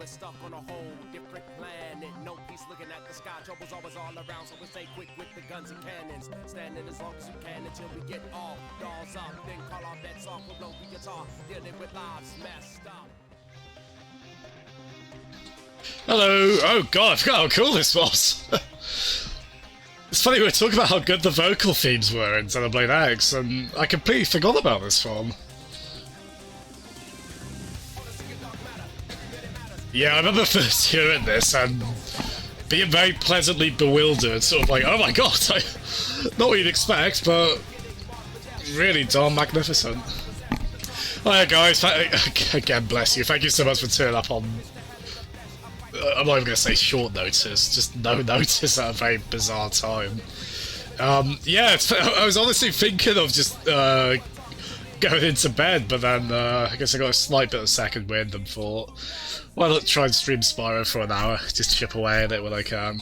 is stuck on a whole different planet. No peace looking at the sky, trouble's always all around. So we stay quick with the guns and cannons, standing as long as you can until we get all dolls up. Then call our bets off, we'll blow the guitar, dealing with lives messed up. Hello! Oh god, I forgot how cool this was! It's funny, we were talking about how good the vocal themes were in Xenoblade X, and I completely forgot about this one. Yeah, I remember first hearing this and being very pleasantly bewildered, sort of like, oh my god, not what you'd expect, but really darn magnificent. Alright guys, again bless you, thank you so much for turning up on... I'm not even going to say short notice, just no notice at a very bizarre time. Yeah, I was honestly thinking of just going into bed, but then I guess I got a slight bit of second wind and thought, why not try and stream Spyro for an hour, just chip away at it when I can.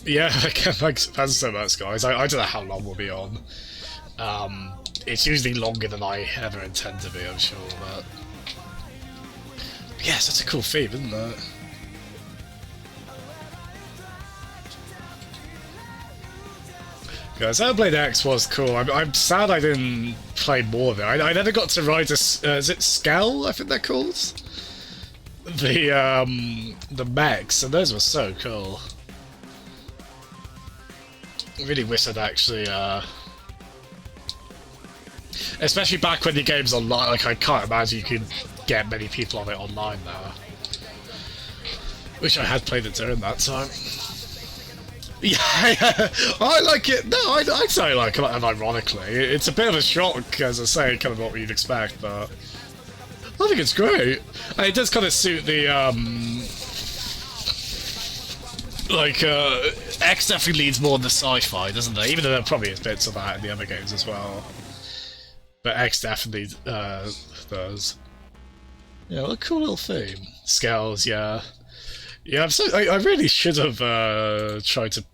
Yeah, again, thanks so much guys, I don't know how long we'll be on. It's usually longer than I ever intend to be, I'm sure, but... Yeah, it's such a cool theme, isn't it? Guys, Xenoblade X was cool. I'm sad I didn't play more of it. I never got to ride a... is it Skell, I think they're called? The mechs, and those were so cool. I really wish I'd actually... especially back when the game's online, like I can't imagine you could get many people on it online now. Wish I had played it during that time. Yeah, I like it. No, I'd say like, and ironically, it's a bit of a shock, as I say, kind of what you'd expect, but I think it's great. And it does kind of suit the X definitely leads more on the sci-fi, doesn't it? Even though there probably is bits of that in the other games as well. But X definitely does. Yeah, what a cool little theme. Scales, yeah. Yeah, I really should have tried to...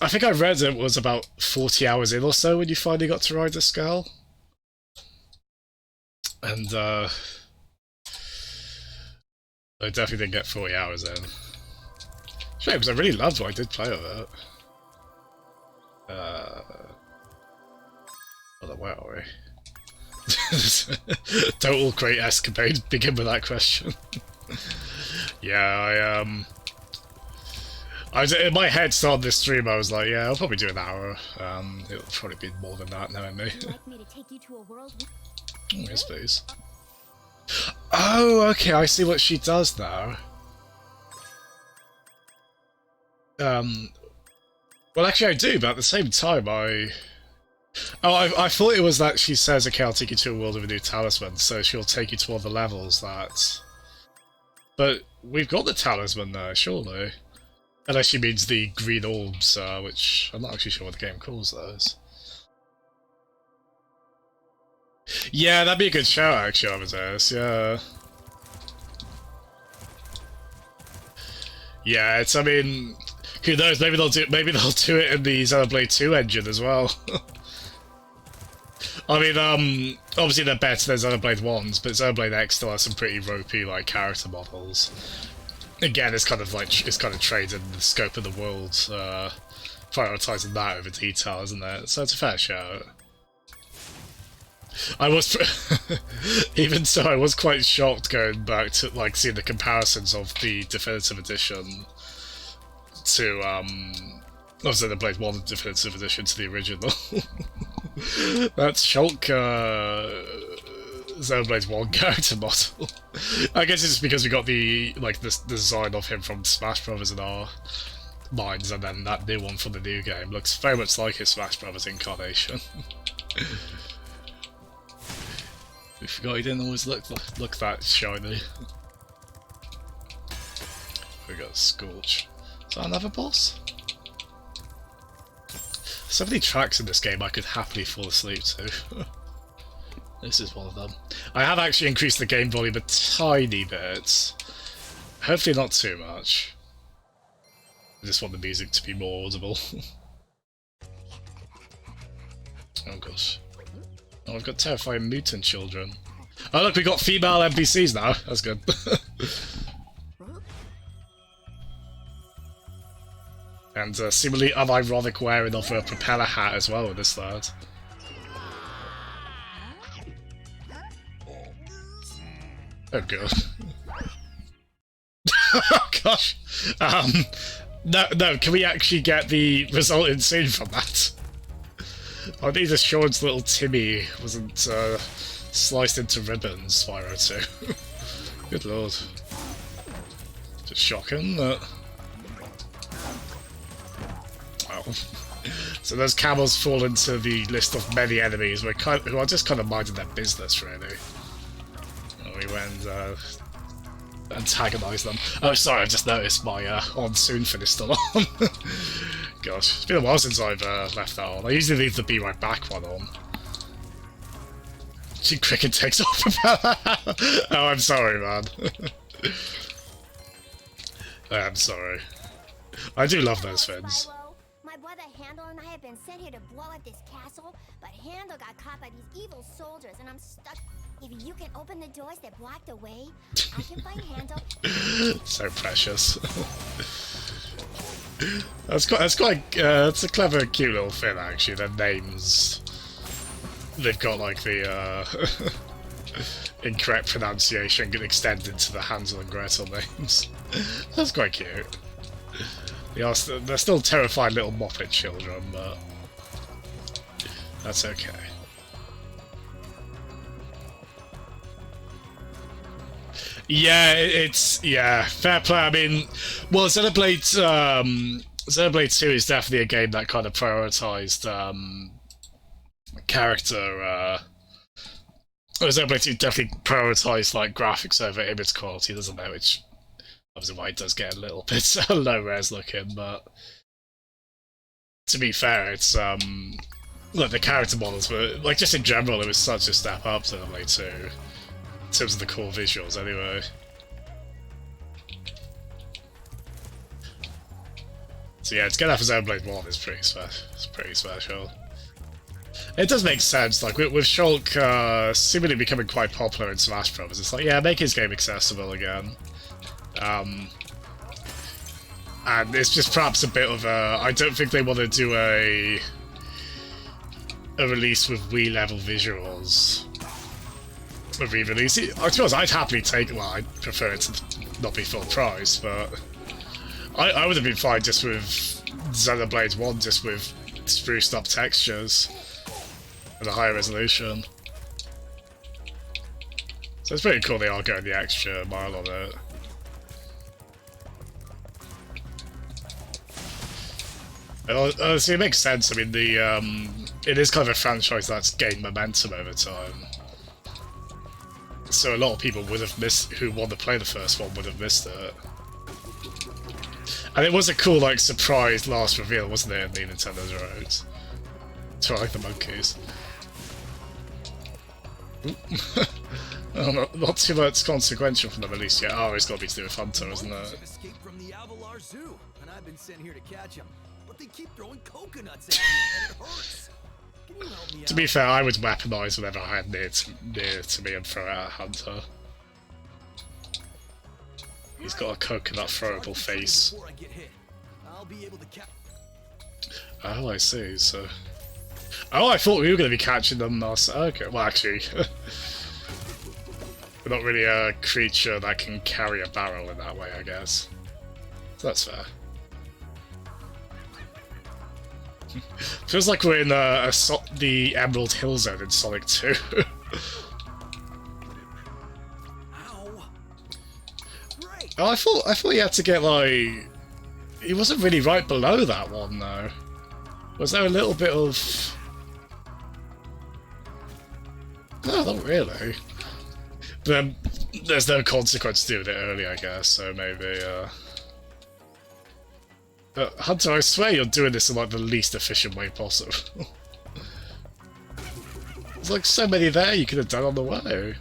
I think I read it was about 40 hours in or so when you finally got to ride the Skull. And I definitely didn't get 40 hours in. Shame, because I really loved what I did play with it. Hold on, where are we? Don't all great escapades begin with that question. Yeah, I was in my head starting this stream. I was like, yeah, I'll probably do an hour. It'll probably be more than that, knowing me. Yes, please. Oh, okay, I see what she does now. Well, actually, I do, but at the same time, I thought it was that she says, okay, I'll take you to a world of a new talisman, so she'll take you to all the levels that... But we've got the talisman there, surely. Unless she means the green orbs, which I'm not actually sure what the game calls those. Yeah, that'd be a good shout, actually, Amadeus, yeah. Yeah, it's, I mean, who knows, maybe they'll do it in the Xenoblade 2 engine as well. I mean, obviously they're better than Xenoblade 1s, but Xenoblade X still has some pretty ropey, like, character models. Again, it's kind of trading the scope of the world, prioritising that over detail, isn't it? So it's a fair shout. I was... Even so, I was quite shocked going back to, like, seeing the comparisons of the Definitive Edition to, obviously the Xenoblade 1 Definitive Edition to the original. That's Shulk, Xenoblade 1 character model. I guess it's because we got the design of him from Smash Brothers in our minds, and then that new one from the new game looks very much like his Smash Brothers incarnation. We forgot he didn't always look that shiny. We got Scorch. Is that another boss? So many tracks in this game I could happily fall asleep to. This is one of them. I have actually increased the game volume a tiny bit. Hopefully not too much. I just want the music to be more audible. Oh gosh. Oh, we've got terrifying mutant children. Oh look, we got female NPCs now. That's good. And seemingly unironic wearing of a propeller hat as well in this third. Oh god. Oh gosh. No, can we actually get the resulting scene from that? I need assurance little Timmy wasn't sliced into ribbons, Spyro 2. Good lord. Just shocking that... Well... So those camels fall into the list of many enemies who are just kind of minding their business, really. We went antagonise them. Oh, sorry, I just noticed my on soon finish still on. Gosh, it's been a while since I've left that on. I usually leave the be right back one on. She cricket takes off about that. Oh, I'm sorry, man. I'm sorry. I do love those fins. My brother Handel and I have been sent here to blow up this castle, but Handel got caught by these evil soldiers, and I'm stuck. If you can open the doors that block the way, I can find Handel. So precious. That's a clever, cute little thing actually. Their names, they've got like the incorrect pronunciation get extended to the Hansel and Gretel names. That's quite cute. They're still terrified little Muppet children, but that's okay. Yeah, yeah, fair play. I mean, well, Xenoblade 2 is definitely a game that kind of prioritized character. Xenoblade 2 definitely prioritized like graphics over image quality, doesn't it? Which obviously why it does get a little bit low res looking, but to be fair, it's like the character models were like just in general, it was such a step up to Xenoblade 2. In terms of the core visuals, anyway. So yeah, to get that for Xenoblade 1 is pretty special. It's pretty special. It does make sense, like with Shulk seemingly becoming quite popular in Smash Bros. It's like, yeah, make his game accessible again. And it's just perhaps a bit of a... I don't think they want to do a release with Wii level visuals. A re-release. I suppose I'd happily take it. Well, I'd prefer it to not be full price, but I would have been fine just with Xenoblade 1, just with spruced up textures and a higher resolution. So it's pretty cool they are going the extra mile on it. And honestly, it makes sense. I mean, it is kind of a franchise that's gained momentum over time. So a lot of people would have missed, who want to play the first one, would have missed it. And it was a cool, like, surprise last reveal, wasn't it, in the Nintendo Direct? So I like the monkeys. Oh, not too much consequential from the release yet. Oh, it's got to be to do with Hunter, isn't it? Escaped from the Avalar Zoo, and I've been sent here to catch him. But they keep throwing coconuts at me, and it hurts. To be fair, I would weaponize whatever I had near to me and throw it at Hunter. He's got a coconut throwable face. Oh, I see, so... Oh, I thought we were going to be catching them last... Okay, well actually... we're not really a creature that can carry a barrel in that way, I guess. So that's fair. Feels like we're in the Emerald Hill Zone in Sonic 2. Oh, I thought you had to get like... He wasn't really right below that one though. Was there a little bit of... No, not really. But then there's no consequence to do with it early, I guess, so maybe Hunter, I swear you're doing this in like the least efficient way possible. There's like so many there you could have done on the way.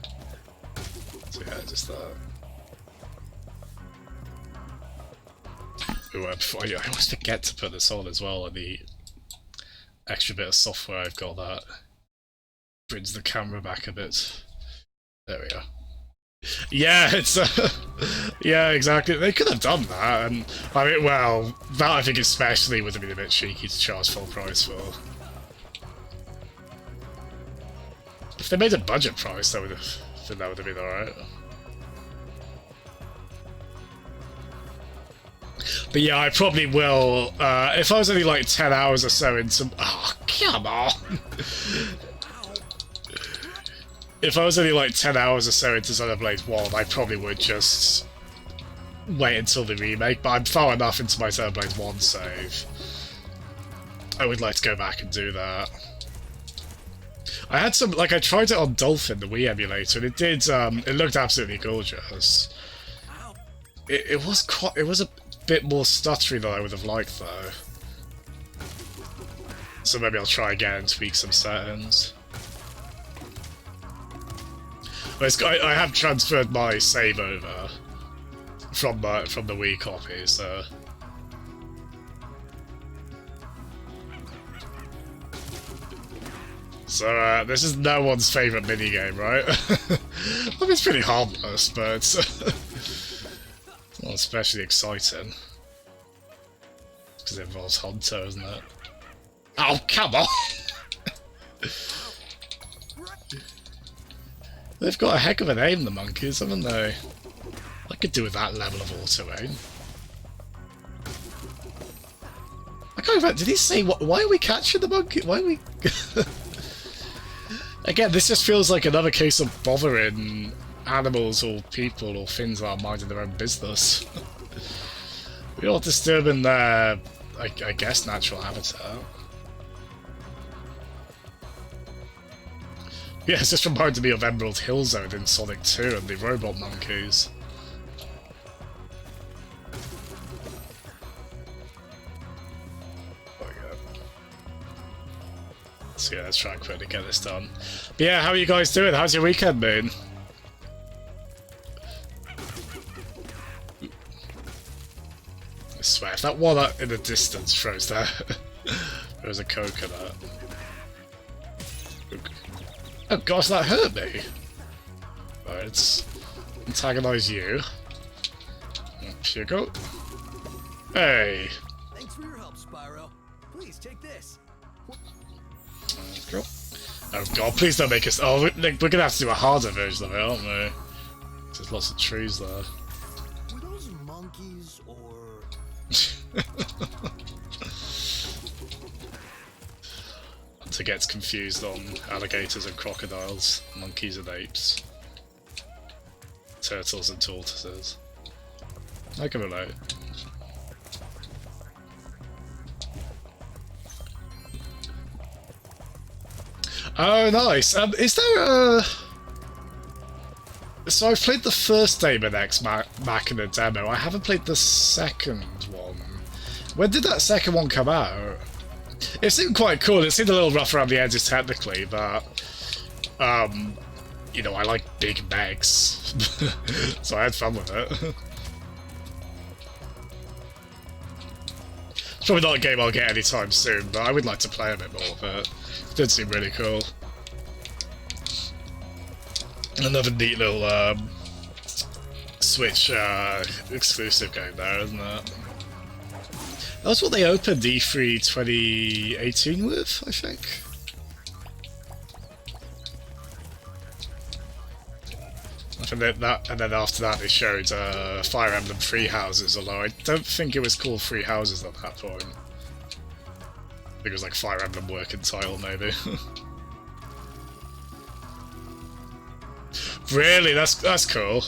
So yeah, just that. Ooh, before I always forget to put this on as well, and the extra bit of software I've got that brings the camera back a bit. There we are. Yeah, it's Yeah, exactly. They could have done that, and I mean, well, that I think especially would have been a bit cheeky to charge full price for. If they made a budget price, that would have been alright. But yeah, I probably will. If I was only like 10 hours or so into. Oh, come on! If I was only like 10 hours or so into Xenoblade 1, I probably would just wait until the remake, but I'm far enough into my Xenoblade 1 save. I would like to go back and do that. I had some, like, I tried it on Dolphin, the Wii emulator, and it did, it looked absolutely gorgeous. It was a bit more stuttery than I would have liked, though. So maybe I'll try again and tweak some settings. I have transferred my save over from the Wii copy, so this is no one's favourite minigame, right? I mean, it's pretty harmless, but it's not especially exciting because it involves Honto, isn't it? Oh, come on! They've got a heck of an aim, the monkeys, haven't they? I could do with that level of auto-aim. I can't remember, did he say, why are we catching the monkey? Why are we... Again, this just feels like another case of bothering animals or people or things that are minding their own business. We're not disturbing their, I guess, natural habitat. Yeah, it's just reminded me of Emerald Hill Zone in Sonic 2 and the robot monkeys. So yeah, let's try and quickly get this done. But yeah, how are you guys doing? How's your weekend been? I swear, if that one in the distance throws there, there's a coconut. Oh gosh, that hurt me! Right, let's antagonise you. Up you go. Hey! Thanks for your help, Spyro. Please take this. Go. Oh god, please don't make us. Oh, we're gonna have to do a harder version of it, aren't we? There's lots of trees there. Were those monkeys or? So gets confused on alligators and crocodiles, monkeys and apes, turtles and tortoises. I can relate. Oh, nice. Is there a... So I've played the first Daemon X Machina demo. I haven't played the second one. When did that second one come out? It seemed quite cool. It seemed a little rough around the edges technically, but you know, I like big mechs, so I had fun with it. It's probably not a game I'll get anytime soon, but I would like to play a bit more of it. It did seem really cool. Another neat little Switch exclusive game there, isn't it? That's what they opened E3 2018 with, I think. And then after that they showed Fire Emblem Three Houses, although I don't think it was called Three Houses at that point. I think it was like Fire Emblem Working Title, maybe. Really? That's cool.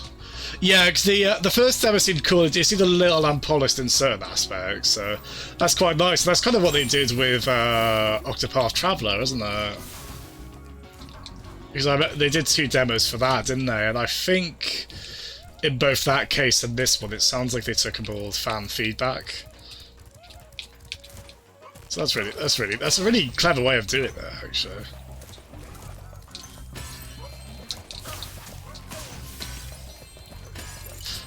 Yeah, because the first demo seemed cool. It seemed a little unpolished in certain aspects, so that's quite nice. That's kind of what they did with Octopath Traveler, isn't it? Because they did 2 demos for that, didn't they? And I think in both that case and this one, it sounds like they took on board fan feedback. So that's a really clever way of doing it, actually.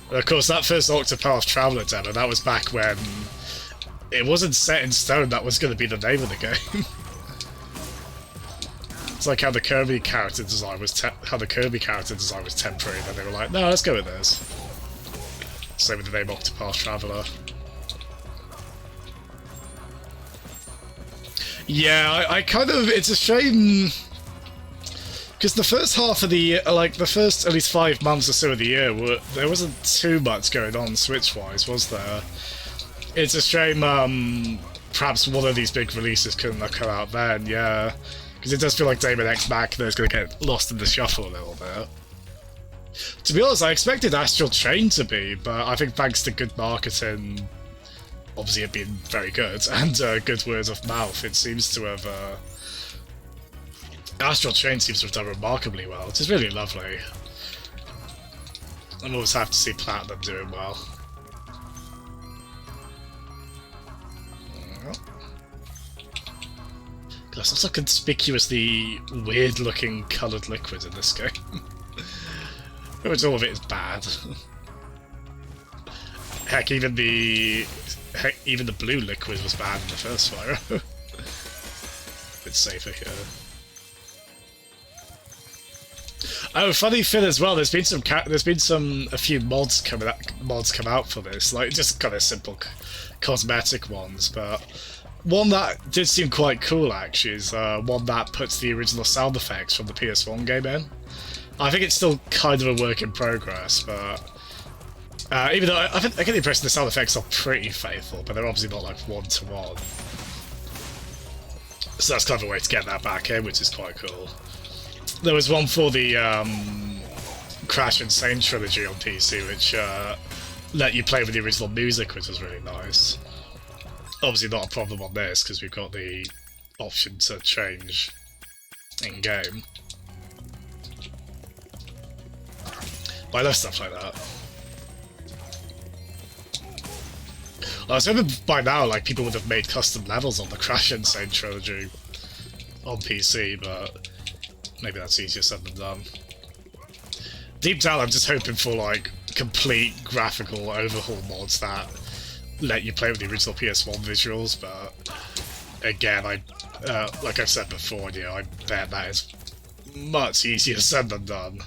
And of course, that first Octopath Traveler demo, that was back when it wasn't set in stone that was going to be the name of the game. It's like how the Kirby character design was temporary, and then they were like, no, let's go with this. Same with the name Octopath Traveler. Yeah, I kind of... It's a shame... Because the first half of the year, like, the first at least 5 months or so of the year, there wasn't too much going on Switch-wise, was there? It's a shame, perhaps one of these big releases couldn't have come out then, yeah. Because it does feel like Daemon X Machina is going to get lost in the shuffle a little bit. To be honest, I expected Astral Chain to be, but I think thanks to good marketing, obviously it being very good, and good word of mouth, it seems to have... Astral Chain seems to have done remarkably well, which is really lovely. I'm always happy to see Platinum doing well. Gosh, that's a conspicuously weird-looking coloured liquid in this game. Which all of it is bad. Heck, even the blue liquid was bad in the first Spyro. Bit safer here. Oh, funny thing as well. There's been a few mods come out for this, like just kind of simple cosmetic ones. But one that did seem quite cool actually is one that puts the original sound effects from the PS1 game in. I think it's still kind of a work in progress, but even though I get the impression the sound effects are pretty faithful, but they're obviously not like one-to-one. So that's kind of a way to get that back in, which is quite cool. There was one for the Crash Insane Trilogy on PC, which let you play with the original music, which was really nice. Obviously not a problem on this, because we've got the option to change in-game. But I love stuff like that. I was hoping by now, like, people would have made custom levels on the Crash Insane Trilogy on PC, but maybe that's easier said than done. Deep down, I'm just hoping for, like, complete graphical overhaul mods that let you play with the original PS1 visuals, but again, like I've said before, you know, I bet that is much easier said than done.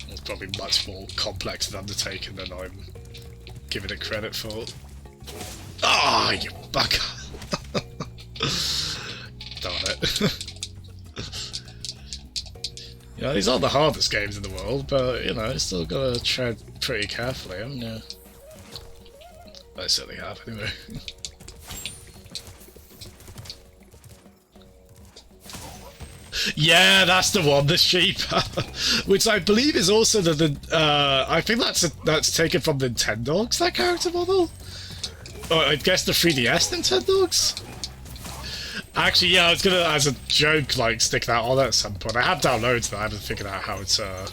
It's probably much more complex and undertaken than I'm giving it credit for. Ah, oh, you bugger! Darn it. You know, these aren't the hardest games in the world, but, you know, still gotta tread pretty carefully, haven't you? I certainly have, anyway. Yeah, that's the one, the sheep, which I believe is also I think that's taken from Nintendogs, that character model. Oh, I guess the 3DS Nintendogs. Actually, yeah, I was gonna, as a joke, like stick that on at some point. I have downloads, but I haven't figured out how to.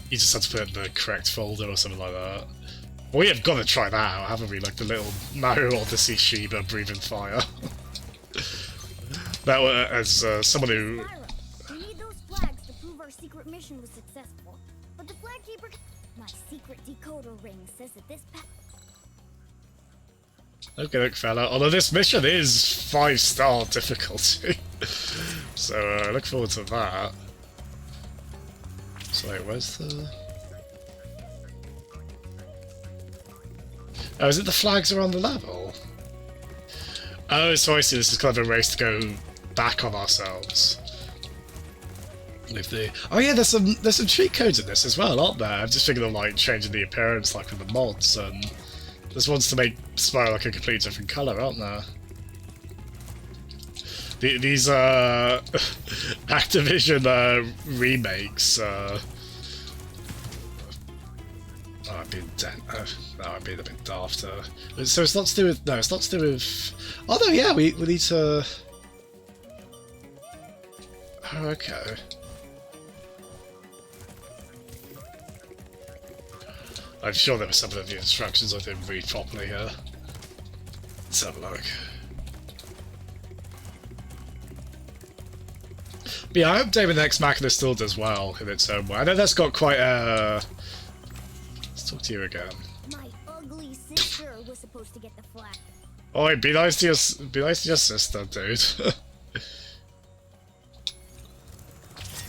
You just have to put it in the correct folder or something like that. We have got to try that out, haven't we? Like the little Mario Odyssey Shiba breathing fire. That was as someone who. We need those flags to prove our secret mission was successful. But the flag keeper, my secret decoder ring says that this path. Okay, look, fella. Although this mission is 5-star difficulty, so I look forward to that. So wait, where's the? Oh, is it the flags around the level? Oh, so I see. This is kind of a race to go back on ourselves. If the oh yeah, there's some cheat codes in this as well, aren't there? I'm just thinking of like changing the appearance, like with the mods, and there's ones to make Spyro like a completely different colour, aren't there? These Activision remakes. I'm being a bit daft. So it's not to do with. No, it's not to do with. Oh no, yeah, we need to. Oh, okay. I'm sure there were some of the instructions I didn't read properly here. Let's have a look. But yeah, I hope Daemon X Machina still does well in its own way. I know that's got quite a. Let's talk to you again. My ugly sister was supposed to get the flag. Oh, be nice to your sister, dude.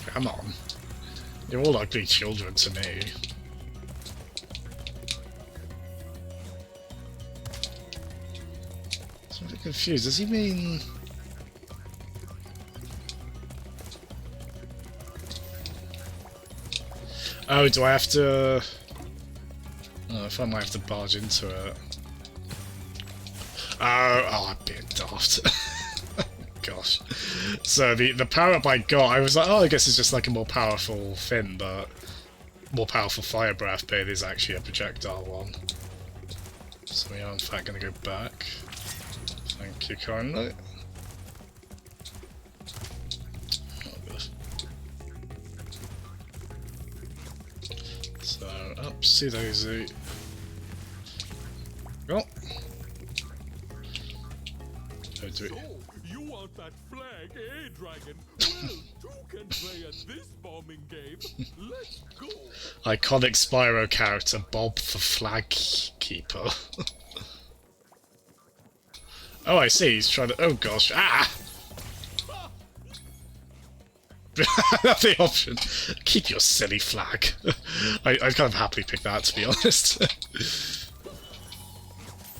Come on, you're all ugly children to me. I'm a bit confused. Does he mean... Oh, do I have to... Oh, if I might have to barge into it. Oh, I'm being daft. Gosh. So the power-up I got, I was like, oh, I guess it's just like a more powerful thing, but... More powerful fire breath, but it is actually a projectile one. So we are in fact going to go back. Thank you kindly. So, up, see Daisy. Go. Oh, do it. You want that flag, eh, Dragon? Well, two can play at this bombing game. Let's go. Iconic Spyro character Bob the Flag Keeper. Oh, I see. He's trying to. Oh gosh! Ah! That's the option. Keep your silly flag. I'd kind of happily pick that, to be honest.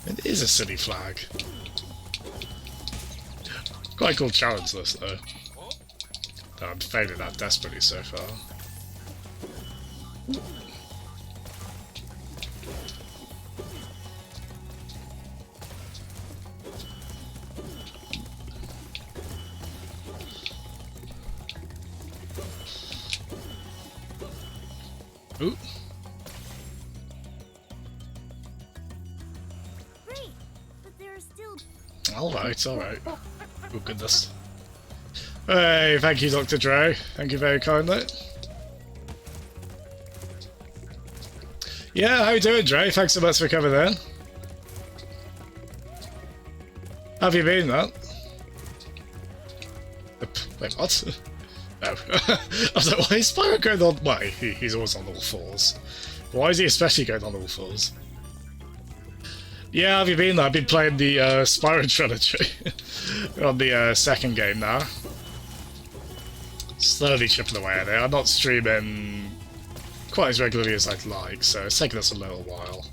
It is a silly flag. Quite cool challenge this, though. I'm failing that desperately so far. Ooh. Great, but there are still. Alright, alright. Oh goodness. Hey, thank you, Dr. Dre. Thank you very kindly. Yeah, how you doing, Dre? Thanks so much for coming in. How have you been, man? Wait, what? No. I was like, why is Spyro going on? Well, he's always on all fours. Why is he especially going on all fours? Yeah, how have you been? I've been playing the Spyro Trilogy on the second game now. Slowly chipping away at it. I'm not streaming quite as regularly as I'd like, so it's taken us a little while.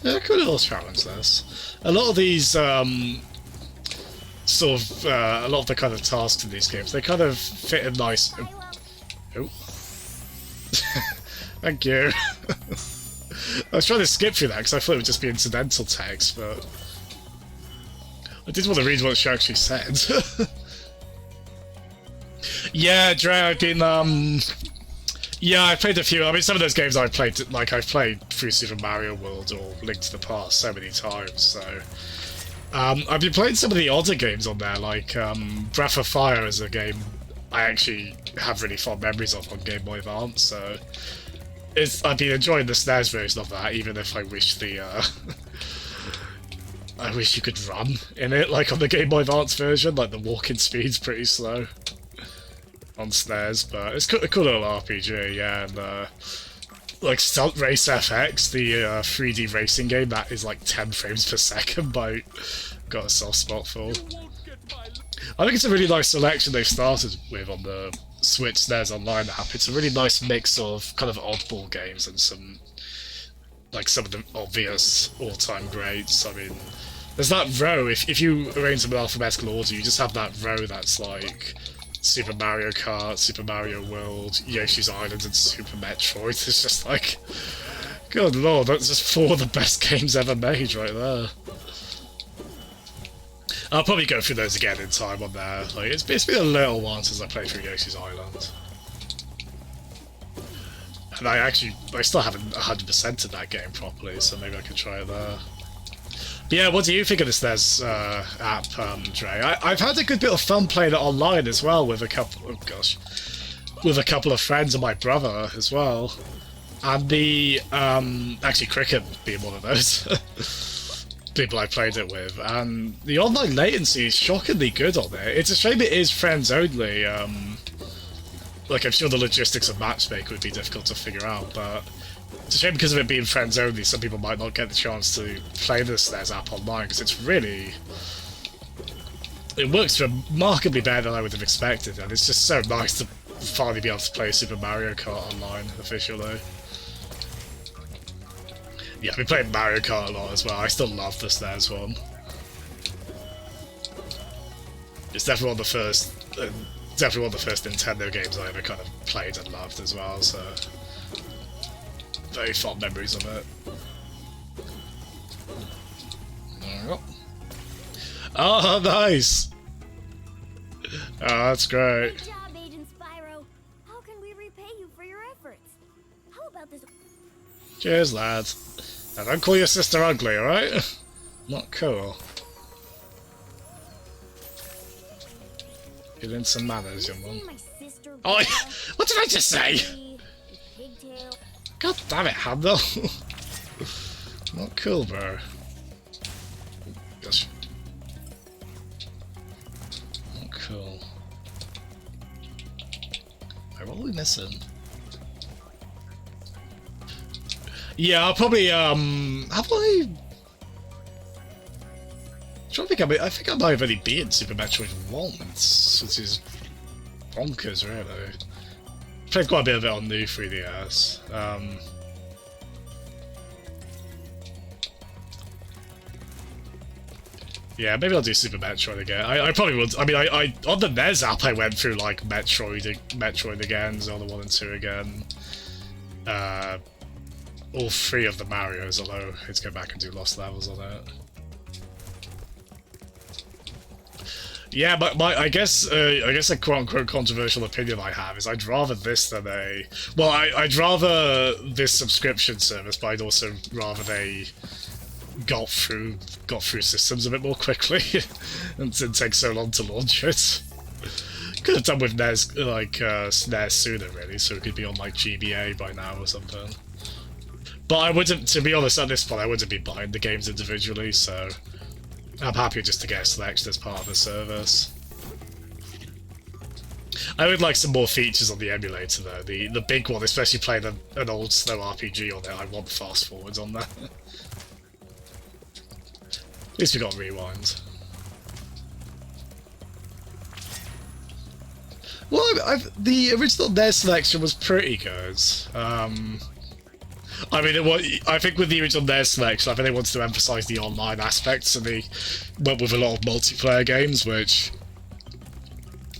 Yeah, cool little challenge this. A lot of these, a lot of the kind of tasks in these games, they kind of fit in nice... Oh. Thank you. I was trying to skip through that because I thought it would just be incidental text, but... I did want to read what she actually said. Yeah, Dre, I've been, yeah, I played a few. I mean, some of those games I've played through Super Mario World or Link to the Past so many times, so... I've been playing some of the odder games on there, like Breath of Fire is a game I actually have really fond memories of on Game Boy Advance, so... I've been enjoying the SNES version of that, even if I wish the, I wish you could run in it, like on the Game Boy Advance version, like the walking speed's pretty slow on SNES, but it's a cool little RPG, yeah, and like Stunt Race FX, the 3D racing game, that is like 10 frames per second, but I got a soft spot for. I think it's a really nice selection they've started with on the Switch SNES Online app. It's a really nice mix of kind of oddball games and some of the obvious all-time greats. I mean, there's that row, if you arrange them in alphabetical order, you just have that row that's like Super Mario Kart, Super Mario World, Yoshi's Island, and Super Metroid. It's just like, good lord, that's just 4 of the best games ever made right there. I'll probably go through those again in time on there. Like, it's been a little while since I played through Yoshi's Island. And I still haven't 100%ed that game properly, so maybe I can try it there. But yeah, what do you think of the SNES app, Dre? I've had a good bit of fun playing it online as well with a couple of friends and my brother as well. And the, actually Cricket being one of those people I played it with, and the online latency is shockingly good on it. It's a shame it is friends only. Like, I'm sure the logistics of matchmaking would be difficult to figure out, but it's a shame because of it being friends only, some people might not get the chance to play the SNES app online, because it's really it works remarkably better than I would have expected, and it's just so nice to finally be able to play Super Mario Kart online officially. Yeah, I've been playing Mario Kart a lot as well. I still love the SNES one. It's definitely one of the first, Nintendo games I ever kind of played and loved as well. So very fond memories of it. There we go. Oh, nice! Oh, that's great. Good job, Agent Spyro. How can we repay you for your efforts? How about this? Cheers, lad. Now don't call your sister ugly, alright? Not cool. Get in some manners, young one. My sister, Oh, what did I just say? Pigtail. God damn it, Handel. Not cool, bro. Gosh. Not cool. Wait, what are we missing? Yeah, I'll probably, have I... I think I might have only beaten Super Metroid once, which is bonkers, really. Played quite a bit of it on new 3DS. Yeah, maybe I'll do Super Metroid again. I probably would. I mean, I on the NES app, I went through like Metroid again, Zelda 1 and 2 again. All three of the Marios, although let's go back and do Lost Levels on it. Yeah, but I guess a quote-unquote controversial opinion I have is I'd rather this than a... Well, I'd rather this subscription service, but I'd also rather they got through systems a bit more quickly and didn't take so long to launch it. Could have done with NES, like, SNES sooner, really, so it could be on, like, GBA by now or something. But I wouldn't, to be honest, at this point, I wouldn't be buying the games individually, so I'm happy just to get a selection as part of the service. I would like some more features on the emulator, though. The big one, especially playing an old slow RPG on it, I want fast forwards on that. At least we got rewind. Well, the original NES selection was pretty good. I mean, I think with the original NES selection, I think they wanted to emphasise the online aspects, and they went with a lot of multiplayer games, which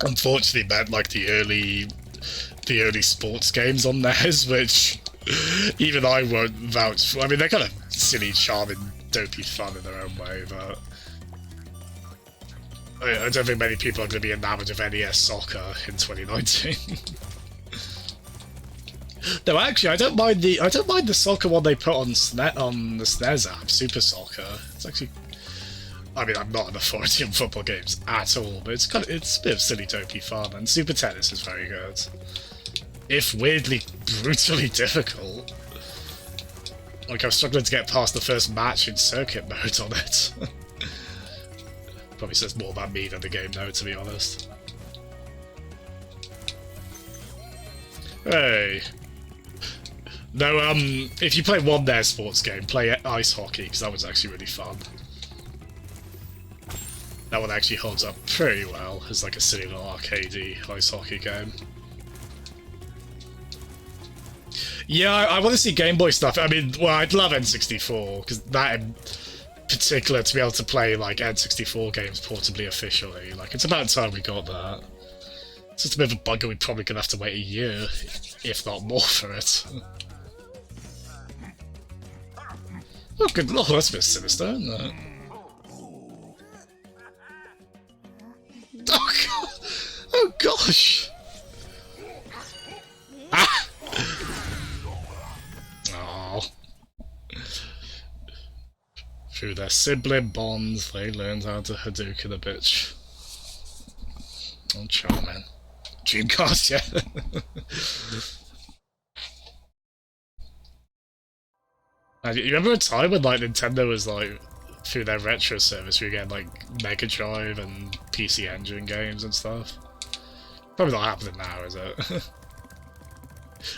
unfortunately meant like the early sports games on NES, which even I won't vouch for. I mean, they're kind of silly, charming, dopey fun in their own way, but I don't think many people are going to be enamoured of NES Soccer in 2019. No, actually, I don't mind the soccer one they put on the SNES app, Super Soccer. It's actually, I mean, I'm not an authority on football games at all, but it's a bit of silly, dopey fun, and Super Tennis is very good, if weirdly brutally difficult. Like, I'm struggling to get past the first match in circuit mode on it. Probably says more about me than the game, though, to be honest. Hey. No, if you play one NES sports game, play ice hockey, because that was actually really fun. That one actually holds up pretty well as like a silly little arcadey ice hockey game. Yeah, I want to see Game Boy stuff. I mean, well, I'd love N64, because that in particular, to be able to play like N64 games portably officially, like, it's about time we got that. It's just a bit of a bugger, we're probably going to have to wait a year, if not more, for it. Oh, good lord, that's a bit sinister, isn't it? Oh, God! Oh, gosh! Ah! Oh. Through their sibling bonds, they learned how to Hadouken a bitch. Oh, charming. Dreamcast, yeah. You remember a time when like Nintendo was like through their retro service, we were getting like Mega Drive and PC Engine games and stuff? Probably not happening now, is it?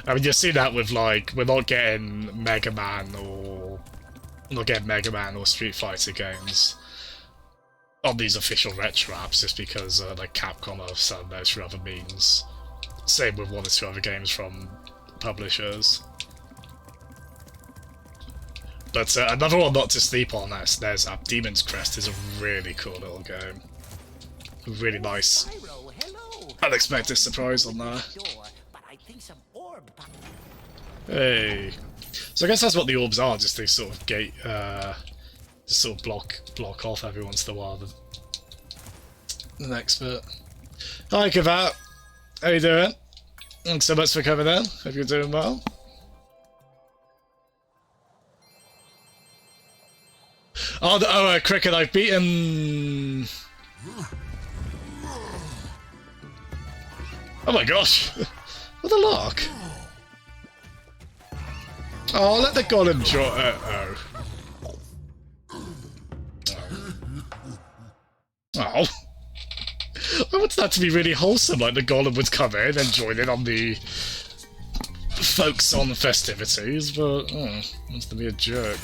I mean, you see that with like, we're not getting Mega Man or Street Fighter games on these official retro apps, just because like Capcom are selling those for other means. Same with one or two other games from publishers. But another one not to sleep on that SNES app, Demon's Crest, is a really cool little game. A really nice, Spyro, hello. unexpected surprise on there. Door, but I think some orb. Hey. So I guess that's what the orbs are, just they sort of gate, just sort of block off every once in a while the next bit. Hi Kavat, how you doing? Thanks so much for coming in, hope you're doing well. Oh, Cricket, I've beaten... Oh my gosh! What a lark! Oh, let the golem draw. Oh. I wanted that to be really wholesome, like the golem would come in and join in on the folks on the festivities, but wants to be a jerk.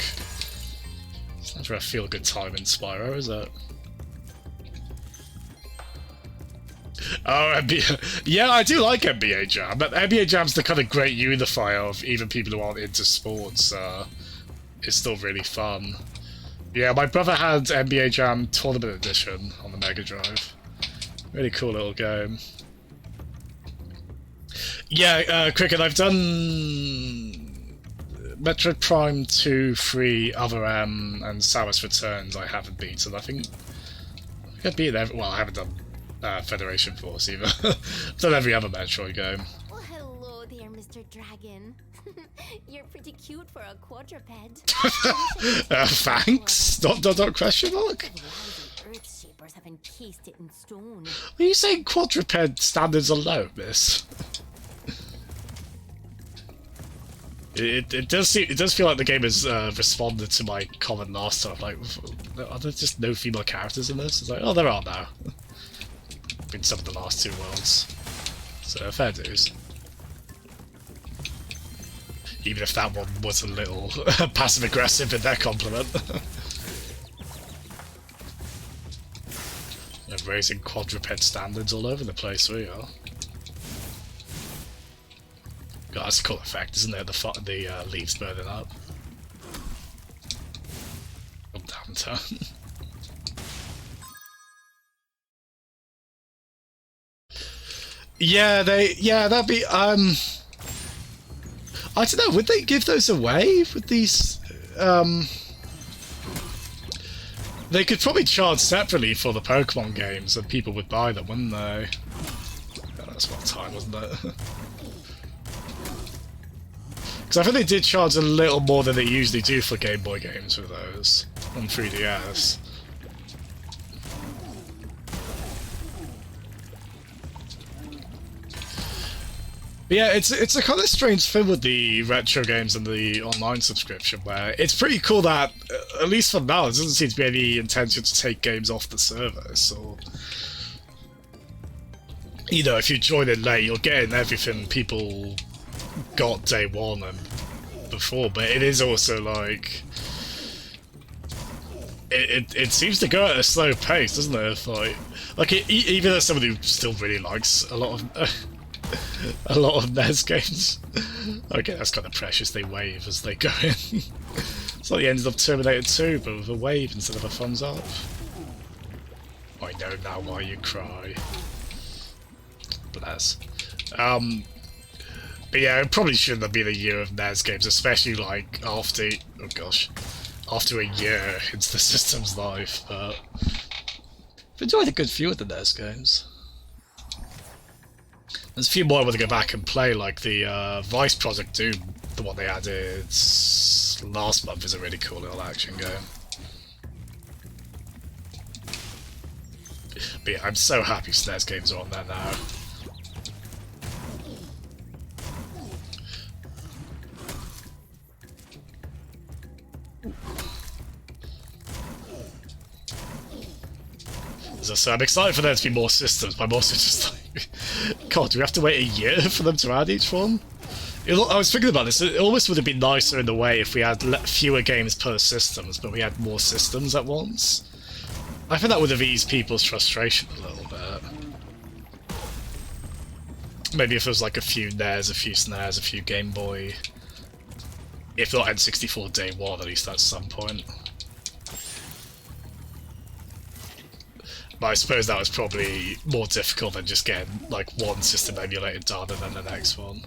It's never a feel-good time in Spyro, is it? Oh, NBA. Yeah, I do like NBA Jam, but NBA Jam's the kind of great unifier of even people who aren't into sports. It's still really fun. Yeah, my brother had NBA Jam Tournament Edition on the Mega Drive. Really cool little game. Yeah, Cricket, I've done Metroid Prime 2, 3, Other M, and Samus Returns I haven't beaten. I think I've beaten every... Well, I haven't done Federation Force either. I've done every other Metroid game. Well, hello there, Mr. Dragon. You're pretty cute for a quadruped. Thanks? Question mark? Earth shapers have encased it in stone. Are you saying quadruped standards are low, miss? It does feel like the game has responded to my comment last time. Like, are there just no female characters in this? It's like, oh, there are now. In some of the last two worlds. So, fair dues. Even if that one was a little passive-aggressive in their compliment. They're raising quadruped standards all over the place, we are. God, that's a cool effect, isn't it? The leaves burning up. Oh, damn turn. Yeah, that'd be, I don't know, would they give those away with these, they could probably charge separately for the Pokemon games and people would buy them, wouldn't they? Yeah, that's about time, wasn't it? Because I think they did charge a little more than they usually do for Game Boy games with those on 3DS. But yeah, it's a kind of strange thing with the retro games and the online subscription, where it's pretty cool that, at least for now, there doesn't seem to be any intention to take games off the service, or... You know, if you join in late, you're getting everything people got day one and before, but it is also like... It seems to go at a slow pace, doesn't it? Even as somebody who still really likes a lot of... a lot of NES games. Okay, that's kind of precious, they wave as they go in. It's like the end of Terminator 2, but with a wave instead of a thumbs up. I know now why you cry. Bless. But yeah, it probably shouldn't have been a year of NES games, especially like after, oh gosh, after a year into the system's life, but I've enjoyed a good few of the NES games. There's a few more I want to go back and play, like the Vice Project Doom, the one they added last month, is a really cool little action game. But yeah, I'm so happy SNES games are on there now. As I say, I'm excited for there to be more systems, but I'm also just like, God, do we have to wait a year for them to add each one? I was thinking about this, it almost would have been nicer in a way if we had fewer games per systems, but we had more systems at once. I think that would have eased people's frustration a little bit. Maybe if there was like a few NES, a few SNES, a few Game Boy. If not N64 day one, at least at some point. But I suppose that was probably more difficult than just getting like one system emulated done and then the next one.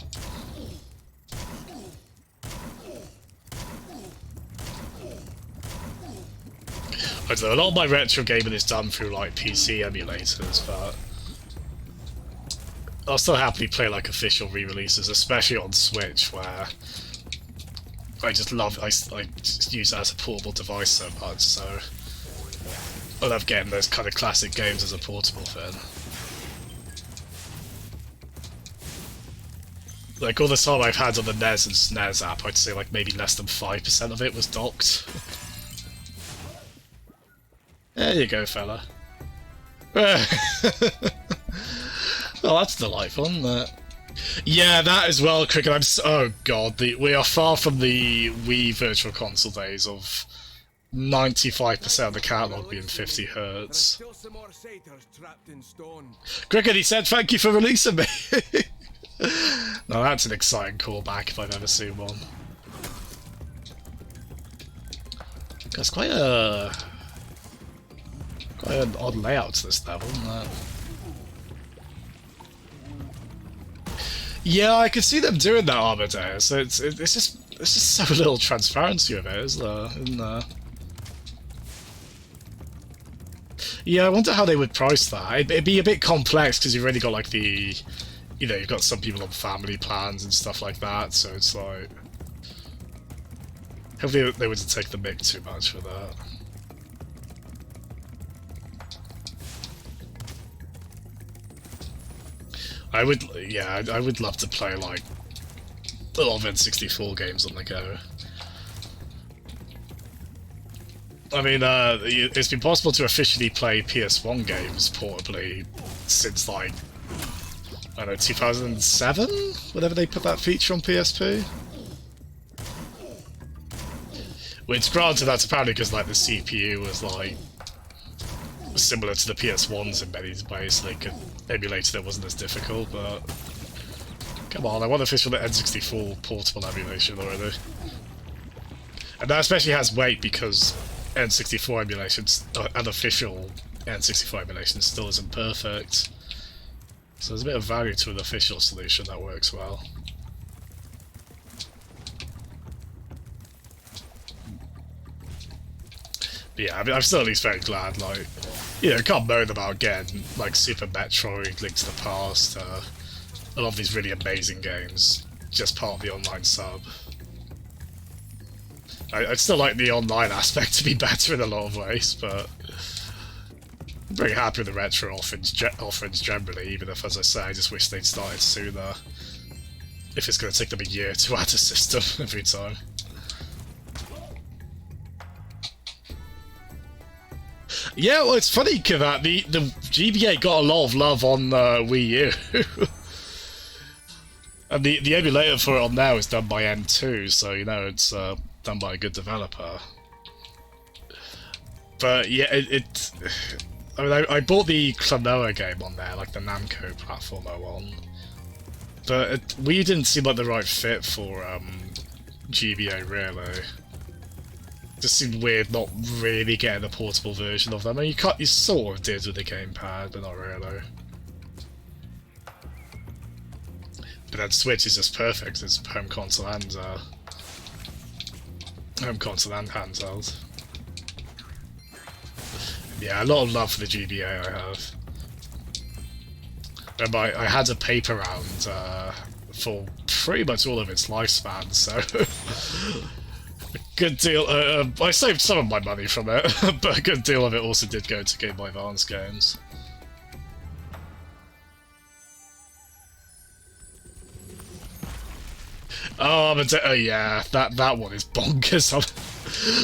I don't know, a lot of my retro gaming is done through like PC emulators, but I'll still happily play like official re-releases, especially on Switch, where I just love, I just use it as a portable device so much, so I love getting those kind of classic games as a portable thing. Like all the time I've had on the NES and SNES app, I'd say like maybe less than 5% of it was docked. There you go, fella. Well, that's delightful, isn't it? Yeah, that as well, Cricket. Oh god, we are far from the Wii Virtual Console days of 95% of the catalogue being 50 Hz. Cricket, he said, "Thank you for releasing me." Now that's an exciting callback if I've ever seen one. That's quite an odd layout to this level, isn't it? Yeah, I could see them doing that Amadeus. It's just so little transparency of it, isn't there? Yeah, I wonder how they would price that. It'd be a bit complex because you've already got like the, you know, you've got some people on family plans and stuff like that. So it's like, hopefully they wouldn't take the mick too much for that. I would love to play like a lot of N64 games on the go. I mean, it's been possible to officially play PS1 games portably since like, I don't know, 2007? Whenever they put that feature on PSP. Which, granted, that's apparently because like the CPU was like similar to the PS1s in many ways, so they could emulate it, wasn't as difficult, but come on, I want official N64 portable emulation already. And that especially has weight because N64 emulations, unofficial N64 emulation still isn't perfect. So there's a bit of value to an official solution that works well. But yeah, I mean, I'm still at least very glad, like, you know, can't moan about getting, like, Super Metroid, Link to the Past, a lot of these really amazing games, just part of the online sub. I'd still like the online aspect to be better in a lot of ways, but I'm very happy with the retro offerings generally, even if, as I say, I just wish they'd started sooner. If it's going to take them a year to add a system every time. Yeah, well, it's funny that the GBA got a lot of love on Wii U. And the emulator for it on now is done by N2, so, you know, it's done by a good developer. But, yeah, I mean, I bought the Klonoa game on there, like the Namco platformer one. But Wii U didn't seem like the right fit for GBA, really. Just seemed weird not really getting a portable version of them. I mean, you sort of did with the gamepad, but not really. But then Switch is just perfect. It's home console and handheld. Yeah, a lot of love for the GBA I have. Remember, I had a paper round for pretty much all of its lifespan, so a good deal. I saved some of my money from it, but a good deal of it also did go to Game Boy Advance games. Oh, but yeah, that one is bonkers.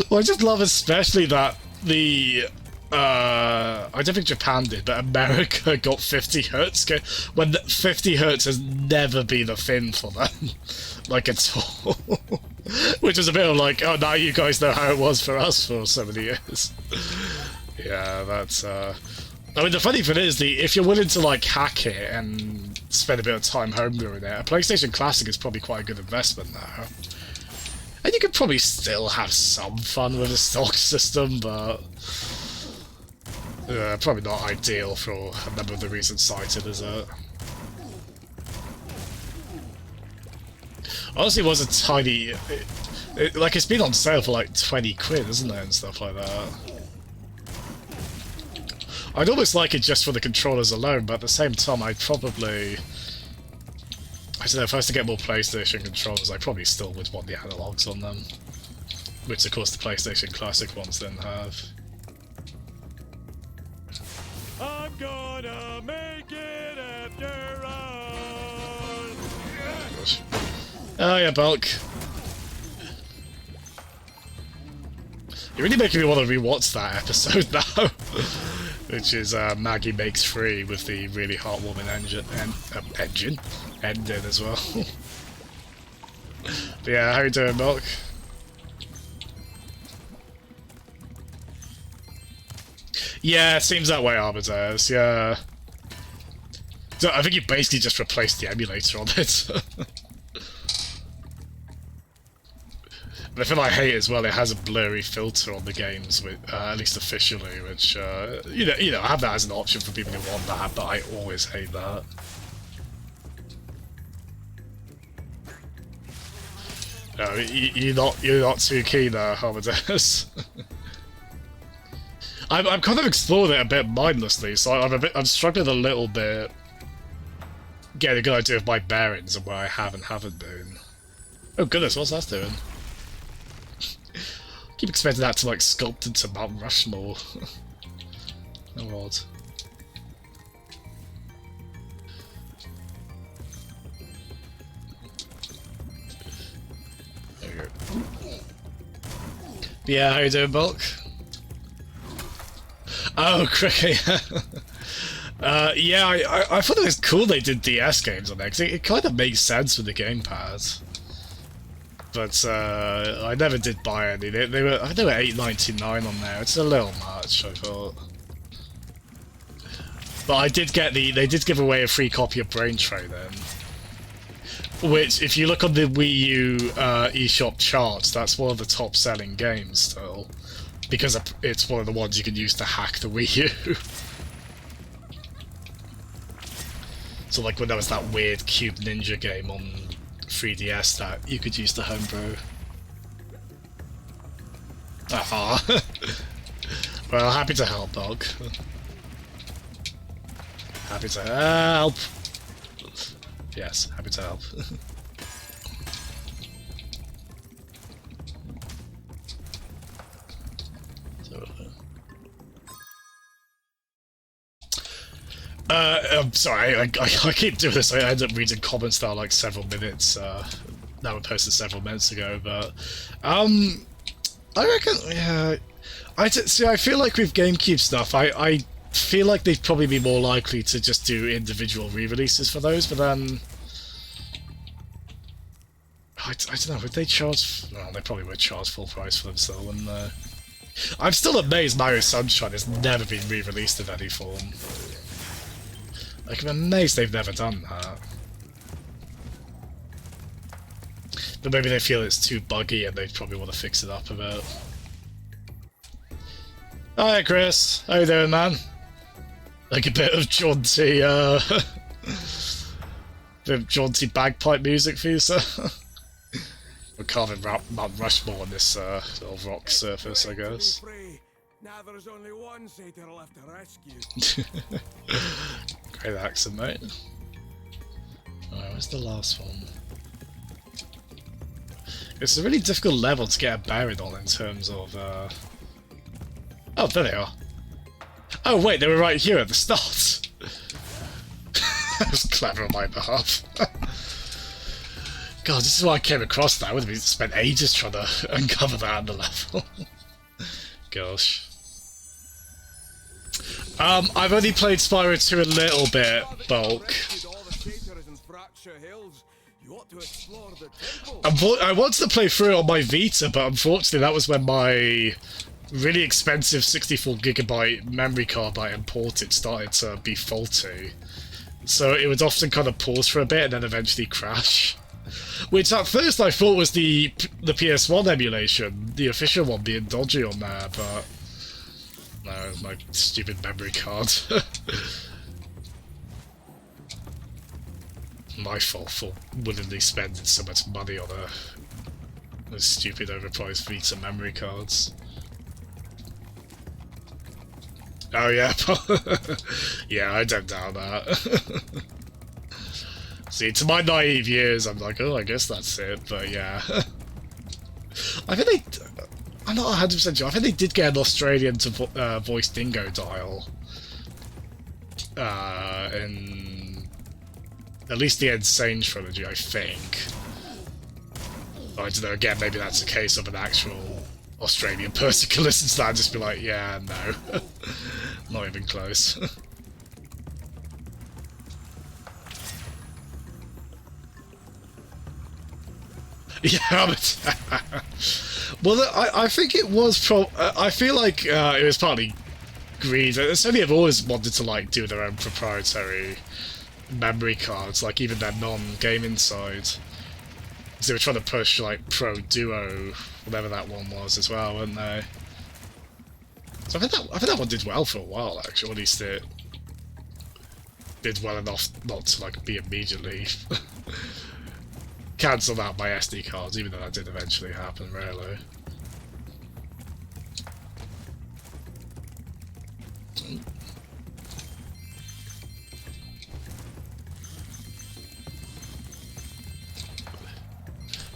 Well, I just love especially that the I don't think Japan did, but America got 50 Hz when 50 Hz has never been a thing for them, like at all. Which is a bit of like, oh, now you guys know how it was for us for so many years. Yeah, that's I mean, the funny thing is, if you're willing to like hack it and spend a bit of time homebrewing it, a PlayStation Classic is probably quite a good investment now. And you could probably still have some fun with a stock system, but probably not ideal for a number of the reasons cited, is it? Honestly, it was a tiny... like, it's been on sale for like 20 quid, isn't it, and stuff like that. I'd almost like it just for the controllers alone, but at the same time, I'd probably... I don't know, if I was to get more PlayStation controllers, I probably still would want the analogs on them. Which, of course, the PlayStation Classic ones didn't have. I'm gonna make it after all. Gosh. Oh yeah, Bulk. You're really making me want to rewatch that episode now. Which is Maggie Makes Free with the really heartwarming ending as well. But yeah, how you doing, Bulk? Yeah, it seems that way, Arbitraries, yeah. So I think you basically just replaced the emulator on it. The thing I hate as well, it has a blurry filter on the games, with, at least officially, which, you know, I have that as an option for people who want that, but I always hate that. No, you're not too keen there, Arbitraries. I'm kind of exploring it a bit mindlessly, so I'm struggling a little bit getting a good idea of my bearings and where I have and haven't been. Oh goodness, what's that doing? Keep expecting that to like sculpt into Mount Rushmore. Oh odd. There we go. But yeah, how you doing, Bulk? Oh, cricket. Yeah, I thought it was cool they did DS games on there, because it kind of makes sense with the gamepad. But I never did buy any. They were $8.99 on there. It's a little much, I thought. But I did get they did give away a free copy of Brain Tray then. Which, if you look on the Wii U eShop charts, that's one of the top selling games still. Because it's one of the ones you can use to hack the Wii U. So like when there was that weird Cube Ninja game on 3DS that you could use to homebrew. Aha. Well, happy to help, Dog. Happy to help. Yes, happy to help. I'm sorry, I keep doing this. I end up reading comments that are like several minutes, that were posted several minutes ago, but, I reckon, yeah, see, I feel like with GameCube stuff, I feel like they'd probably be more likely to just do individual re-releases for those, but then, I don't know, would they charge, well, they probably would charge full price for them still, wouldn't they? I'm still amazed Mario Sunshine has never been re-released in any form. Like, I'm amazed they've never done that. But maybe they feel it's too buggy and they probably want to fix it up a bit. Hi Chris, how you doing, man? Like a bit of jaunty, bit of jaunty bagpipe music for you, sir? We're carving Mount Rushmore on this little rock surface, I guess. Now there's only one satyr left to rescue. Great accent, mate. Alright, where's the last one? It's a really difficult level to get a bearing on in terms of, Oh, there they are. Oh wait, they were right here at the start! That was clever on my behalf. God, this is why I came across that. I would have spent ages trying to uncover that on the level. Gosh. I've only played Spyro 2 a little bit, Bulk. I wanted to play through it on my Vita, but unfortunately that was when my really expensive 64GB memory card that I imported started to be faulty. So it would often kind of pause for a bit and then eventually crash. Which at first I thought was the PS1 emulation, the official one being dodgy on there, but no, it was my stupid memory card. My fault for willingly spending so much money on those stupid overpriced Vita memory cards. Oh yeah, yeah, I don't doubt that. See, to my naive years, I'm like, oh, I guess that's it, but yeah. I think I'm not 100% sure, I think they did get an Australian to voice Dingo Dial. In at least the Insane Trilogy, I think. I don't know, again, maybe that's a case of an actual Australian person can listen to that and just be like, yeah, no. Not even close. Yeah, but well, I think it was I feel like it was partly greed. Sony have always wanted to like do their own proprietary memory cards, like even their non-gaming side. Because they were trying to push like Pro Duo, whatever that one was, as well, weren't they? So I think that one did well for a while, actually. At least it did well enough not to like be immediately cancelled out by SD cards, even though that did eventually happen, really.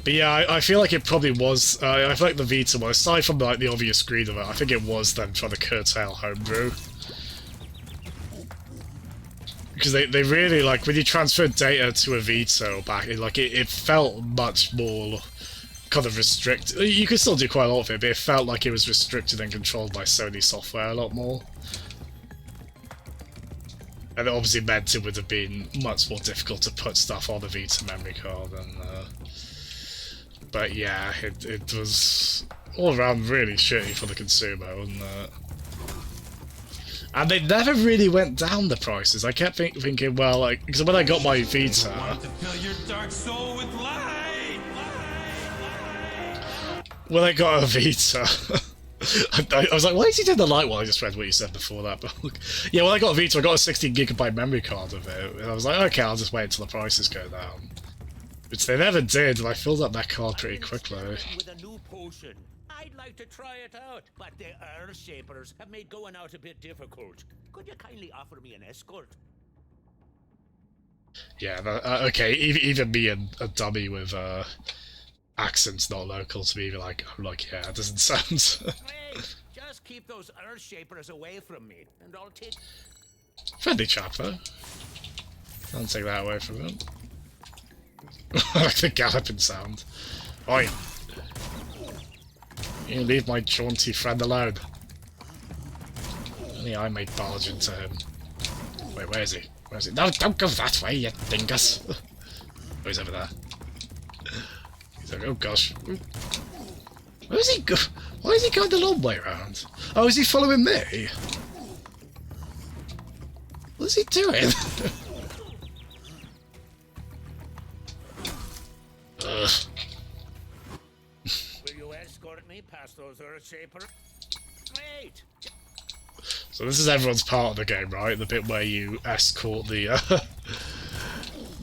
But yeah, I feel like it probably was. I feel like the Vita one, aside from like the obvious greed of it, I think it was them trying to curtail homebrew. Because they really, like, when you transferred data to a Vita back, it felt much more kind of restricted. You could still do quite a lot of it, but it felt like it was restricted and controlled by Sony software a lot more. And it obviously meant it would have been much more difficult to put stuff on the Vita memory card. But yeah, it was all around really shitty for the consumer, wasn't it? And they never really went down the prices. I kept thinking, well, like, because when I got my Vita, when I got a Vita, I was like, why is he doing the light one? I just read what you said before that. But yeah, when I got a Vita, I got a 16GB memory card of it, and I was like, okay, I'll just wait until the prices go down. Which they never did, and I filled up that card pretty quickly. With a new potion. I'd like to try it out, but the Earth Shapers have made going out a bit difficult. Could you kindly offer me an escort? Yeah, okay, even me and a dummy with accents not local to me, I'm like, yeah, it doesn't sound... Great! Just keep those Earth Shapers away from me, and I'll take... Friendly chap, though. Can't take that away from him. I like the galloping sound. Oi! You leave my jaunty friend alone. Only I may barge into him. Wait, where is he? Where is he? No, don't go that way, you dingus! Oh, he's over there. He's like, oh gosh. Where is he go? Why is he going the long way around? Oh, is he following me? What is he doing? Ugh. Will you escort me past those Earth Shapers? Great! So this is everyone's part of the game, right? The bit where you escort the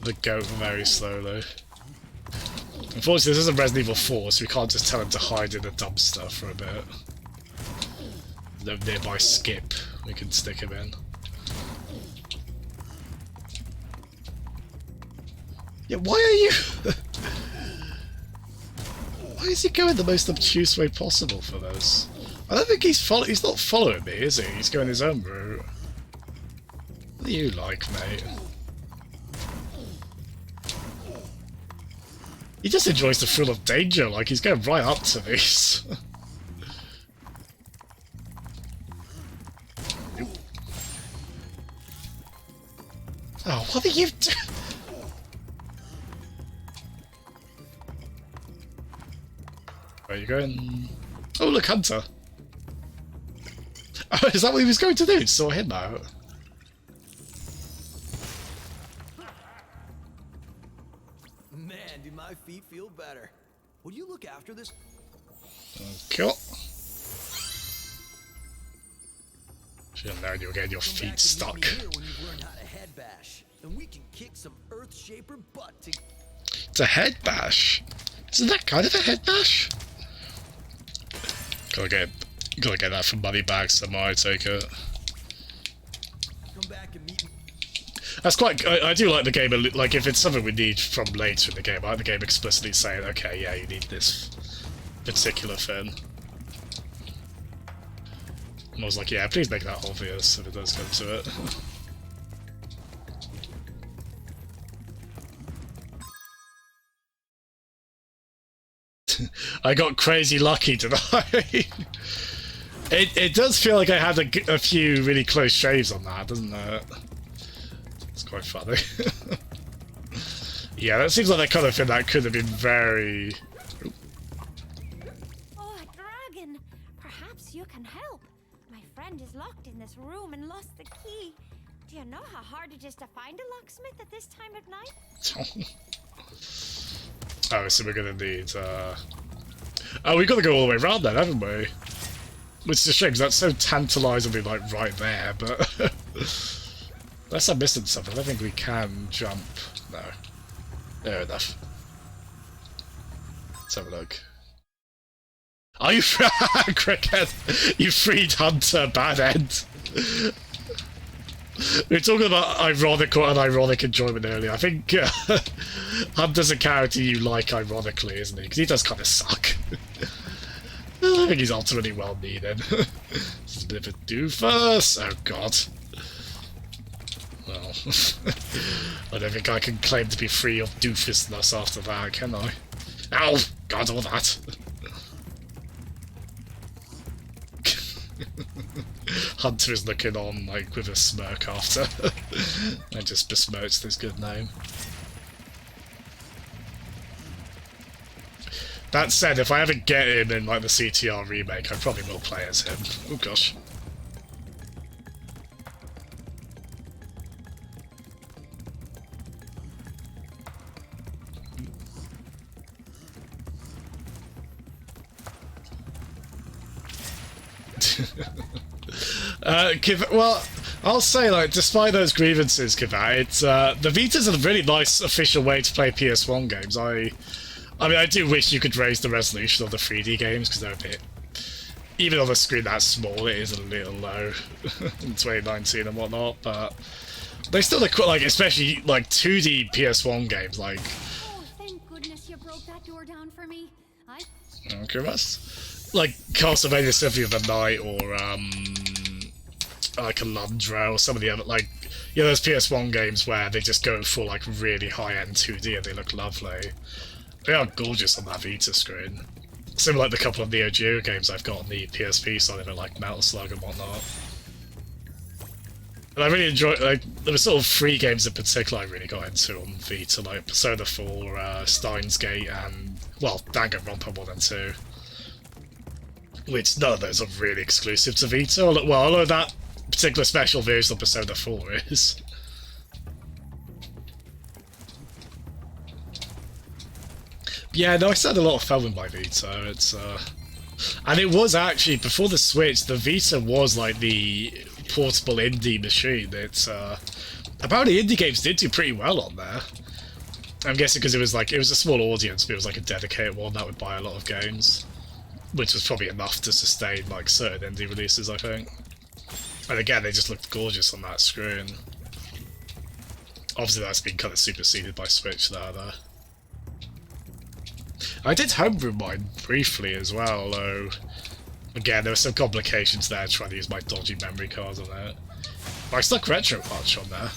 the goat very slowly. Unfortunately, this isn't Resident Evil 4, so we can't just tell him to hide in a dumpster for a bit. There's no nearby skip we can stick him in. Yeah, why are you... Why is he going the most obtuse way possible for this? I don't think he's not following me, is he? He's going his own route. What do you like, mate? He just enjoys the thrill of danger, like he's going right up to these. Oh, what are you doing? Where are you going? Oh, look, Hunter. Oh, is that what he was going to do? Saw him out. Man, do my feet feel better. Will you look after this? Cool. Should have known you were getting your Come feet back and meet stuck. me here when you've learned how to head bash, and we can kick some Earth Shaper butt to. It's a head bash. Isn't that kind of a head bash? Gotta get that for money back somewhere, I take it. Come back and meet me. That's quite. I do like the game. Like if it's something we need from later in the game, I like the game explicitly saying, "Okay, yeah, you need this particular thing." And I was like, "Yeah, please make that obvious if it does come to it." I got crazy lucky tonight. It does feel like I had a few really close shaves on that, doesn't it? It's quite funny. Yeah, that seems like that kind of thing that could have been very... Oh, a dragon! Perhaps you can help. My friend is locked in this room and lost the key. Do you know how hard it is to find a locksmith at this time of night? Oh, so we're gonna need, Oh, we've got to go all the way around then, haven't we? Which is a shame, because that's so tantalisingly, like, right there, but... Unless I'm missing something, I don't think we can jump. No. Fair enough. Let's have a look. Are you... Cricket! You freed Hunter, bad end! We were talking about ironic or unironic enjoyment earlier. I think Hunter's a character you like ironically, isn't he? Because he does kind of suck. I think he's ultimately well needed. He's a bit of a doofus. Oh god. Well, I don't think I can claim to be free of doofusness after that, can I? Ow! God, all that. Hunter is looking on, like, with a smirk after. I just besmirched his good name. That said, if I ever get him in, like, the CTR remake, I probably will play as him. Oh gosh. Well, I'll say, like, despite those grievances, Kivat, it's, the Vita's a really nice official way to play PS1 games. I mean, I do wish you could raise the resolution of the 3D games, because they're a bit... Even on a screen that small, it is a little low in 2019 and whatnot, but... They still look, like, especially, like, 2D PS1 games, like... Oh, thank goodness you broke that door down for me. Okay, that's... Like, Castlevania Symphony of the Night, or, like Alundra, or some of the other, like... You know, those PS1 games where they just go for, like, really high-end 2D and they look lovely. They are gorgeous on that Vita screen. Similar like the couple of Neo Geo games I've got on the PSP side of it, like Metal Slug and whatnot. And I really enjoy, like, there were sort of 3 games in particular I really got into on Vita, like Persona 4, Steins Gate, and, well, Danganronpa 1 and 2. Which none of those are really exclusive to Vita, well, although that particular special version of Persona 4 is. Yeah, no, I still had a lot of fun with my Vita. It's and it was actually before the Switch. The Vita was like the portable indie machine. It's apparently indie games did do pretty well on there. I'm guessing because it was a small audience, but it was like a dedicated one that would buy a lot of games, which was probably enough to sustain like certain indie releases, I think. And again, they just looked gorgeous on that screen. Obviously, that's been kind of superseded by Switch there, though. I did homebrew mine briefly as well, though again there were some complications there trying to use my dodgy memory cards on it. But I stuck Retro Punch on there.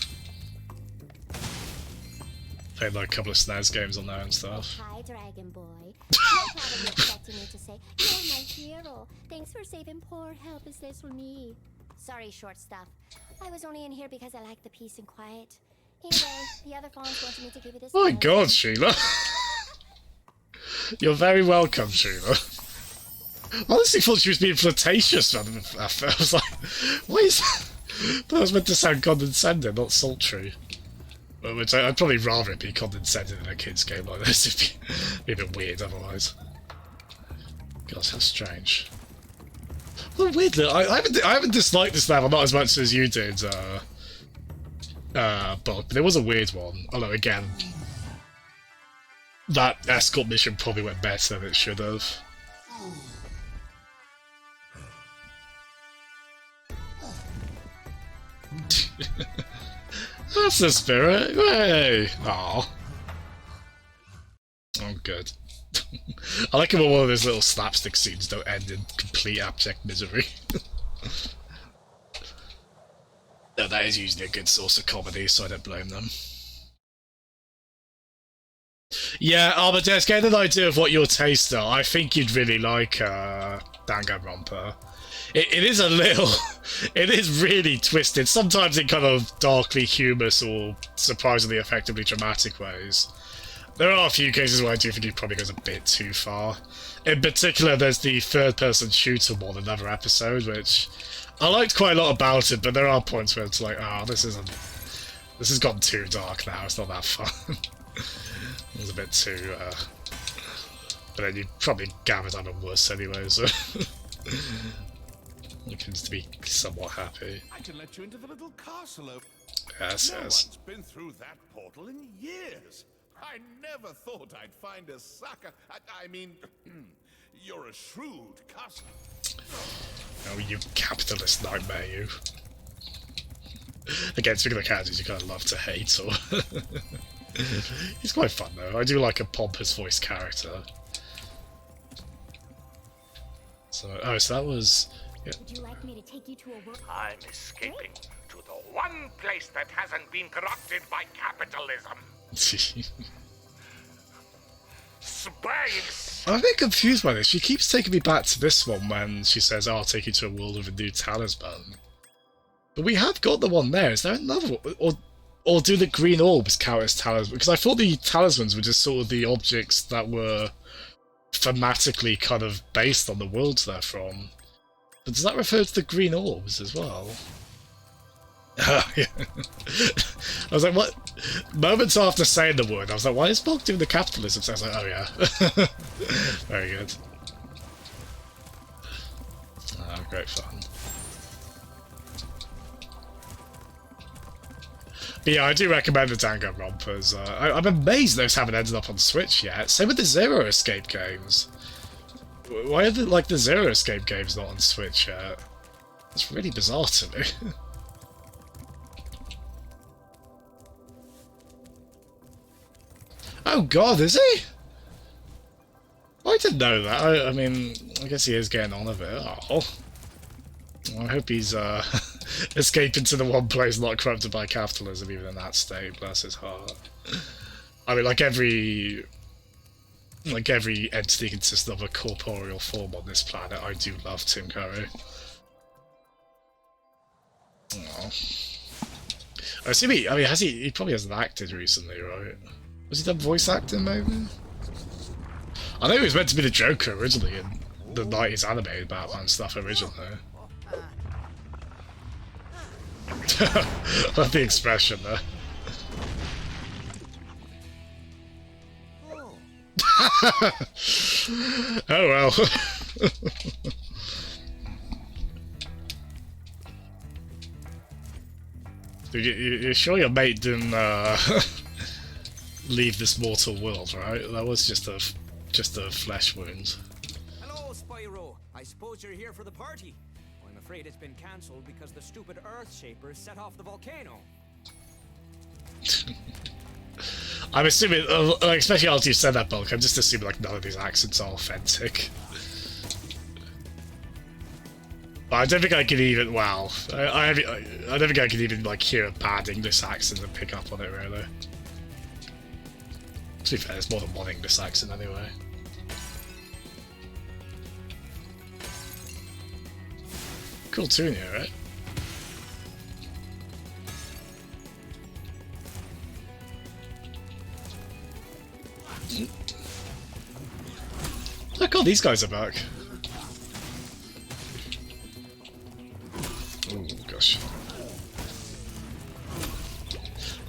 Played like a couple of SNES games on there and stuff. Hi, Dragon Boy. You're probably expecting me to say, "You're my hero. Thanks for saving poor helpless little me." Sorry, short stuff. I was only in here because I like the peace and quiet. Anyway, the other phones wanted me to give you this. Oh my god, Sheila! You're very welcome, Sheila. honestly thought she was being flirtatious rather than I was like, why is that? That was meant to sound condescending, not sultry. Which I'd probably rather it be condescending in a kid's game like this. It'd be a bit weird otherwise. Gosh, how strange. What a weird little, I haven't disliked this level not as much as you did, but there was a weird one. Although again, that escort mission probably went better than it should have. That's the spirit. Hey! Aww. Oh, good. I like it when one of those little slapstick scenes don't end in complete abject misery. No, that is usually a good source of comedy, so I don't blame them. Yeah, Armadeus, get an idea of what your tastes are. I think you'd really like Danganronpa. It is a little... It is really twisted, sometimes in kind of darkly humorous or surprisingly effectively dramatic ways. There are a few cases where I do think it probably goes a bit too far. In particular, there's the third-person shooter one, another episode, which I liked quite a lot about it, but there are points where it's like, oh, this has gone too dark now, it's not that fun. It was a bit too, but then you probably gathered I'm worse anyway, so... Looking to be somewhat happy. I can let you into the little castle over. Yes, No yes. one's been through that portal in years. I never thought I'd find a sucker. I mean, you're a shrewd customer. Oh, you capitalist nightmare, you. Again, speaking of characters you kind of love to hate, or... He's quite fun, though. I do like a pompous voiced character. So, oh, so that was... Yeah. Would you like me to take you to a world? I'm escaping to the one place that hasn't been corrupted by capitalism. Space! I'm a bit confused by this. She keeps taking me back to this one when she says, oh, I'll take you to a world with a new talisman. But we have got the one there. Is there another one? Or do the green orbs count as talismans? Because I thought the talismans were just sort of the objects that were thematically kind of based on the worlds they're from. But does that refer to the green orbs as well? Yeah. I was like, what? Moments after saying the word, I was like, why is Bulk doing the capitalism? So I was like, oh yeah. Very good. Oh, great fun. But yeah, I do recommend the Danganronpas. I'm amazed those haven't ended up on Switch yet. Same with the Zero Escape games. Why are the Zero Escape games not on Switch yet? It's really bizarre to me. Oh god, is he? I didn't know that. I mean, I guess he is getting on a bit. Oh. I hope he's escaping to the one place not corrupted by capitalism, even in that state. Bless his heart. I mean, like every entity consists of a corporeal form on this planet. I do love Tim Curry. Oh. I assume he probably hasn't acted recently, right? Was he done voice acting, maybe? I know he was meant to be the Joker originally in the 90s animated Batman stuff originally. Love the expression there. Oh well. You're sure your mate didn't leave this mortal world, right? That was just a flesh wound. Hello, Spyro. I suppose you're here for the party. I'm afraid it's been cancelled because the stupid Earth Shapers set off the volcano. I'm assuming, especially after you said that, Bulk, I'm just assuming like none of these accents are authentic. But I don't think I can even, wow, I don't think I can even like hear a bad English accent and pick up on it really. To be fair, there's more than one English accent anyway. Cool tune here, right? Oh god, these guys are back.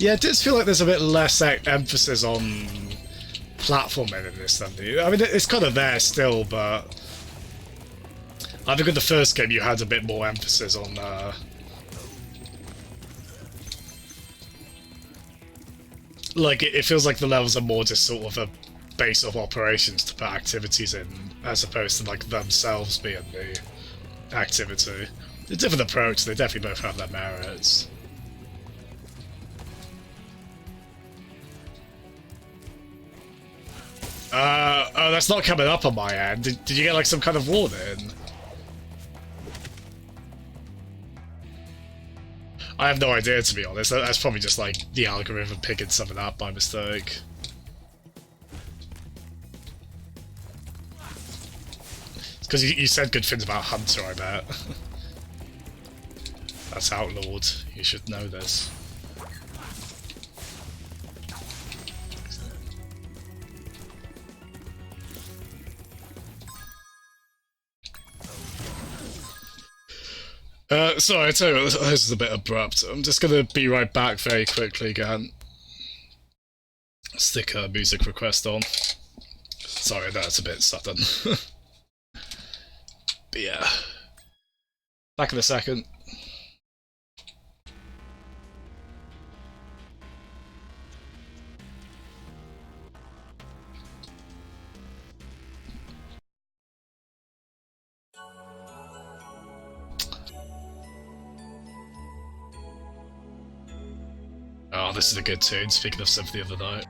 Yeah, it does feel like there's a bit less emphasis on platforming in this than I mean, it's kind of there still, but I think in the first game you had a bit more emphasis on like it feels like the levels are more just sort of a base of operations to put activities in, as opposed to like themselves being the activity. A different approach, they definitely both have their merits. Oh, that's not coming up on my end. Did you get like some kind of warning? I have no idea, to be honest. That's probably just like the algorithm picking something up by mistake. It's because you said good things about Hunter, I bet. That's Outlawed. You should know this. Sorry, I tell you what, this is a bit abrupt. I'm just gonna be right back very quickly again. Stick a music request on. Sorry, that's a bit sudden. But yeah. Back in a second. Oh, this is a good tune, speaking of Symphony of the Night.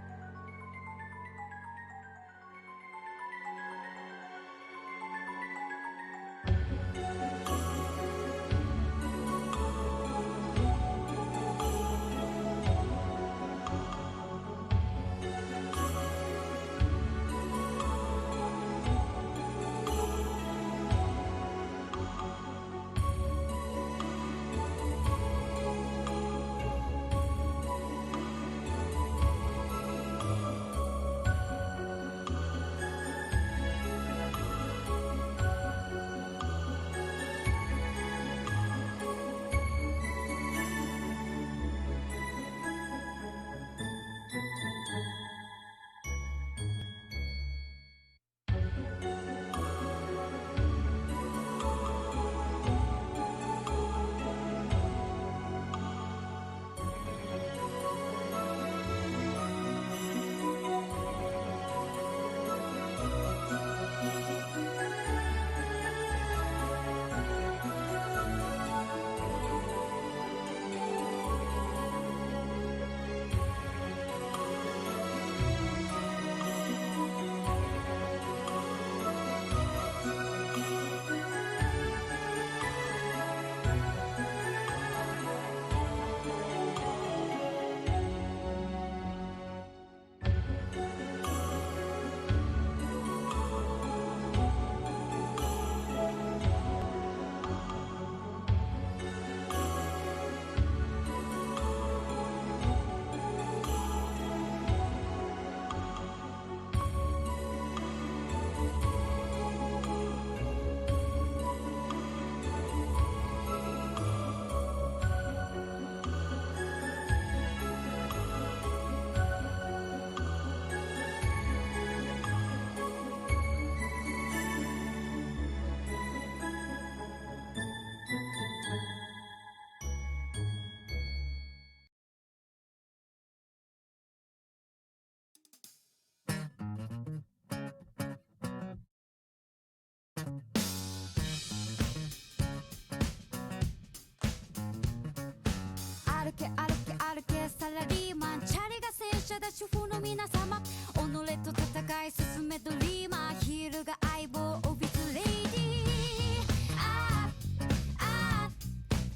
歩け歩け歩けサラリーマンチャリが戦車だ主婦の皆様己と戦い進めドリーマーヒールが相棒オフィスレイディー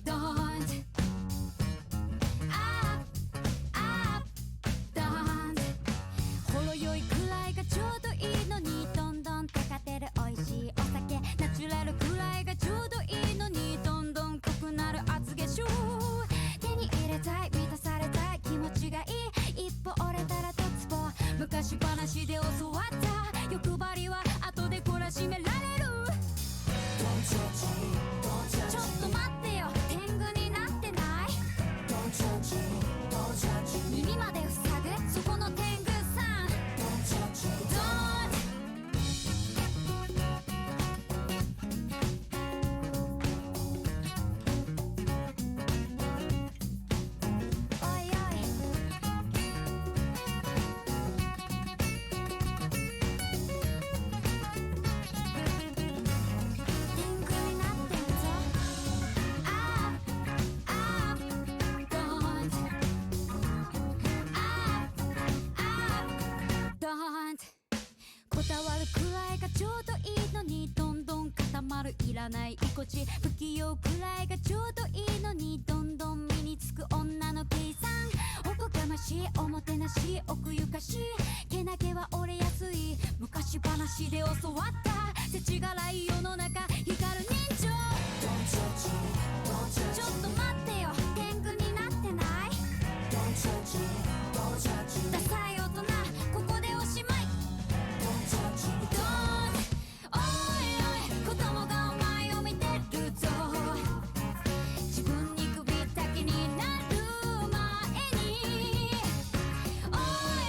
Don't Don't ほろ酔いくらいがちょうどいいのにどんどんテカてる美味しいお酒ナチュラルくらいがちょうどいいのにどんどん濃くなる厚化粧手に入れたい満たされたい気持ちがいい一歩折れたら突破昔話で教わった欲張りは後で懲らしめられるちょっと待ってよ天狗になってない横たわるくらいがちょうどいいのにどんどん固まるいらない居心地不器用くらいがちょうどいいのにどんどん身につく女の計算おこがましいおもてなし奥ゆかしいけなげは折れやすい昔話で教わった世知辛い世の中光る人情ちょっと待ってよ天狗になってないダサい大人ここでおしまいおいおい子供がお前を見てるぞ自分に首だけになる前におい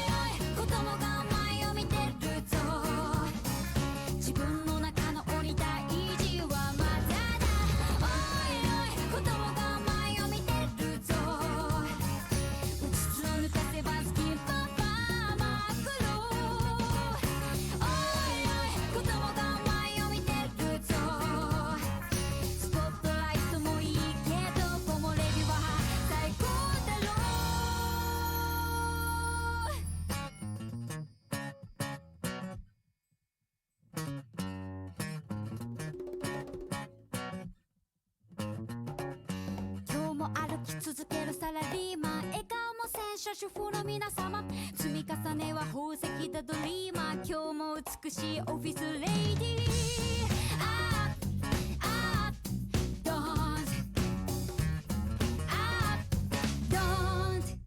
おい子供がお前を見てるぞ自分の中の鬼大事はまだだおいおい子供がお前を見てるぞうつつ抜かせばスキンパパマクロおいおい子供がお前を見てるぞスポットライトもいいけど木漏れ日は最高だろ今日も歩き続けるサラリーマン笑顔も洗車主婦の皆様積み重ねは宝石だドリーマー今日も美しいオフィスレイディーああドーンあドーン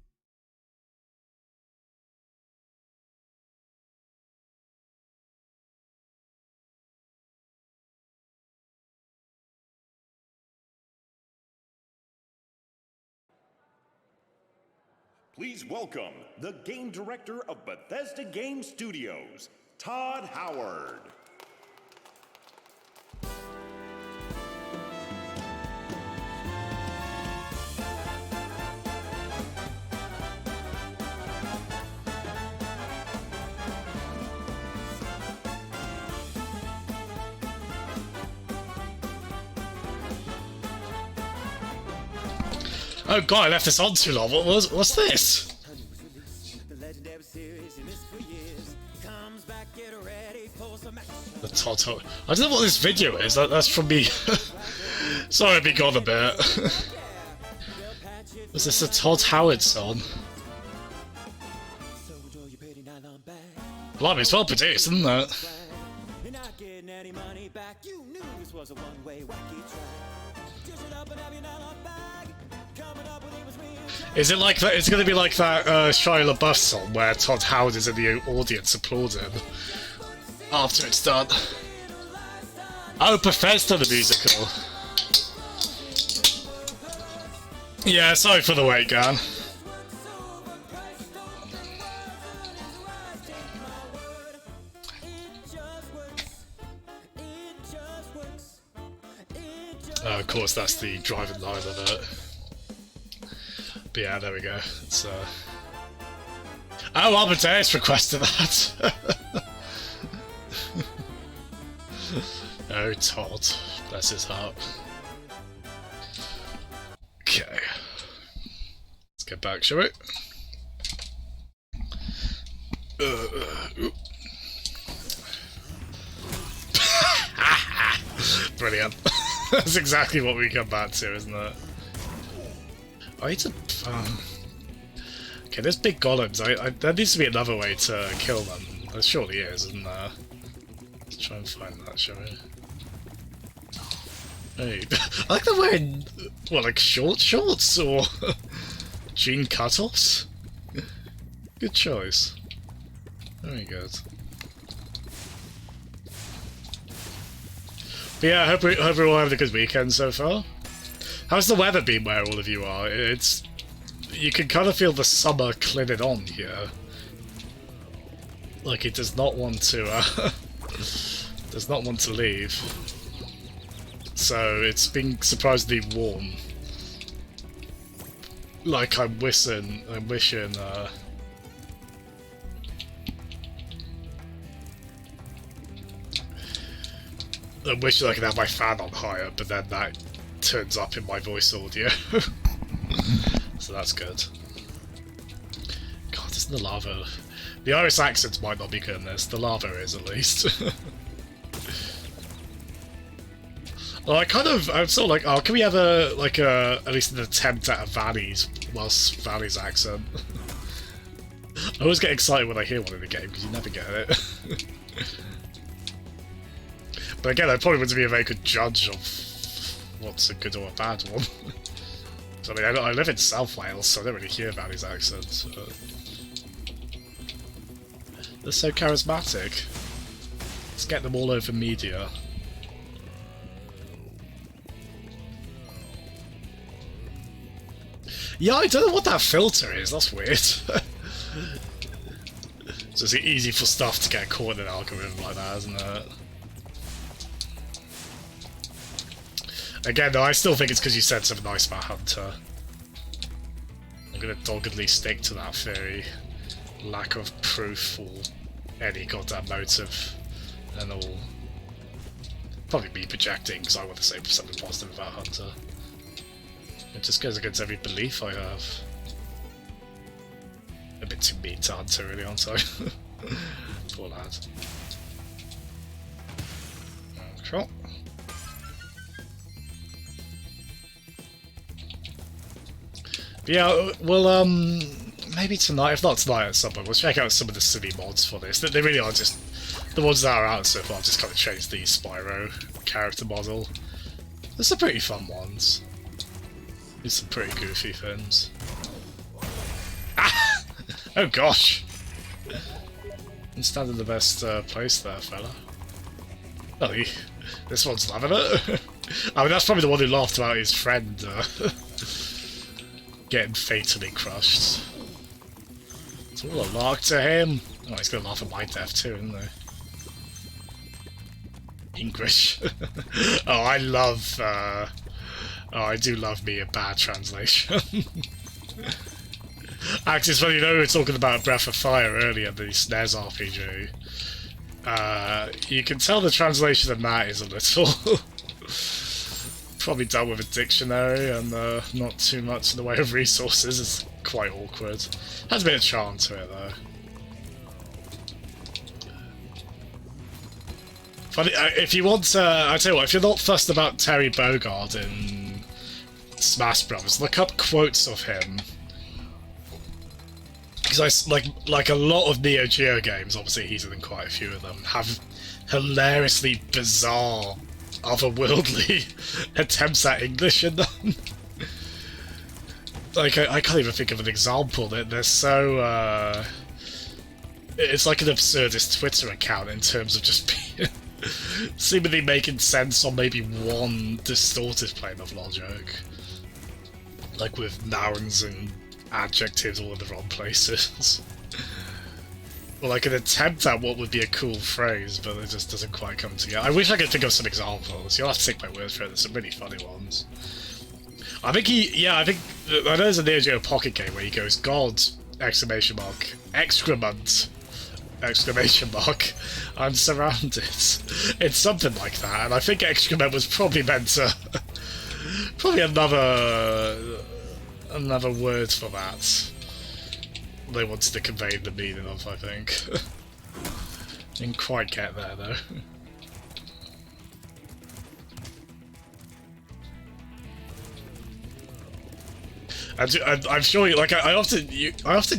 Please welcome the game director of Bethesda Game Studios, Todd Howard. Oh god, I left this on too long. What's this? The Todd Howard. I don't know what this video is. That's from me. Sorry, I've been gone a bit. Was this a Todd Howard song? Blimey, it's well produced, isn't it? Is it like that? It's going to be like that Shia LaBeouf song where Todd Howard is in the audience applauding after it's done. Oh, Bethesda the musical. Yeah, sorry for the wait, Gan. Oh, of course, that's the driving line of it. But yeah, there we go. It's Oh, Amadeus requested that! Oh, Todd. Bless his heart. Okay. Let's get back, shall we? Brilliant. That's exactly what we come back to, isn't it? I need to... Okay, there's big golems. There needs to be another way to kill them. There surely is, isn't there? Let's try and find that, shall we? Hey, I like they're wearing, what, like shorts or jean cutoffs? Good choice. Very good. But yeah, I hope we're all having a good weekend so far. How's the weather been where all of you are? You can kind of feel the summer clinging on here. Like it does not want to does not want to leave. So it's been surprisingly warm. Like I'm wishing I wish I could have my fan on higher, but then that turns up in my voice audio. So that's good. God, least the lava. The Irish accent might not be good in this. The lava is at least. Well, I'm sort of like, oh, can we have at least an attempt at a Valley's accent? I always get excited when I hear one in the game because you never get it. But again, I probably wouldn't be a very good judge of what's a good or a bad one. So, I mean, I live in South Wales, so I don't really hear Valley's accents. They're so charismatic. Let's get them all over media. Yeah, I don't know what that filter is, that's weird. So it's easy for stuff to get caught in an algorithm like that, isn't it? Again, though, I still think it's because you said something nice about Hunter. I'm gonna doggedly stick to that theory. Lack of proof or any goddamn motive and all. Probably me projecting because I want to say something positive about Hunter. It just goes against every belief I have. A bit too mean to Hunter, really, aren't I? Poor lad. Cool. But yeah, well, maybe tonight, if not tonight at some point, we'll check out some of the silly mods for this. They really are just, the ones that are out so far, just kind of changed the Spyro character model. There's some pretty fun ones. There's some pretty goofy things. Ah! Oh gosh! You stand in the best place there, fella. Oh, this one's loving it. I mean, that's probably the one who laughed about his friend getting fatally crushed. It's all a lark to him. Oh, he's gonna laugh at my death too, isn't he? English. Oh, I love. Oh, I do love me a bad translation. Actually, it's funny, you know, we were talking about Breath of Fire earlier, the SNES RPG. You can tell the translation of that is a little... probably done with a dictionary and not too much in the way of resources. It's quite awkward. Has a bit of charm to it, though. Funny, if you want, I tell you what, if you're not fussed about Terry Bogard in Smash Bros, look up quotes of him. Because like a lot of Neo Geo games, obviously he's in quite a few of them, have hilariously bizarre, otherworldly attempts at English in them. Like I can't even think of an example. They're so it's like an absurdist Twitter account in terms of just being seemingly making sense on maybe one distorted plane of logic. Like with nouns and adjectives all in the wrong places. Or like an attempt at what would be a cool phrase, but it just doesn't quite come together. I wish I could think of some examples. You'll have to take my word for it. There's some really funny ones. I think I know there's a Neo Geo Pocket game where he goes, God, exclamation mark, excrement, exclamation mark, I'm surrounded. It's something like that, and I think excrement was probably meant to... probably another word for that. They wanted to convey the meaning of, I think. Didn't quite get there, though. I'm sure, like, I often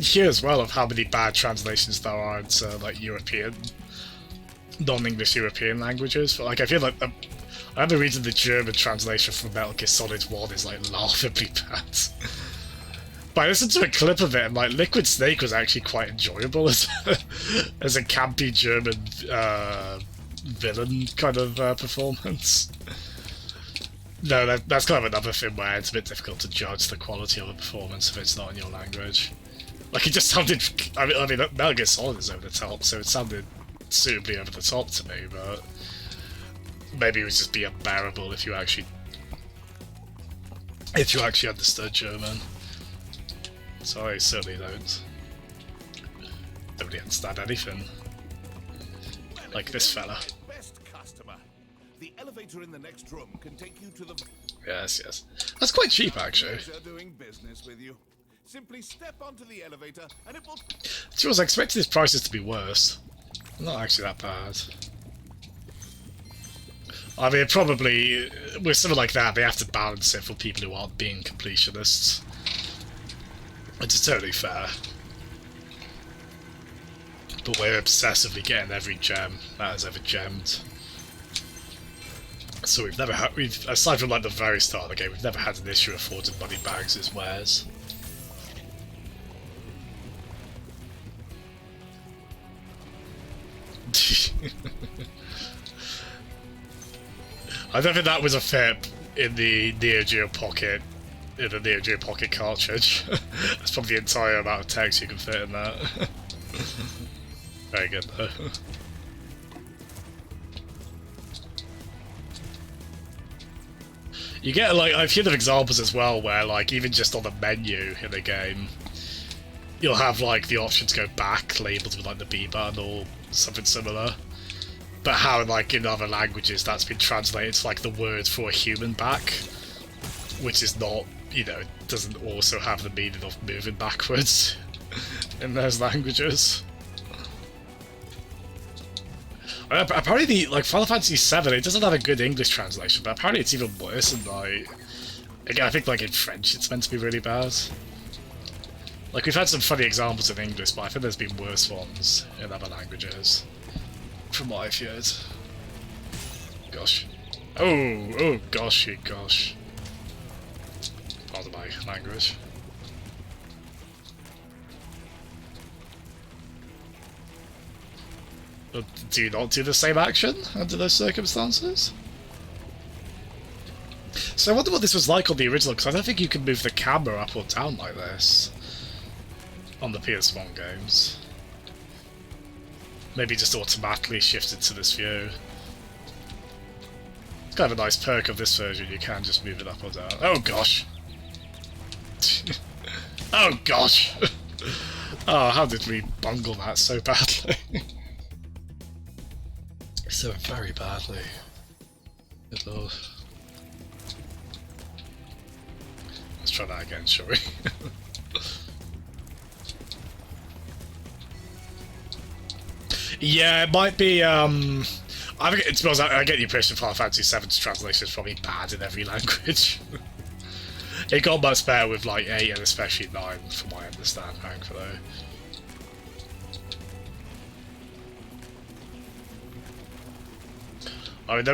hear as well of how many bad translations there are into like European, non-English European languages. But like, I feel like I remember reading the German translation from Metal Gear Solid 1 is like laughably bad. But I listened to a clip of it, and like Liquid Snake was actually quite enjoyable as a campy German villain kind of performance. No, that's kind of another thing where it's a bit difficult to judge the quality of a performance if it's not in your language. Like, it just sounded... I mean, Metal Gear Solid is over the top, so it sounded suitably over the top to me, but... maybe it would just be unbearable if you actually understood German. So I certainly don't really understand anything. Like this fella. The elevator in the next room can take you to the... Yes. That's quite cheap, actually. Doing business with you. Simply step onto the elevator and it will... I was expecting his prices to be worse. Not actually that bad. I mean, probably, with something like that, they have to balance it for people who aren't being completionists. Which is totally fair. But we're obsessively getting every gem that has ever gemmed. So we've never had, aside from like the very start of the game, we've never had an issue affording money bags as wares. I don't think that was a fit in the Neo Geo Pocket, in the Neo Geo Pocket cartridge. That's probably the entire amount of text you can fit in that. Very good though. You get like, I've heard of examples as well where like even just on the menu in the game, you'll have like the option to go back labelled with like the B button or something similar. But how like in other languages that's been translated to like the word for a human back, which is not, you know, doesn't also have the meaning of moving backwards in those languages. Apparently the, like, Final Fantasy VII, it doesn't have a good English translation, but apparently it's even worse in, like... Again, I think, like, in French it's meant to be really bad. Like, we've had some funny examples in English, but I think there's been worse ones in other languages. From what I've heard. Gosh. Oh, gosh. Pardon my language. Do you not do the same action under those circumstances? So I wonder what this was like on the original, because I don't think you can move the camera up or down like this on the PS1 games. Maybe just automatically shifted to this view. It's kind of a nice perk of this version, you can just move it up or down. Oh gosh! Oh gosh! Oh, how did we bungle that so badly? So very badly. Good lord. Let's try that again, shall we? Yeah, it might be, I think it's because I get the impression Final Fantasy VII's translation is probably bad in every language. It got much better with like 8 and especially 9, from what I understand, thankfully. I mean,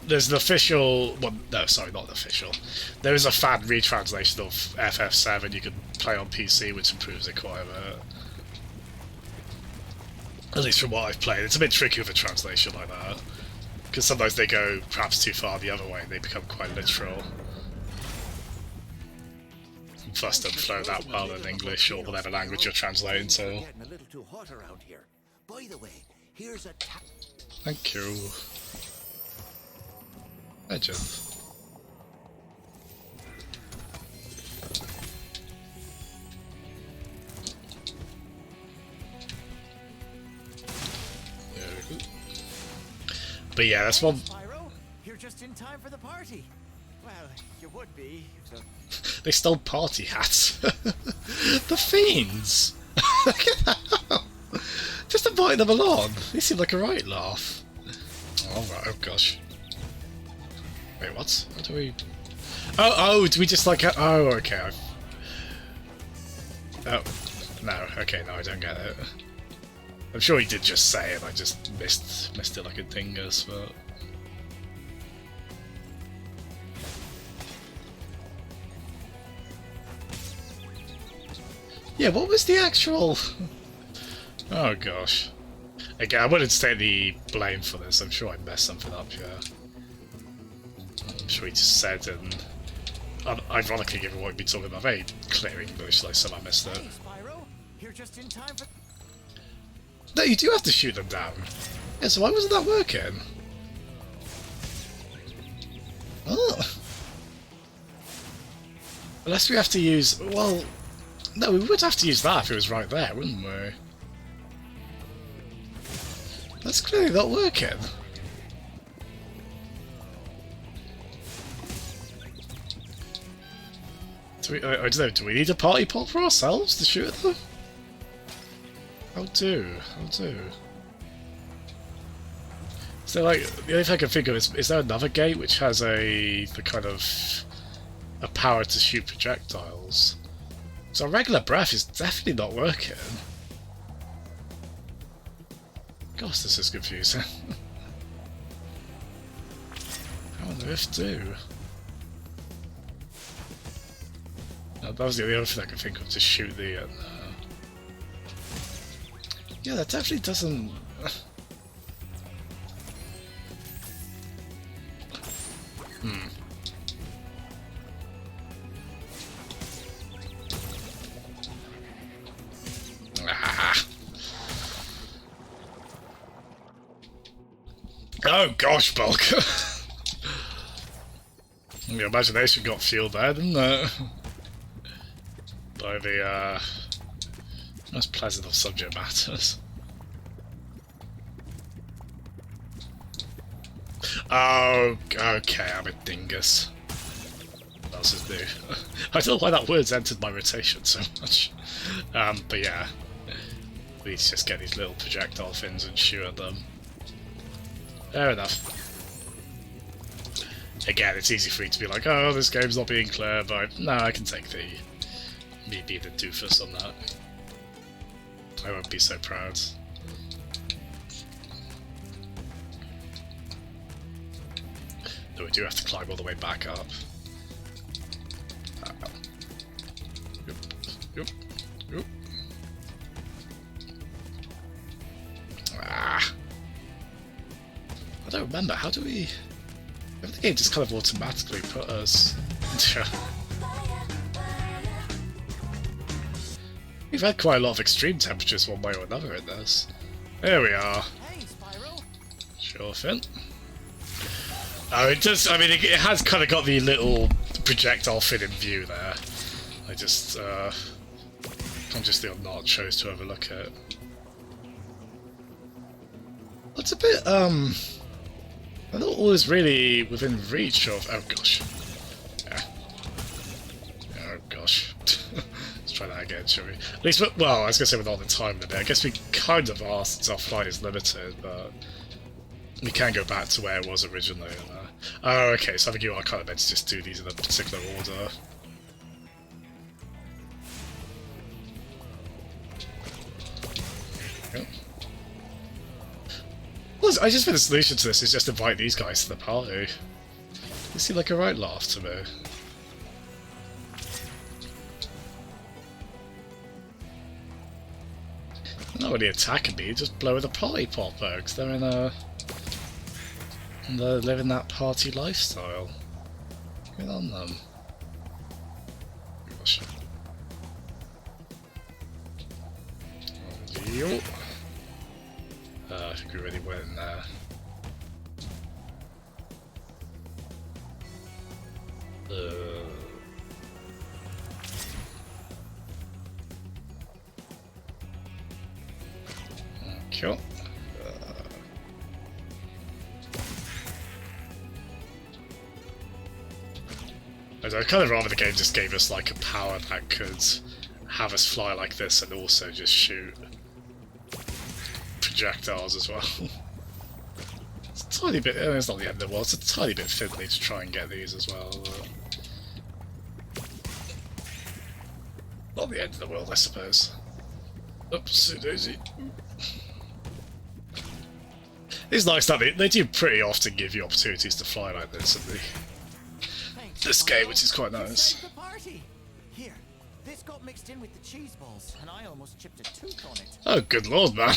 there's an official, well, no, sorry, not an official. There is a fan retranslation of FF7 you can play on PC, which improves it quite a bit. At least from what I've played. It's a bit tricky with a translation like that, because sometimes they go perhaps too far the other way and they become quite literal. Plus don't flow that well in English or whatever language you're translating to. Getting a little too hot around here. By the way, here's a Thank you. Legend. But yeah, that's one. Spyro, you're just in time for the party. Well, you would be. So... They stole party hats. The fiends. Look at that. Just invite them along. They seem like a right laugh. Oh, right. Oh gosh. Wait, what? How do we... Oh, do we just like... Oh, okay. Oh, no. Okay, no, I don't get it. I'm sure he did just say it, I just missed it like a dingus, but... Yeah, what was the actual... Oh gosh. Again, I wouldn't take the blame for this, I'm sure I messed something up here. I'm sure he just said, and ironically given what we've been talking about, very clear English, like somehow missed it. Hey, Spyro, you're just in time for... No, you do have to shoot them down. Yeah, so why wasn't that working? Oh. Unless we have to use... Well... No, we would have to use that if it was right there, wouldn't we? That's clearly not working. I don't know, do we need a party pop for ourselves to shoot at them? I'll do. So like, the only thing I can think of is there another gate which has the kind of a power to shoot projectiles? So regular breath is definitely not working. Gosh, this is confusing. How on earth do? That was the only thing I could think of to shoot the... Yeah, that definitely doesn't... Oh gosh, Bulk! Your imagination got fueled there, didn't it? By the most pleasant of subject matters. Oh, okay, I'm a dingus. What else is new? I don't know why that word's entered my rotation so much. But yeah, please just get these little projectile fins and shoot at them. Fair enough. Again, it's easy for me to be like, oh, this game's not being clear, but no, I can take me being the doofus on that. I won't be so proud. Though we do have to climb all the way back up. Yep. Ah. I don't remember, how do we... I think the game just kind of automatically put us into... We've had quite a lot of extreme temperatures one way or another in this. There we are. Hey, Spyro. Sure thing. Oh, it does, I mean, it has kind of got the little projectile fin in view there. I just, consciously or not, chose to overlook it. It's a bit, I'm not always really within reach of... Oh gosh. Yeah. Oh gosh. Let's try that again, shall we? At least, well, I was going to say with all the time limit. I guess we kind of are since our flight is limited, but we can go back to where it was originally. Oh, okay, so I think you are kind of meant to just do these in a particular order. Yep. Well, I just think the solution to this is just invite these guys to the party. They seem like a right laugh to me. They're not really attacking me, just blow the party popper, because they're in a... They're living that party lifestyle. Good on them. Gosh. Yo. I think we already went in there. Cool. I'd kind of rather the game just gave us like a power that could have us fly like this and also just shoot projectiles as well. It's a tiny bit, it's not the end of the world, it's a tiny bit fiddly to try and get these as well. Not the end of the world, I suppose. Oops, daisy. It's nice that they do pretty often give you opportunities to fly like this in this game, which is quite nice. The party. Here, this got mixed in with the cheese balls, and I almost chipped a tooth on it. Oh, good lord, man.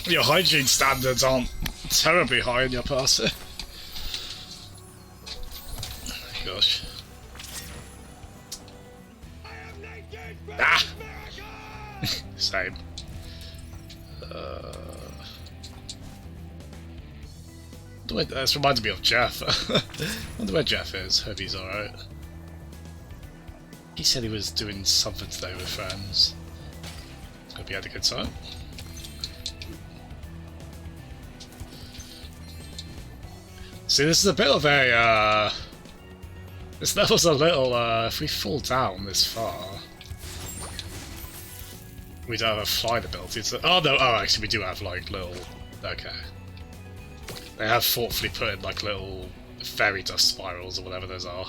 Your hygiene standards aren't terribly high in your party. Gosh. Ah! Same. This reminds me of Jeff. I wonder where Jeff is. Hope he's alright. He said he was doing something today with friends. Hope he had a good time. See, this is a bit of a This level's a little, if we fall down this far, we don't have a flight ability, so... Oh no, oh actually we do have like little... Okay. They have thoughtfully put in like little fairy dust spirals or whatever those are,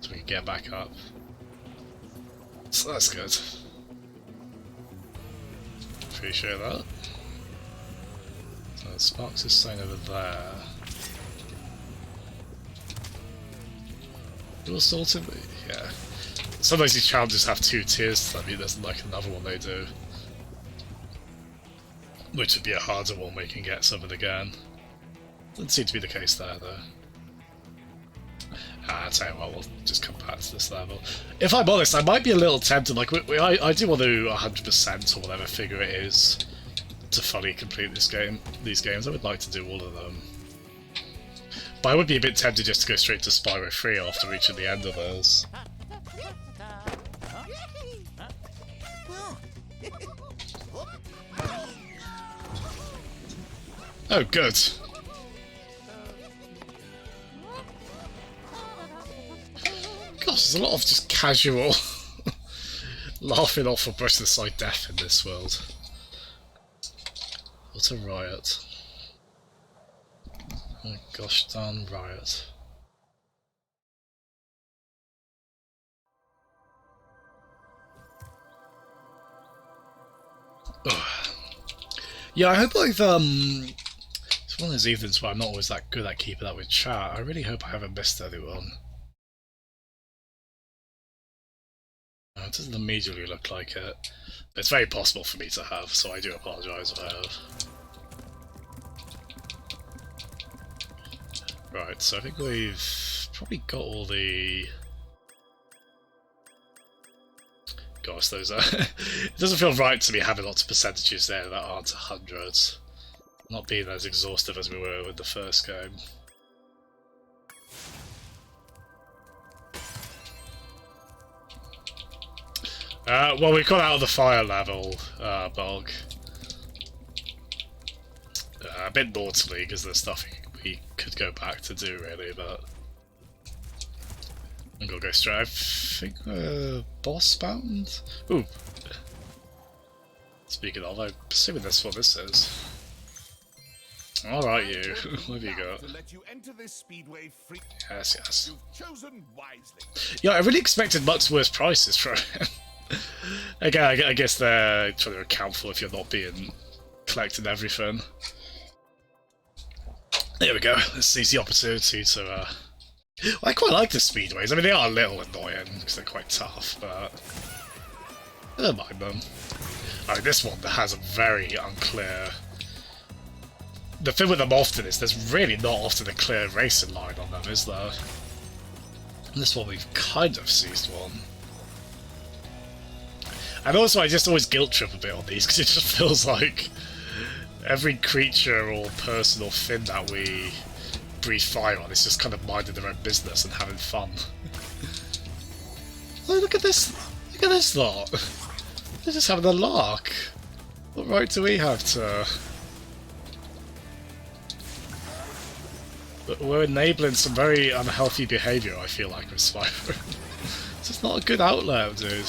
so we can get back up. So that's good. Appreciate that. So Sparks is staying over there. Dual sorted? Yeah. Sometimes these challenges have 2 tiers to them, there's like another one they do. Which would be a harder one where you can get something again. Doesn't seem to be the case there though. I'll tell you what, we'll just come back to this level. If I'm honest, I might be a little tempted, like, I do want to 100% or whatever figure it is to fully complete this game, these games. I would like to do all of them. But I would be a bit tempted just to go straight to Spyro 3 after reaching the end of those. Oh, good. Gosh, there's a lot of just casual laughing off or brushing aside death in this world. What a riot. Oh gosh darn riot. Ugh. Yeah, I hope I've it's one of those evenings where I'm not always that good at keeping up with chat. I really hope I haven't missed anyone. It doesn't immediately look like it. It's very possible for me to have, so I do apologise if I have. Right, so I think we've probably got all the... Gosh, those are... It doesn't feel right to me having lots of percentages there that aren't 100. Not being as exhaustive as we were with the first game. Well, we got out of the fire level, Bulk. A bit naughtily, because there's stuff we could go back to do, really, but... I'm gonna go straight. I think we're boss bound? Ooh. Speaking of, I'm assuming that's what this is. Alright, you. What have you got? Yes, yes. Yeah, I really expected much worse prices for him. Again, I guess they're trying to account for if you're not being collecting everything. There we go. Let's seize the opportunity to. I quite like the speedways. I mean, they are a little annoying because they're quite tough, but I don't mind them. I mean, this one has a very unclear. The thing with them often is there's really not often a clear racing line on them, is there? And this one we've kind of seized one. And also I just always guilt trip a bit on these because it just feels like every creature or person or thing that we breathe fire on is just kind of minding their own business and having fun. Oh, look at this! Look at this lot! They're just having a lark! What right do we have to... We're enabling some very unhealthy behaviour, I feel like, with Spyro. It's just not a good outlet, dude.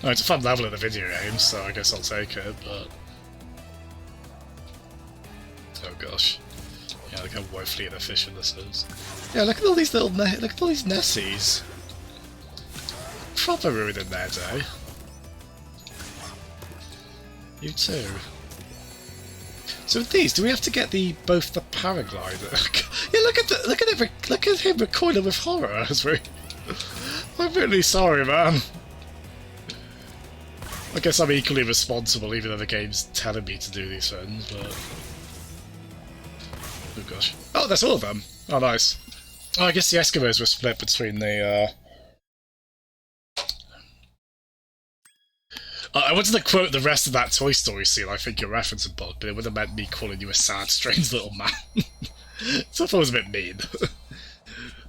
Oh, it's a fun level in the video game, so I guess I'll take it, but... Oh gosh. Yeah, look how woefully inefficient this is. Yeah, look at all these little look at all these Nessies. Proper ruining their day. You too. So with these, do we have to get both the paraglider? Yeah, look at him recoiling with horror as we. I'm really sorry, man. I guess I'm equally responsible, even though the game's telling me to do these things. But oh gosh, oh, that's all of them. Oh, nice. Oh, I guess the Eskimos were split between the. I wanted to quote the rest of that Toy Story scene, I think you're referencing, Bug, but it would have meant me calling you a sad, strange little man. So I thought it was a bit mean.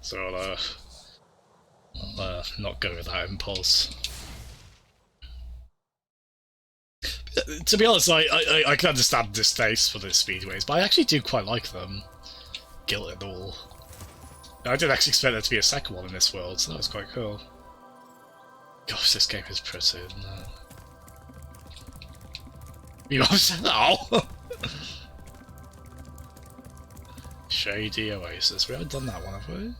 So I'll not go with that impulse. To be honest, I can understand distaste for the speedways, but I actually do quite like them. Guilt and all. I didn't actually expect there to be a second one in this world, so that was quite cool. Gosh, this game is pretty, isn't it? You oh! Shady Oasis. We haven't done that one, have we?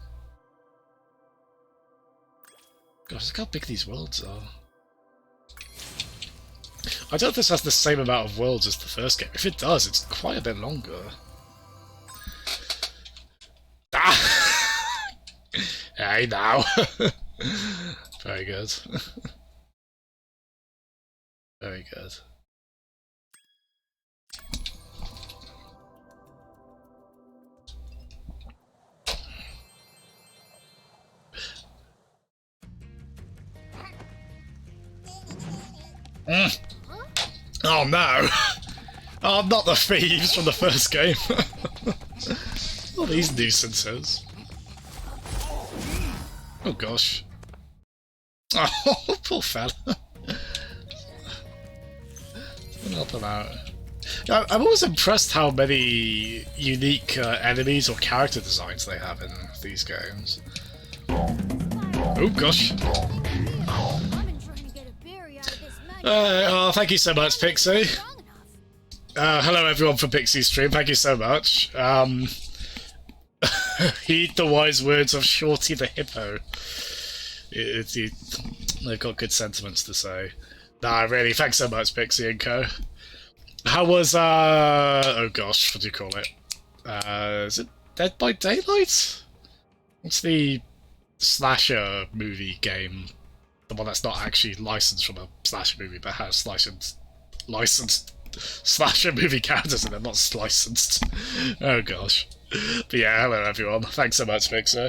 Gosh, look how big these worlds are. I don't know if this has the same amount of worlds as the first game. If it does, it's quite a bit longer. Ah! Hey now! Very good. Very good. Oh no! Oh, not the thieves from the first game. All these nuisances. Oh gosh. Oh, poor fella. Help him out. I'm always impressed how many unique enemies or character designs they have in these games. Oh gosh. Oh, thank you so much, Pixie. Hello everyone from Pixie's stream, thank you so much. Heed the wise words of Shorty the Hippo. They've got good sentiments to say. Nah, really, thanks so much, Pixie and Co. How was, oh gosh, what do you call it? Is it Dead by Daylight? What's the slasher movie game? The one that's not actually licensed from a slasher movie, but has licensed slasher movie characters in it, not licensed. Oh gosh. But yeah, hello everyone. Thanks so much, Pixie.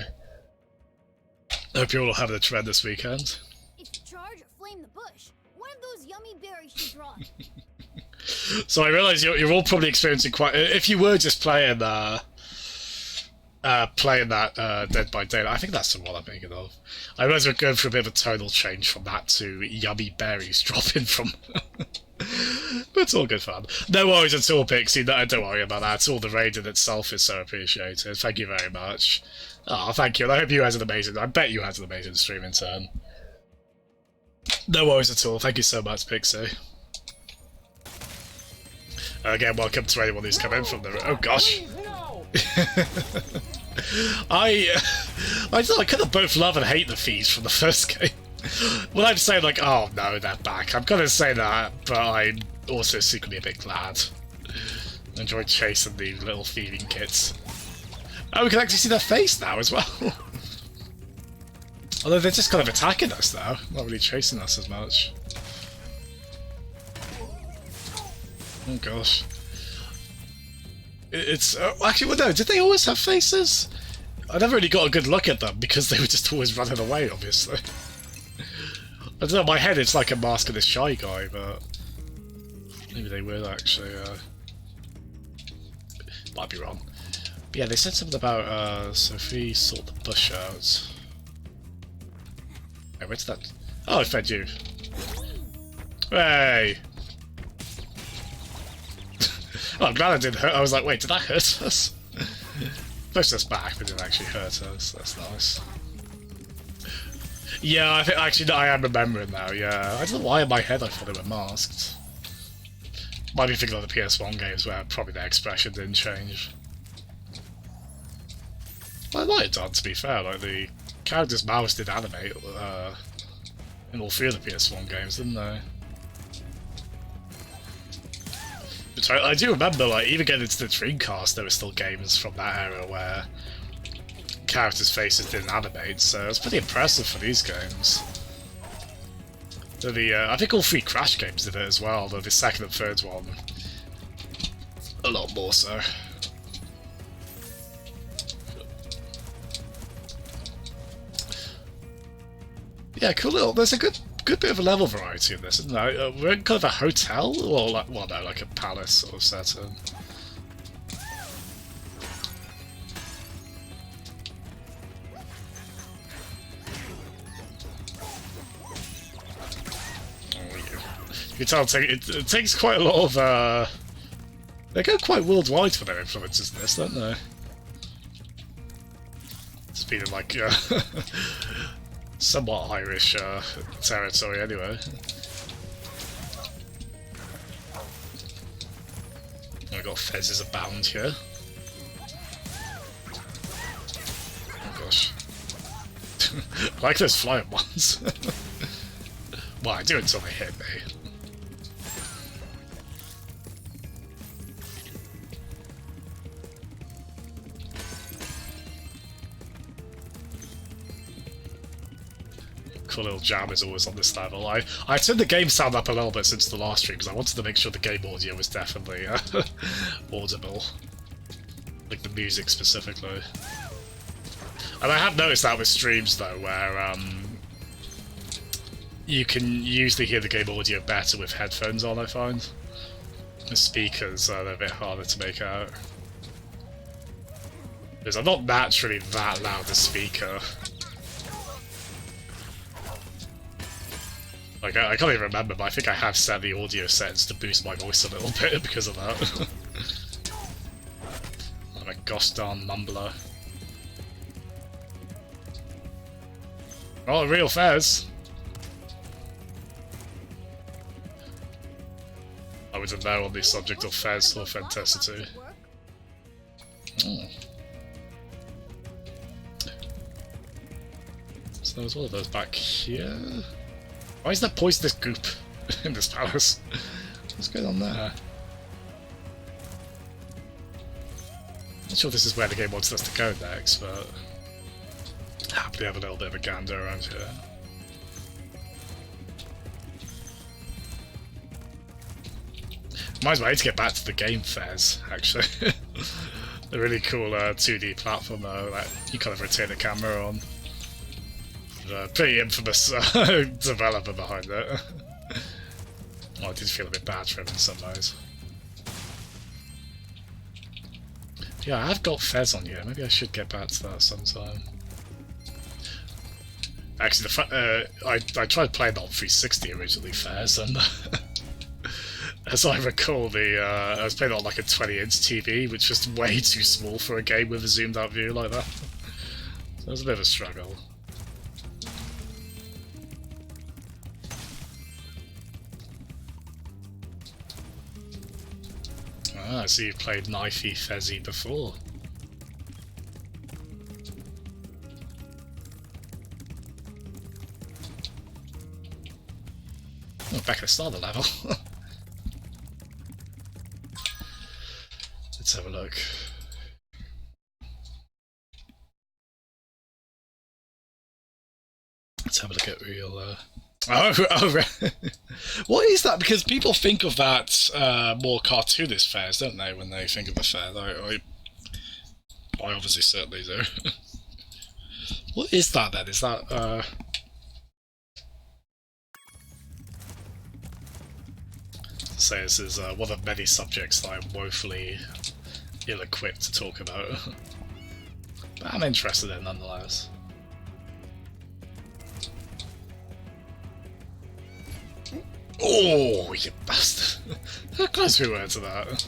Hope you're all having a tremendous weekend. If you charge or flame the bush, one of those yummy berries should drop. So I realise you're all probably experiencing quite. If you were just playing that Dead by Daylight, I think that's the one I'm thinking of. I realise we're going through a bit of a tonal change from that to yummy berries dropping from. But it's all good fun. No worries at all, Pixie. No, don't worry about that. All the raid in itself is so appreciated. Thank you very much. Oh, thank you. And I hope you had an amazing. I bet you had an amazing stream in turn. No worries at all. Thank you so much, Pixie. Again, welcome to anyone who's come in from the. Oh gosh. I don't know, I kind of both love and hate the thieves from the first game. Well, I'm saying like, oh no, they're back. I'm gonna say that, but I'm also secretly a bit glad. I enjoy chasing the little thieving kids. Oh, we can actually see their face now as well. Although they're just kind of attacking us now, not really chasing us as much. Oh gosh. It's actually, well, no, did they always have faces? I never really got a good look at them because they were just always running away, obviously. I don't know, in my head it's like a Mask of the Shy Guy, but maybe they will actually. Might be wrong. But yeah, they said something about Sophie sort the bush out. Hey, where's that? Oh, I fed you. Hey! Oh, I'm glad I didn't hurt. I was like, wait, did that hurt us? Pushed us back, but it didn't actually hurt us. That's nice. Yeah, I think actually I am remembering now. Yeah, I don't know why in my head I thought they were masked. Might be thinking of the PS1 games where probably their expression didn't change. Well, it might have done, to be fair. Like the characters' mouths did animate in all three of the PS1 games, didn't they? But I do remember, like, even getting into the Dreamcast, there were still games from that era where characters' faces didn't animate, so it's pretty impressive for these games. I think all three Crash games did it as well, though the second and third one a lot more so. Yeah, cool little. There's a good bit of a level variety in this, isn't there? We're in kind of a hotel, or like, well, no, like a palace sort of setting. You can tell it takes quite a lot of. They go quite worldwide for their influences in this, don't they? It's been in like somewhat Irish territory anyway. I've got fezzes abound here. Oh gosh. I like those flying ones. Well, I do until they hit me. Cool little jam is always on this level. I turned the game sound up a little bit since the last stream because I wanted to make sure the game audio was definitely audible. Like the music specifically. And I have noticed that with streams though, where you can usually hear the game audio better with headphones on, I find. The speakers are a bit harder to make out. Because I'm not naturally that loud a speaker. Like, I can't even remember, but I think I have set the audio settings to boost my voice a little bit because of that. I'm a gosh darn mumbler. Oh, real Fez! I wasn't there on the subject of Fez authenticity. Oh. So there's one of those back here. Why is there poisonous goop in this palace? What's going on there? Not sure this is where the game wants us to go next, but happily have a little bit of a gander around here. Reminds me, I need to get back to the game Fez, actually. A really cool 2D platform though, that you kind of rotate the camera on. Pretty infamous developer behind it. Oh, I did feel a bit bad for him in some ways. Yeah, I have got Fez on here. Maybe I should get back to that sometime. Actually, I tried playing that on 360 originally, Fez, and as I recall, I was playing it on like a 20-inch TV, which was way too small for a game with a zoomed-out view like that. So it was a bit of a struggle. Ah, I see you've played Knifey Fezzy before. Oh, back at the start of the level. Let's have a look. Let's have a look at real... Oh, what is that? Because people think of that more cartoonist Fez, don't they, when they think of the Fez? I obviously certainly do. What is that then? Is that say this is one of many subjects that I'm woefully ill-equipped to talk about. But I'm interested in nonetheless. Oh, you bastard! How close we were to that.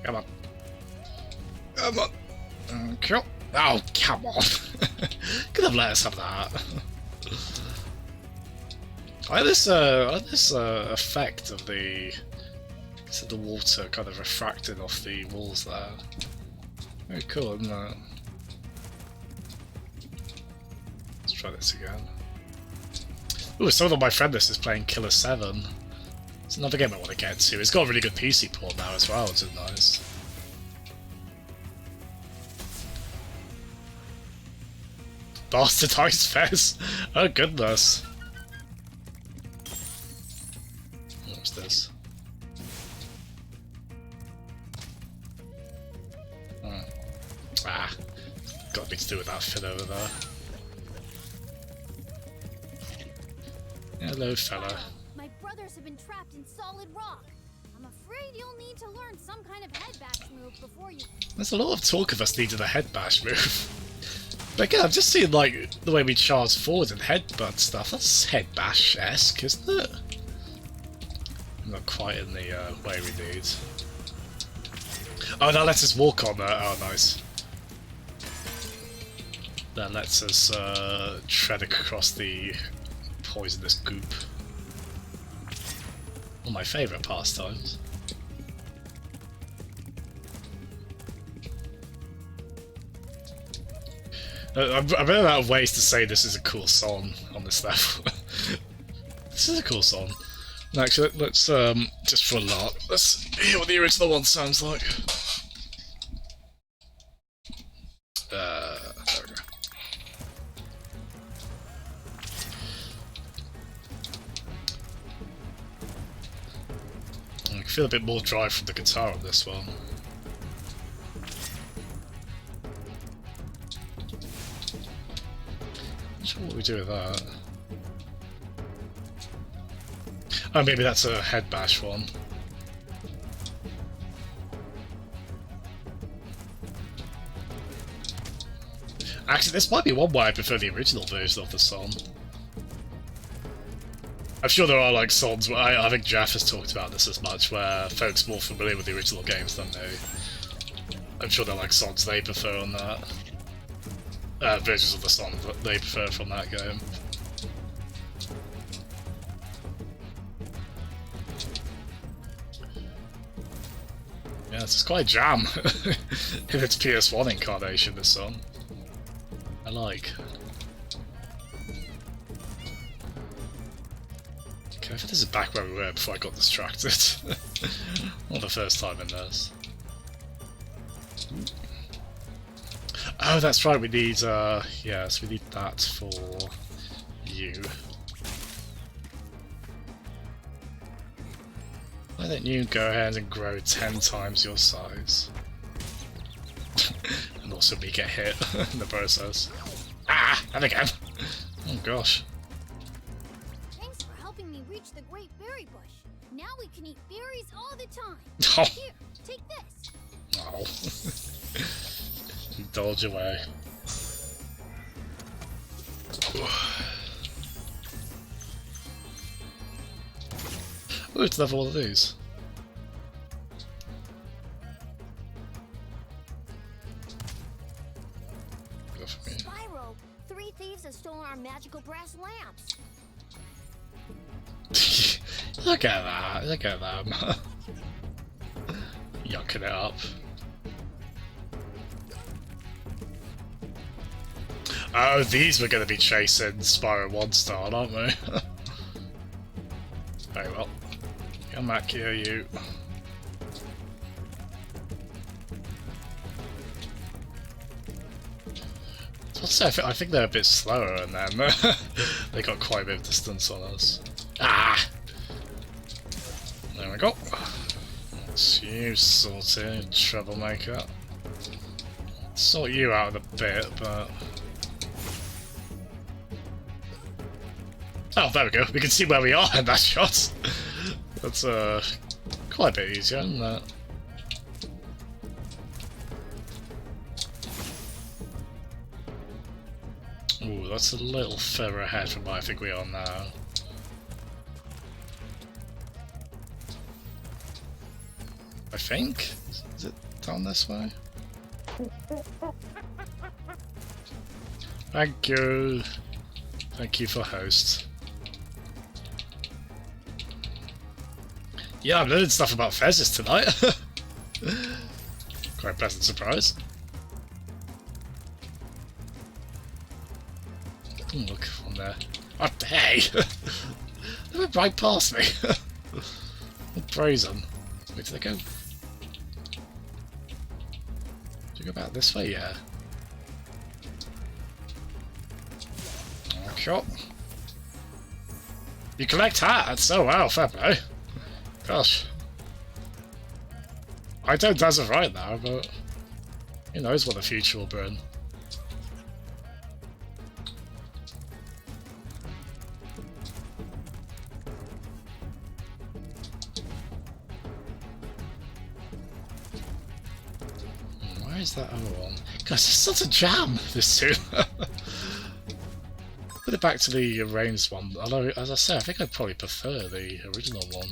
Come on. Come on. Okay. Oh, come on. Could have let us have that. I had this effect of the water kind of refracting off the walls there. Very cool, isn't it? Let's try this again. Ooh, someone on my friend list is playing Killer 7. It's another game I want to get to. It's got a really good PC port now as well, which is nice. Bastardized Fez! Oh goodness! What's this? Oh. Ah, got me to do with that fit over there. Hello, fella. My brothers have been trapped in solid rock. I'm afraid you'll need to learn some kind of head bash move before you... There's a lot of talk of us needing a head bash move. But again, I've just seen like the way we charge forward and headbutt stuff. That's head bash-esque, isn't it? Not quite in the way we need. Oh, that lets us walk on that. Oh, nice. that lets us tread across the poisonous goop. One of my favourite pastimes. I'm running out of ways to say this is a cool song on this level. This is a cool song. Actually, let's just for a lot, let's hear what the original one sounds like. There we go. I can feel a bit more drive from the guitar on this one. Not sure what we do with that. Oh, maybe that's a head bash one. Actually, this might be one why I prefer the original version of the song. I'm sure there are like songs where I think Jeff has talked about this as much, where folks more familiar with the original games than me. I'm sure there are like songs they prefer on that. Versions of the song that they prefer from that game. Yeah, it's quite a jam in its PS1 incarnation, this song. I like. Okay, I think this is back where we were before I got distracted. Not the first time in this. Oh, that's right, we need, yes, we need that for you. Why don't you go ahead and grow 10 times your size? And also me get hit in the process. Ah! And again! Oh gosh. Thanks for helping me reach the Great Berry Bush. Now we can eat berries all the time. Oh. Here, take this. Oh. Indulge away. Oh, it's level one of these. Go for me. Spyro, 3 thieves have stolen our magical brass lamps. Look at that, look at them. Yucking it up. Oh, these were going to be chasing Spyro 1 star, aren't we? Very well. Come back here, you. So I think they're a bit slower, and then they got quite a bit of distance on us. Ah! There we go. That's you, sorted troublemaker. Sort you out of the bit, but... Oh, there we go. We can see where we are in that shot. That's quite a bit easier, isn't it? Ooh, that's a little further ahead from where I think we are now. I think? Is it down this way? Thank you. Thank you for host. Yeah, I've learned stuff about Fezzes tonight. Quite a pleasant surprise. Oh, look from there. Oh, hey! They went right past me. Brazen. Where did they go? Do you go back this way? Yeah. Okay. You collect hats? Oh wow, fair play. Gosh. I don't as of right now, but who knows what the future will bring. Where is that other one? Gosh, it's such a jam, this too. Put it back to the arranged one, although, as I say, I think I'd probably prefer the original one.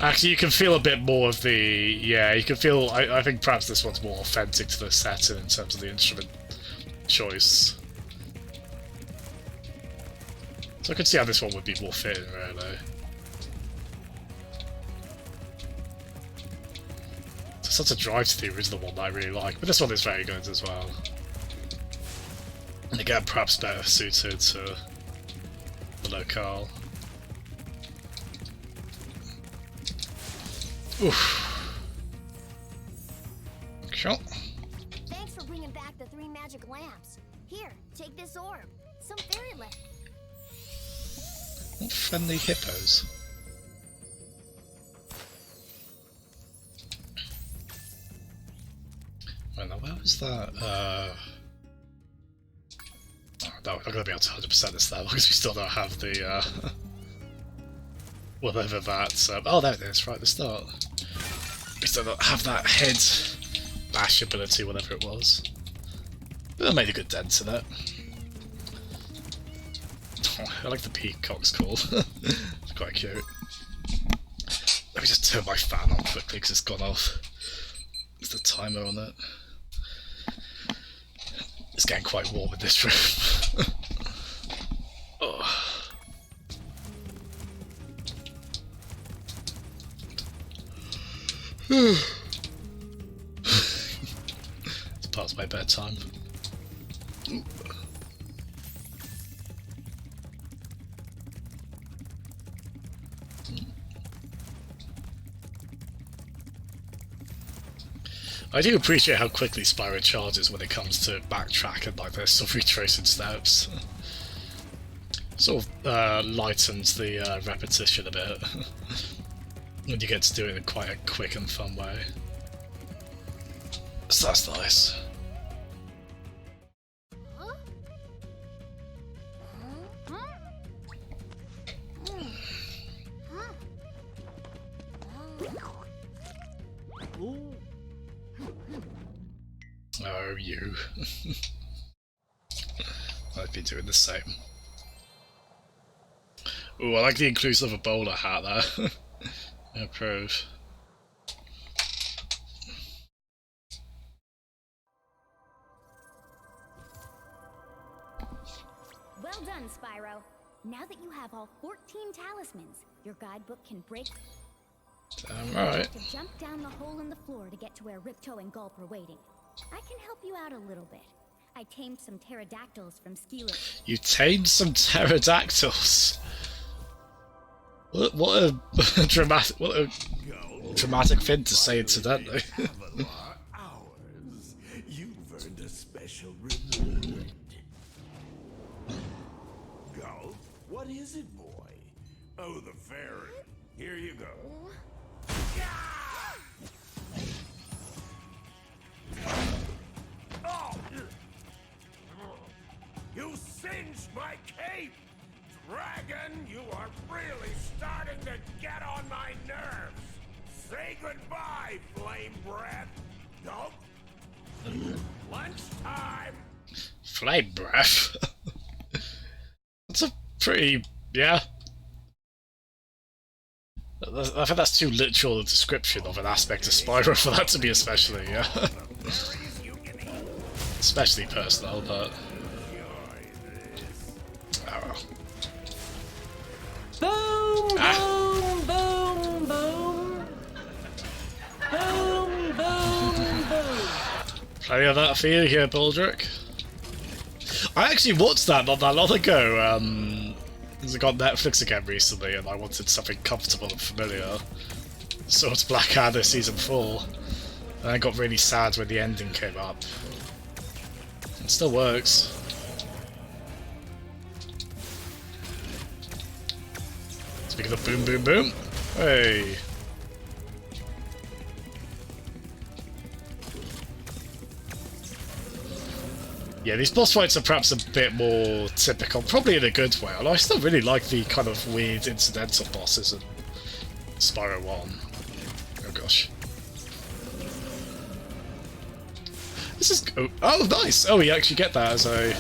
Actually, you can feel a bit more of the... Yeah, you can feel... I think perhaps this one's more authentic to the setting in terms of the instrument choice. So I could see how this one would be more fitting, really. There's such a drive to the original one that I really like, but this one is very good as well. And again, perhaps better suited to the locale. Oof. Sure. Thanks for bringing back the 3 magic lamps. Here, take this orb. Some fairy left. What friendly hippos? Wait, now where was that? Oh, no, we're not going to be able to 100% this now because we still don't have the whatever that. Oh, there it is, right at the start. We still don't have that head bash ability, whatever it was. But I made a good dent in it. Oh, I like the peacock's call. It's quite cute. Let me just turn my fan on quickly because it's gone off. There's the timer on it. It's getting quite warm in this room. Oh. It's past my bedtime. I do appreciate how quickly Spyro charges when it comes to backtracking like this, or retracing steps. Sort of lightens the repetition a bit. When you get to do it in quite a quick and fun way. So that's nice. Oh, you. I'd be doing the same. Ooh, I like the inclusion of a bowler hat there. I approve. Well done, Spyro. Now that you have all 14 talismans, your guidebook can break. Right. To jump down the hole in the floor to get to where Ripto and Gulp are waiting. I can help you out a little bit. I tamed some pterodactyls from Skilo. You tamed some pterodactyls. What a dramatic thing to say incidentally. Hours. You've earned a special reward. Gulp, what is it, boy? Oh, the fairy. Here you go. Oh! You singed my cape! Dragon, you are really starting to get on my nerves! Say goodbye, flame breath! Nope! Lunchtime! Flame breath? That's a pretty... yeah. I think that's too literal a description of an aspect of Spyro for that to be especially, yeah. Especially personal, but... oh well. Boom, boom, boom, boom. Boom, boom, boom. Plenty of that for you here, Baldric. I actually watched that not that long ago, because I got Netflix again recently and I wanted something comfortable and familiar. So it's Blackadder Season 4. And I got really sad when the ending came up. It still works. Speaking of boom boom boom, hey! Yeah, these boss fights are perhaps a bit more typical, probably in a good way, although I still really like the kind of weird incidental bosses in Spyro 1. Oh gosh. This is... oh nice! Oh, you actually get that as a...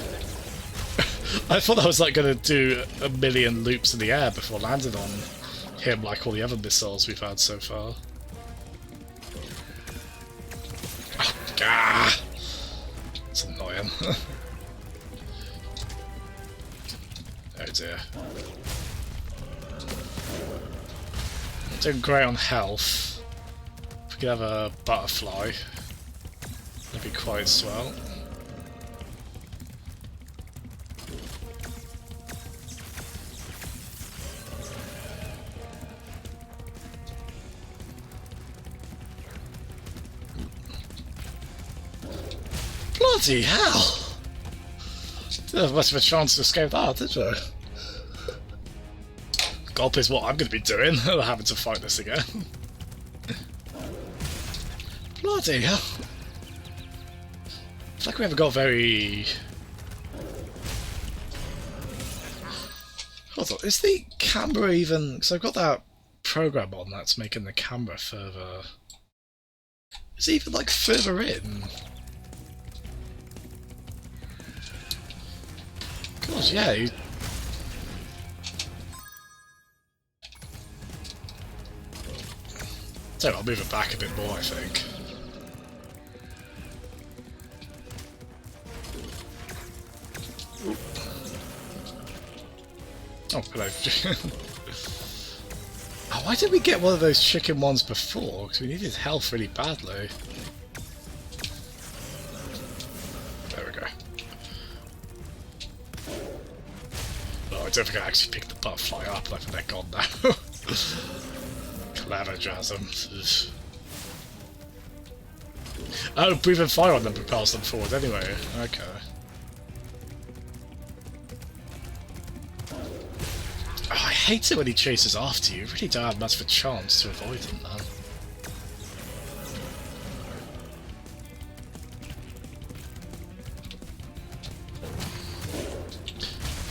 I thought I was like going to do a million loops in the air before landing on him like all the other missiles we've had so far. Oh, gah! It's annoying. Oh dear. I'm doing great on health. If we could have a butterfly, that'd be quite swell. Bloody hell! Didn't have much of a chance to escape that, did you? Gulp is what I'm going to be doing, having to fight this again. Bloody hell! It's like we haven't got very... Hold on, is the camera even... Because I've got that program on that's making the camera further... Is it even like further in? God, yeah, you... So I'll move it back a bit more, I think. Ooh. Oh, hello. Oh, why did we get one of those chicken ones before? Because we needed health really badly. There we go. Oh, I don't think I actually picked the butterfly up. I think they're gone now. Clever Jasm. Oh, breathing fire on them propels them forward anyway. Okay. Oh, I hate it when he chases after you. You really don't have much of a chance to avoid him, man.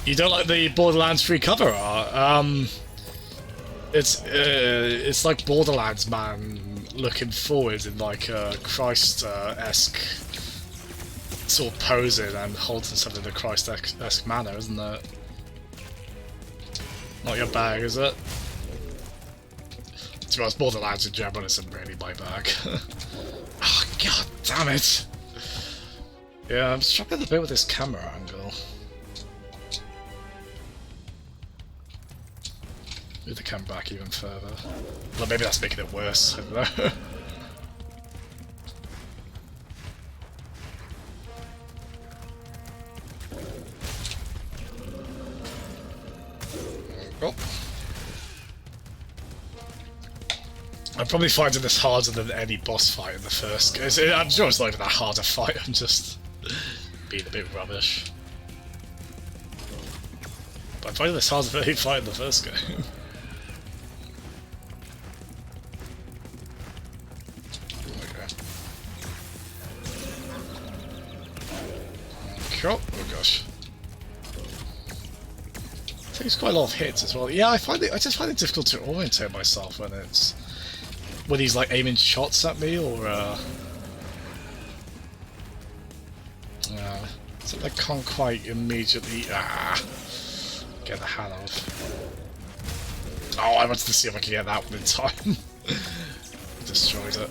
You don't like the Borderlands free cover art? It's like Borderlands man looking forward in like a Christ-esque sort of posing and holding something in a Christ-esque manner, isn't it? Not your bag, is it? To be honest, Borderlands in general isn't really my bag. Oh, god damn it! Yeah, I'm struggling a bit with this camera angle. Move the camera back even further. Well, maybe that's making it worse, I don't know. Oh. I'm probably finding this harder than any boss fight in the first game. I'm sure it's not even that hard a fight, I'm just being a bit rubbish. But I'm finding this harder than any fight in the first game. Oh gosh. It takes quite a lot of hits as well. Yeah, I just find it difficult to orientate myself when he's like aiming shots at me or so I can't quite immediately get the hand off. Oh, I wanted to see if I could get that one in time. Destroyed it.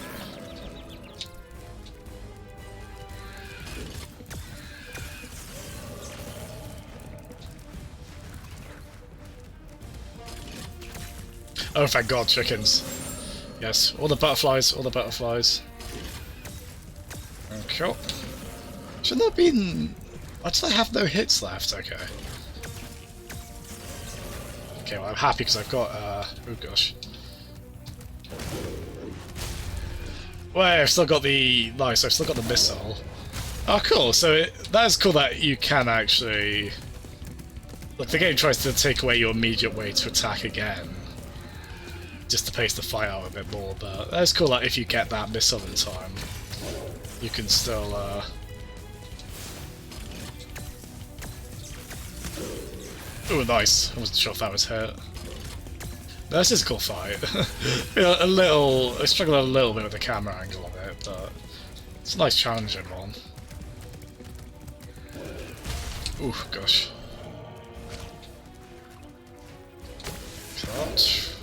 Oh, thank God, chickens. Yes, all the butterflies, all the butterflies. Okay. Shouldn't there have been... Why did I have no hits left? Okay. Okay, well, I'm happy because I've got, oh gosh. Well, I've still got the... Nice, I've still got the missile. Oh, cool, so that is cool that you can actually... Like, the game tries to take away your immediate way to attack again. Just to pace the fight out a bit more, but that's cool that if you get that missile in time, you can still, Oh, nice. I wasn't sure if that was hit. No, this is a cool fight. You know, I struggle a little bit with the camera angle on it, but it's a nice challenging one. Ooh, gosh. Cut.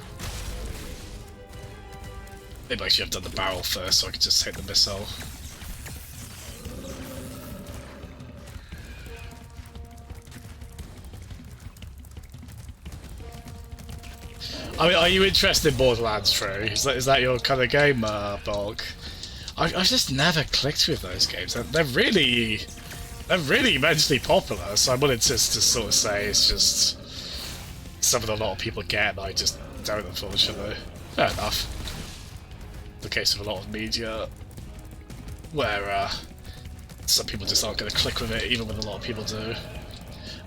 Maybe I should have done the barrel first so I could just hit the missile. I mean, are you interested in Borderlands 3? Is that your kind of game, Bulk? I just never clicked with those games. They're really immensely popular, so I wanted to sort of say it's just something a lot of people get and I just don't, unfortunately. Fair enough. The case of a lot of media where some people just aren't going to click with it, even when a lot of people do.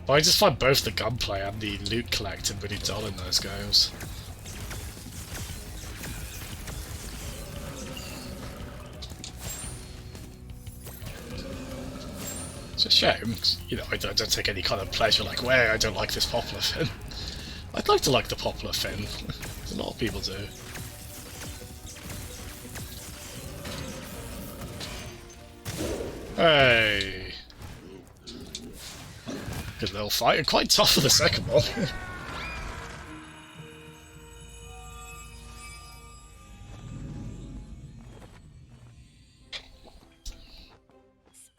But I just find both the gunplay and the loot collecting really dull in those games. It's a shame, you know, I don't take any kind of pleasure like, well, I don't like this popular fin. I'd like to like the popular fin. A lot of people do. Hey! Good little fight, and quite tough for the second one.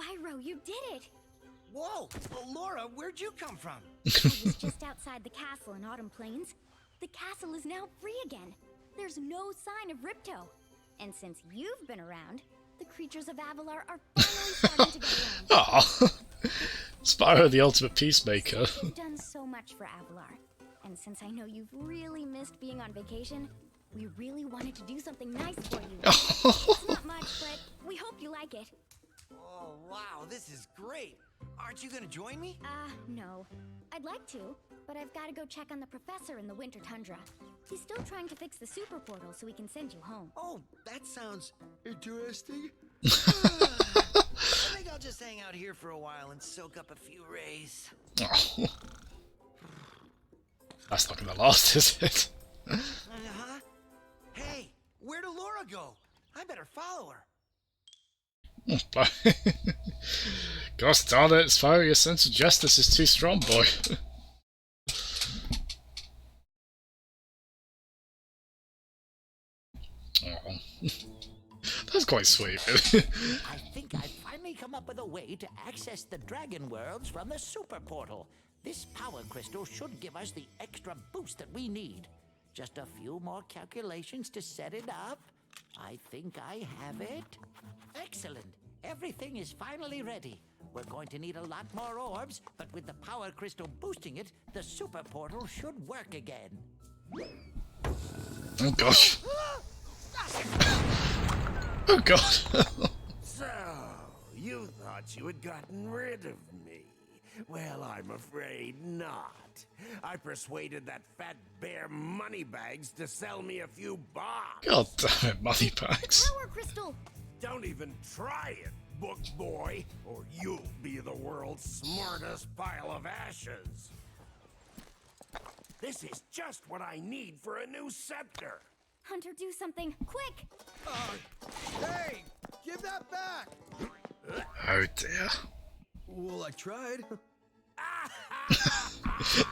Spyro, you did it! Whoa! Laura, where'd you come from? I was just outside the castle in Autumn Plains. The castle is now free again. There's no sign of Ripto. And since you've been around, the creatures of Avalar are finally starting to get around. Aww. Spyro, the ultimate peacemaker. You've done so much for Avalar. And since I know you've really missed being on vacation, we really wanted to do something nice for you. It's not much, but we hope you like it. Oh, wow, this is great. Aren't you gonna join me? No. I'd like to, but I've got to go check on the professor in the winter tundra. He's still trying to fix the super portal so we can send you home. Oh, that sounds interesting. I think I'll just hang out here for a while and soak up a few rays. Oh. That's not gonna last, is it? Uh-huh. Hey, where did Laura go? I better follow her. Gosh darn it, Spyro, your sense of justice is too strong, boy. Oh. That's quite sweet, really. I think I've finally come up with a way to access the Dragon Worlds from the super portal. This power crystal should give us the extra boost that we need. Just a few more calculations to set it up. I think I have it. Excellent. Everything is finally ready. We're going to need a lot more orbs, but with the power crystal boosting it, the super portal should work again. Oh gosh. Oh god. So, you thought you had gotten rid of me. Well, I'm afraid not. I persuaded that fat bear Moneybags to sell me a few bombs. God damn it, money bags. Power crystal! Don't even try it, book boy, or you'll be the world's smartest pile of ashes. This is just what I need for a new scepter. Hunter, do something, quick! Hey, give that back! Oh dear. Well, I tried.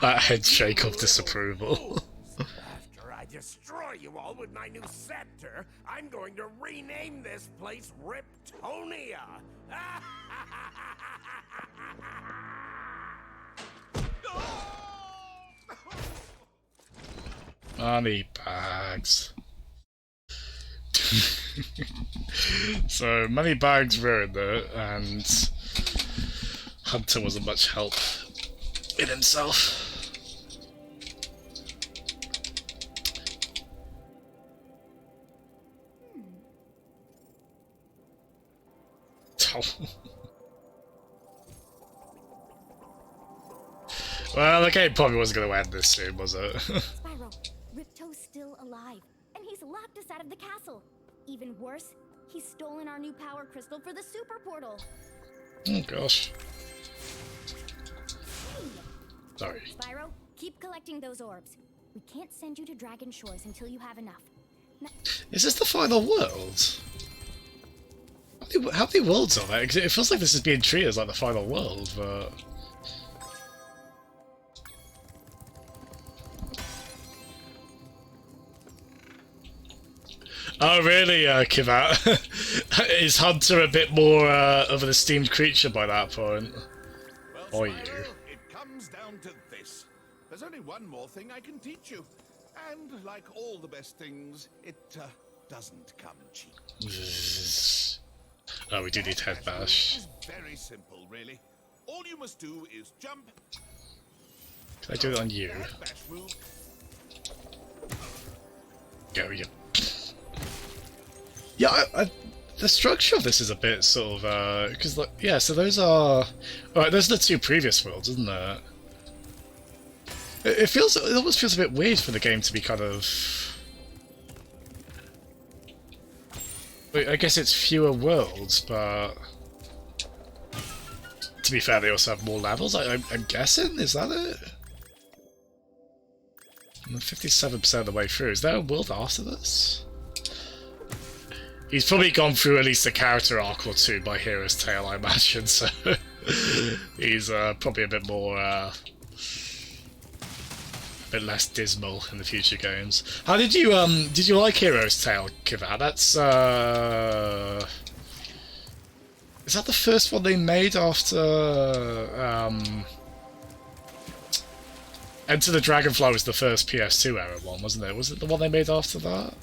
That head shake of disapproval. After I destroy you all with my new scepter, I'm going to rename this place Riptonia. Money bags. So Moneybags ruined it, and Hunter wasn't much help in himself. Well, the game probably wasn't going to end this soon, was it? Spyro, Ripto's still alive, and he's locked us out of the castle. Even worse, he's stolen our new power crystal for the super portal. Oh gosh. Sorry. Spyro, keep collecting those orbs. We can't send you to Dragon Shores until you have enough. Is this the final world? How many worlds are there? 'Cause it feels like this is being treated as like the final world, but... Oh, really, Kivat? Is Hunter a bit more of an esteemed creature by that point? Well, Or Spyro, you? it comes down to this. There's only one more thing I can teach you. And like all the best things, it doesn't come cheap. Oh, we do need head bash. It's very simple, really. All you must do is jump. Can I do it on you? Head bash move. Go, yeah. Yeah, the structure of this is a bit sort of, because, like, yeah, so those are... Alright, those are the two previous worlds, isn't it? It almost feels a bit weird for the game to be kind of... I guess it's fewer worlds, but... To be fair, they also have more levels, I'm guessing? Is that it? I'm 57% of the way through. Is there a world after this? He's probably gone through at least a character arc or two by Hero's Tale, I imagine, so... he's probably a bit more, a bit less dismal in the future games. How did you like Hero's Tale, Kivat? That's, is that the first one they made after, Enter the Dragonfly was the first PS2 era one, wasn't it? Was it the one they made after that?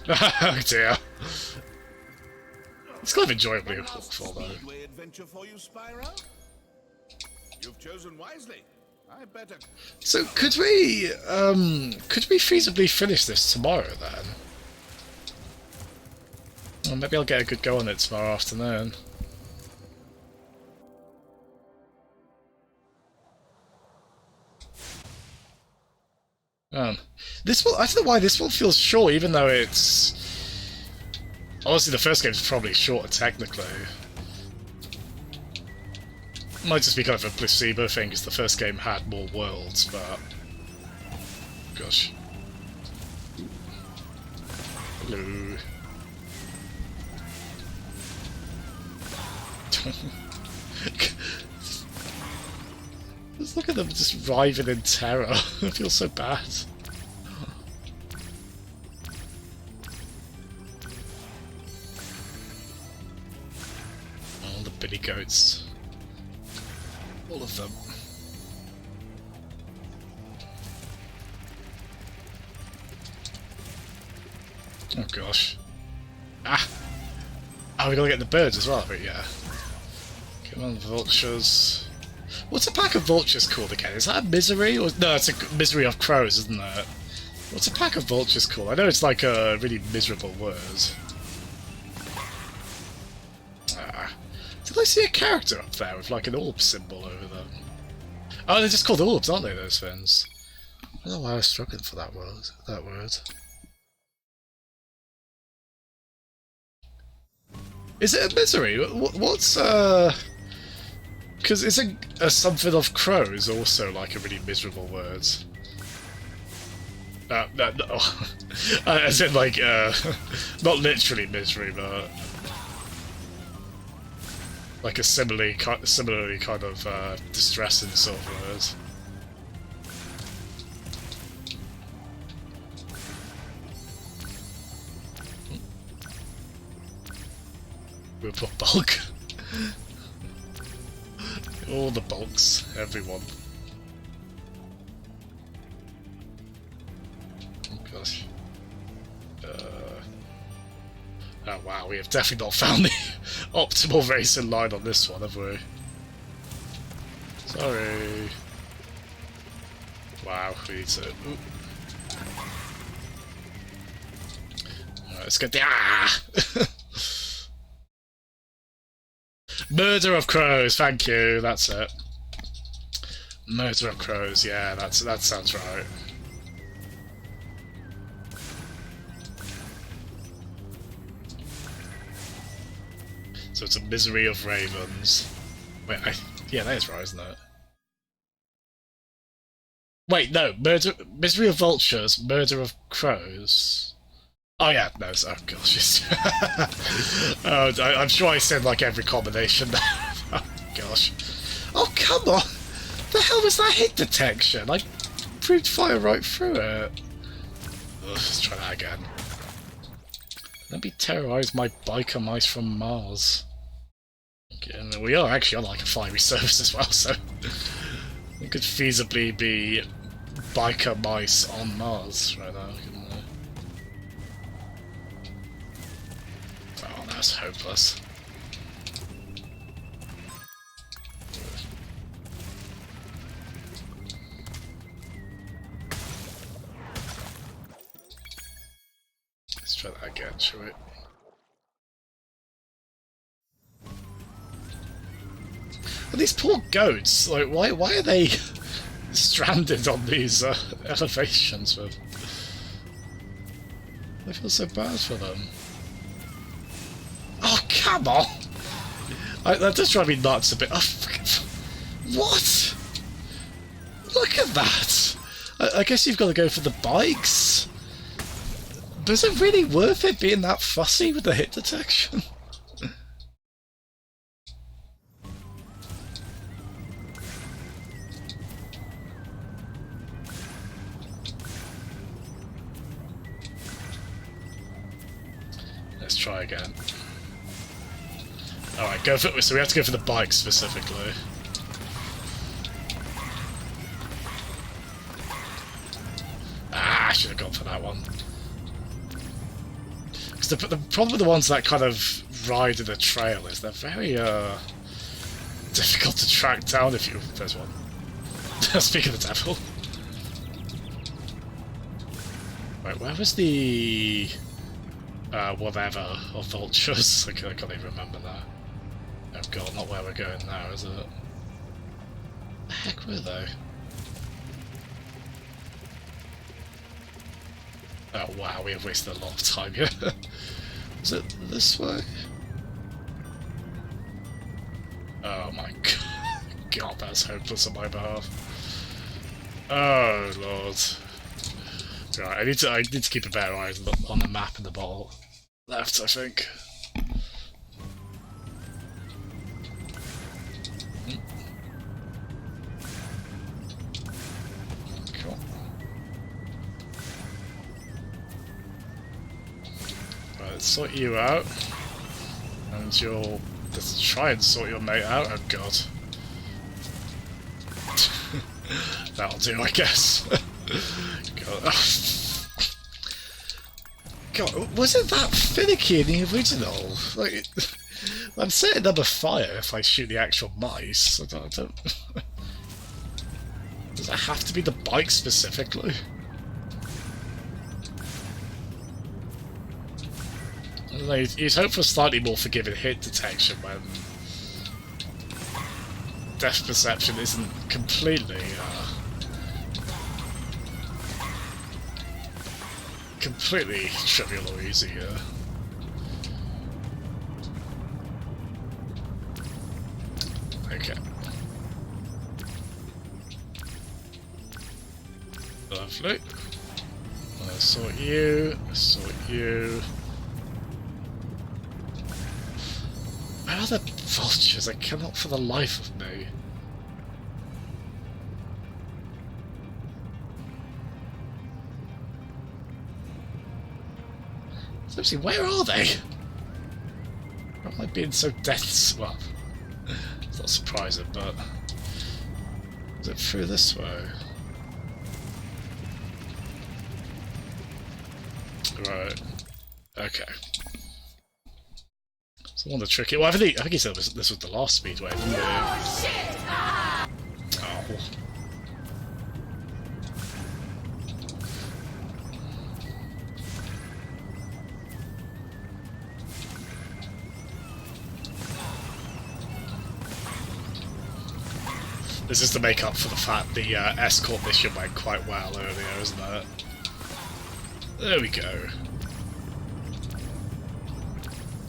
Oh dear. It's kind of enjoyably awful though. Speedway adventure for you, Spyro? You've chosen wisely. I better. So could we feasibly finish this tomorrow then? Well, maybe I'll get a good go on it tomorrow afternoon. This one, I don't know why this one feels short, even though it's... Honestly, the first game's probably shorter, technically. Might just be kind of a placebo thing, because the first game had more worlds, but... Gosh. Hello. Just look at them just writhing in terror. I feel so bad. All the billy goats. All of them. Oh gosh. Ah! Oh, we gotta get the birds as well, but yeah. Come on, vultures. What's a pack of vultures called again? Is that a misery? Or no, it's a misery of crows, isn't it? What's a pack of vultures called? I know it's like a really miserable word. Ah. Did I see a character up there with like an orb symbol over them? Oh, they're just called orbs, aren't they, those things? I don't know why I was struggling for that word. Is it a misery? What's because isn't something of crows also like a really miserable word? No. As in like, not literally misery, but like a similarly kind of distressing sort of word. We'll put bulk. All the bulks, everyone. Oh gosh. Oh wow, we have definitely not found the optimal racing line on this one, have we? Sorry. Wow, we need to... Alright, let's get the... Ah! Murder of crows, thank you, that's it. Murder of crows, yeah, that sounds right. So it's a misery of ravens. Wait, yeah, that is right, isn't it? Wait, no, misery of vultures, murder of crows. Oh yeah, no, oh gosh. Oh, I'm sure I said like every combination there. Oh gosh. Oh come on! The hell was that hit detection? I breathed fire right through it. Ugh, let's try that again. Let me terrorize my biker mice from Mars. Okay, and we are actually on like a fiery surface as well, so it could feasibly be biker mice on Mars right now, couldn't we? Oh, that's hopeless. Let's try that again, shall we? Well, these poor goats, like, why are they stranded on these elevations with... I feel so bad for them. Oh, come on! That does drive me nuts a bit. Oh, what? Look at that! I guess you've got to go for the bikes? But is it really worth it being that fussy with the hit detection? Let's try again. Alright, go for it. So we have to go for the bike specifically. Ah, I should have gone for that one. Because the problem with the ones that kind of ride in the trail is they're very difficult to track down if you... There's one. Speaking of the devil. Right, where was the... whatever, or vultures? I can't even remember now. Oh god, not where we're going now, is it? Where the heck were they? Oh wow, we have wasted a lot of time here. Is it this way? Oh my god. God, that's hopeless on my behalf. Oh lord. Right, I need to keep a better eye on the map in the bottle. Left, I think. Cool. Right, let's sort you out. And you'll just try and sort your mate out. Oh god. That'll do, I guess. God. God, was it that finicky in the original? Like, I'm setting them afire if I shoot the actual mice. I don't... Does it have to be the bike specifically? I don't know, you'd hope for slightly more forgiving hit detection when depth perception isn't completely trivial or easy. Okay. Lovely. I'll sort you, sort you. Where are the vultures? I cannot for the life of me. Seriously, where are they? Why am I being so dense? Well, it's not surprising, but... Is it through this way? Right. Okay. So I want to trick it. Well, I think he said this was the last speedway, didn't he? Oh, shit! Ah! Oh. This is to make up for the fact the escort mission went quite well earlier, isn't it? There we go.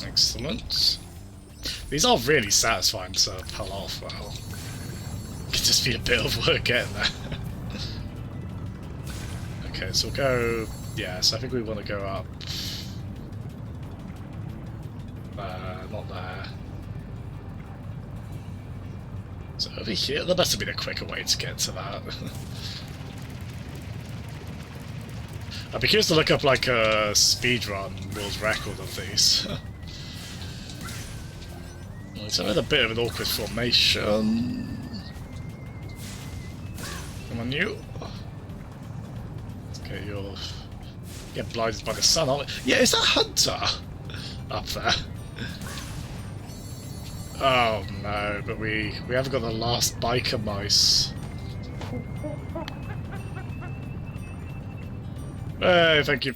Excellent. These are really satisfying to pull off well. It could just be a bit of work getting there. Okay, so we'll go... Yeah, so I think we want to go up... not there. So over here, there must have been a quicker way to get to that. I'd be curious to look up like a speedrun world record of these. It's a bit of an awkward formation. Come on, you. Okay, you'll get blinded by the sun, aren't we? Yeah, is that Hunter up there? Oh no, but we haven't got the last biker mice. Hey, thank you.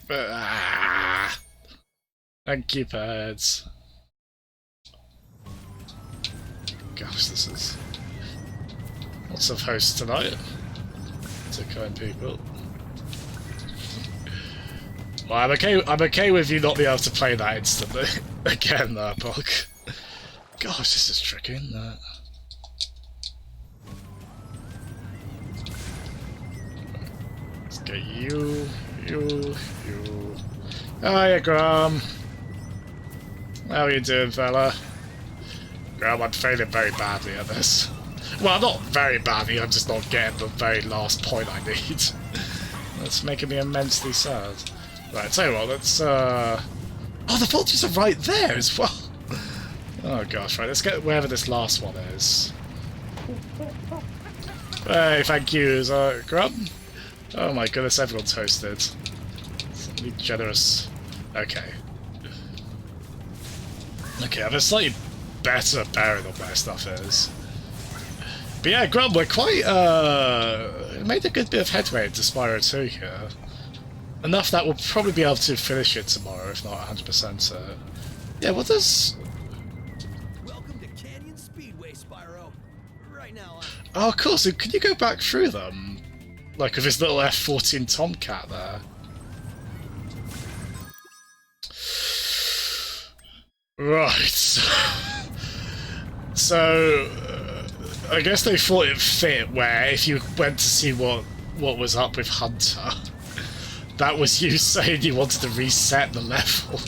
Thank you, birds. Gosh, this is lots of hosts tonight. So kind people. Well, I'm okay with you not being able to play that instantly again, Bog. Gosh, this is tricky, isn't it? Let's get you. Hiya, Graham. How are you doing, fella? Graham, I'm failing very badly at this. Well, not very badly, I'm just not getting the very last point I need. That's making me immensely sad. Right, tell you what, let's, Oh, the vultures are right there as well! Oh gosh, right, let's get wherever this last one is. Hey, thank you, Graham. Oh my goodness, everyone's hosted. Somebody generous. Okay. Okay, I have a slightly better bearing on where stuff is. But yeah, Graham, we're quite, made a good bit of headway into Spyro 2 here. Enough that we'll probably be able to finish it tomorrow, if not 100% it. Yeah, what does... Welcome to Canyon Speedway, Spyro. Right now, Oh, cool, so can you go back through them? Like with this little F-14 Tomcat there. Right. So, I guess they thought it fit where if you went to see what was up with Hunter, that was you saying you wanted to reset the level,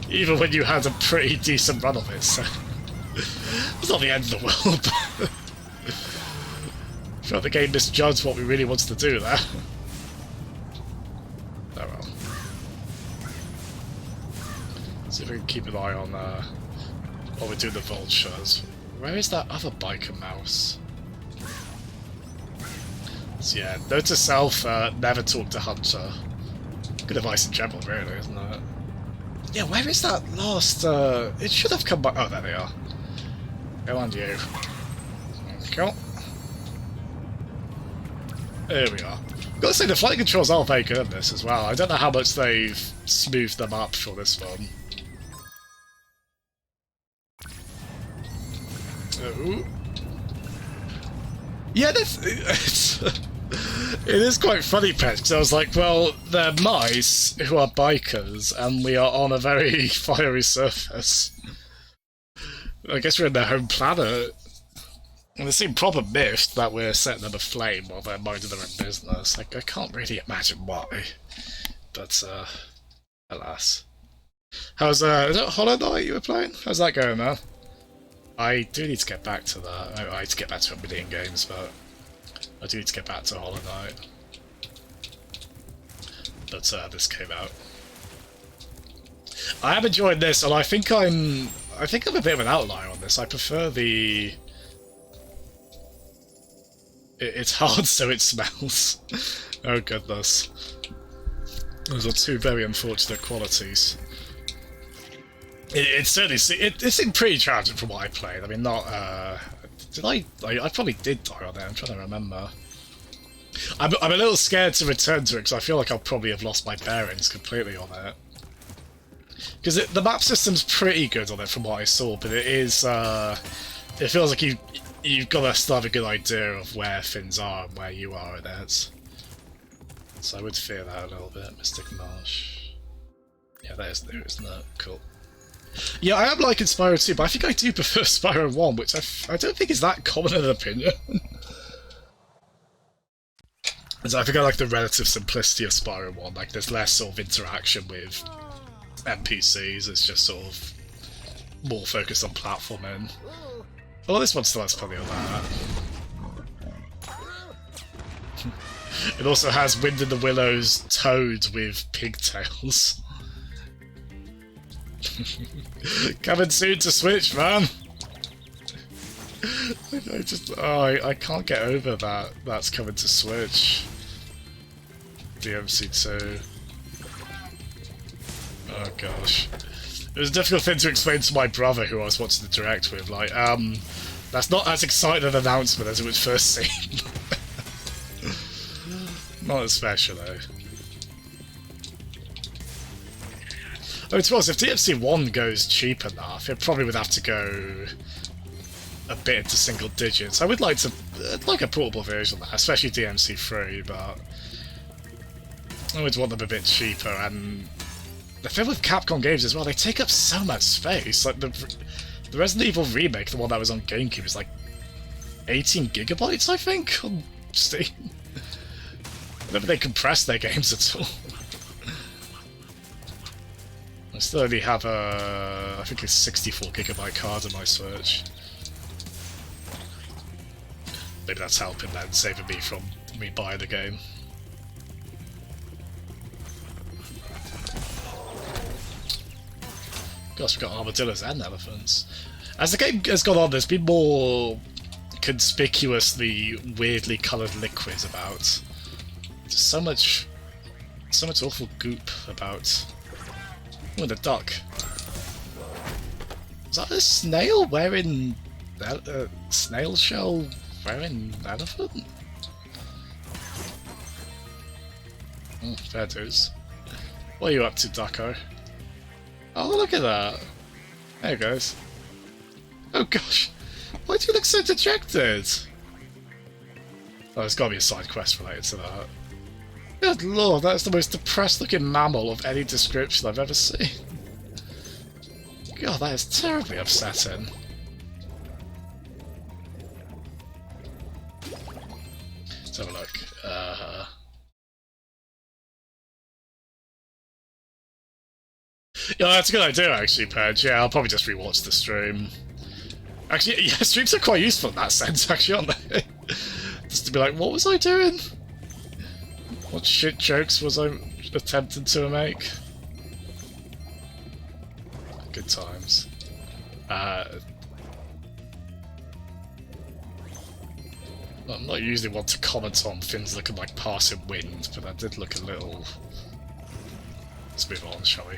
even when you had a pretty decent run of it, so it's not the end of the world. I feel like the game misjudged what we really wanted to do there. Oh well. See if we can keep an eye on while we do the vultures. Where is that other biker mouse? So yeah, note to self, never talk to Hunter. Good advice in general, really, isn't it? Yeah, where is that last, it should have come back. Oh, there they are. Go on, you. Cool. There we are. Gotta say, the flight controls are very good in this as well. I don't know how much they've smoothed them up for this one. Oh. Yeah, it is quite funny, Pet, because I was like, well, they're mice who are bikers, and we are on a very fiery surface. I guess we're in their home planet. And they seem proper miffed that we're setting them aflame while they're minding their own business. Like, I can't really imagine why. But, alas. How's, is it Hollow Knight you were playing? How's that going, man? I do need to get back to that. I need to get back to a million games, but I do need to get back to Hollow Knight. But, this came out. I am enjoying this, and I think I'm a bit of an outlier on this. I prefer the... It's hard, so it smells. Oh goodness. Those are two very unfortunate qualities. It certainly it seemed pretty challenging from what I played. I mean, not did I probably did die on it. I'm trying to remember. I'm a little scared to return to it because I feel like I'll probably have lost my bearings completely on it. Because the map system's pretty good on it from what I saw, but it is it feels like you've got to still have a good idea of where things are and where you are in it. So I would fear that a little bit. Mystic Marsh. Yeah, that is new, isn't it? Cool. Yeah, I am liking Spyro 2, but I think I do prefer Spyro 1, which I don't think is that common an opinion. So I think I like the relative simplicity of Spyro 1. Like, there's less sort of interaction with NPCs, it's just sort of more focused on platforming. Well, this one still has plenty of that. It also has Wind in the Willows Toad with pigtails. Coming soon to Switch, man! I can't get over that. That's coming to Switch. DMC2. Oh gosh. It was a difficult thing to explain to my brother who I was watching the Direct with, like, that's not as exciting an announcement as it was first seen. Not especially. I mean, to be honest, if DMC1 goes cheap enough, it probably would have to go a bit into single digits. I would like to, like a portable version of that, especially DMC3, but I would want them a bit cheaper. And the thing with Capcom games as well, they take up so much space. Like the Resident Evil remake, the one that was on GameCube, is like 18 gigabytes, I think, on Steam. Whenever they compress their games at all. I still only have a, I think a 64 gigabyte card on my Switch. Maybe that's helping then, saving me from me buying the game. Gosh, we've got armadillos and elephants. As the game has gone on, there's been more conspicuously weirdly coloured liquids about. There's so much awful goop about. Oh, the duck. Is that a snail wearing snail shell wearing elephant? Oh, fair dues. What are you up to, Ducko? Oh, look at that. There it goes. Oh gosh, why do you look so dejected? Oh, there's got to be a side quest related to that. Good lord, that's the most depressed looking mammal of any description I've ever seen. God, that is terribly upsetting. Let's have a look. Yeah, that's a good idea actually, Purge. Yeah, I'll probably just rewatch the stream. Actually, yeah, streams are quite useful in that sense, actually, aren't they? Just to be like, what was I doing? What shit jokes was I attempting to make? Good times. I'm not usually one to comment on things looking like passing wind, but that did look a little... Let's move on, shall we?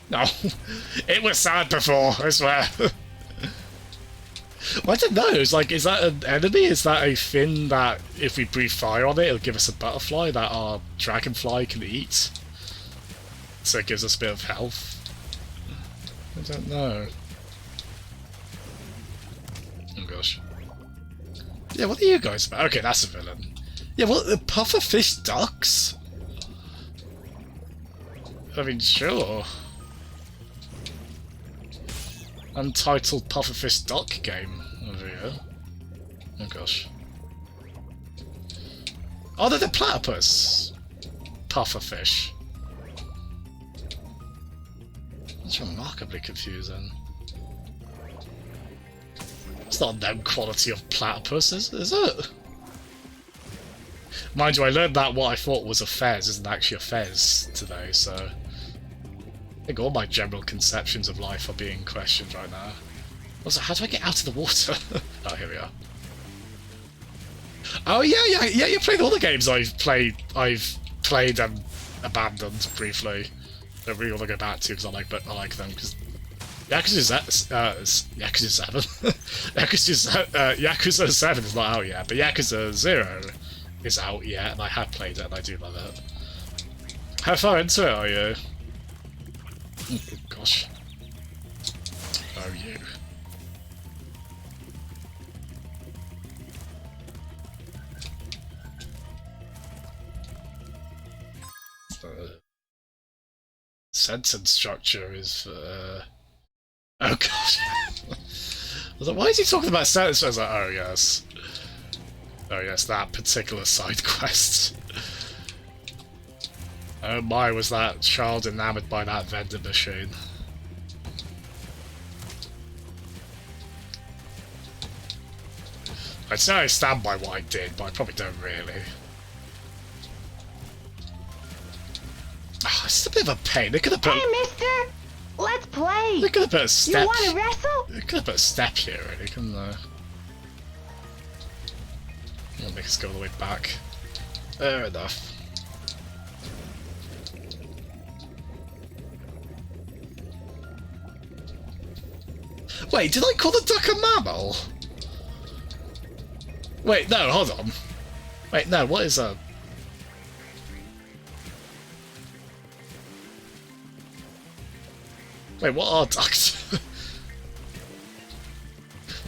No, it was sad before, I swear. Well, I don't know, it's like, is that an enemy? Is that a thing that if we breathe fire on it, it'll give us a butterfly that our dragonfly can eat? So it gives us a bit of health? I don't know. Oh gosh. Yeah, what are you guys about? Okay, that's a villain. Yeah, well, the pufferfish ducks? I mean, sure. Untitled pufferfish duck game over here. Oh gosh. Oh, they're the platypus pufferfish. That's remarkably confusing. It's not a known quality of platypus, is it? Mind you, I learned that what I thought was a fez isn't actually a fez today, so... I think all my general conceptions of life are being questioned right now. Also, how do I get out of the water? Oh, here we are. Oh yeah, you played all the games I've played and abandoned briefly. I don't really want to go back to because I like them. Because Yakuza 7, Yakuza 7 is not out yet, but Yakuza 0 is out yet, and I have played it and I do love it. How far into it are you? Oh gosh. Oh you. Sentence structure is oh gosh. I was like, why is he talking about sentence? I was like, oh yes. Oh yes, that particular side quest. Oh my, was that child enamoured by that vending machine. I'd say I stand by what I did, but I probably don't really. Oh, it's a bit of a pain. They could have put. Hey, mister! Let's play! They could have put a step. You wanna wrestle? They could have put a step here, really, couldn't they? It'll make us go all the way back. Fair enough. Wait, did I call the duck a mammal? Wait, no, hold on. Wait, no, what is a... Wait, what are ducks?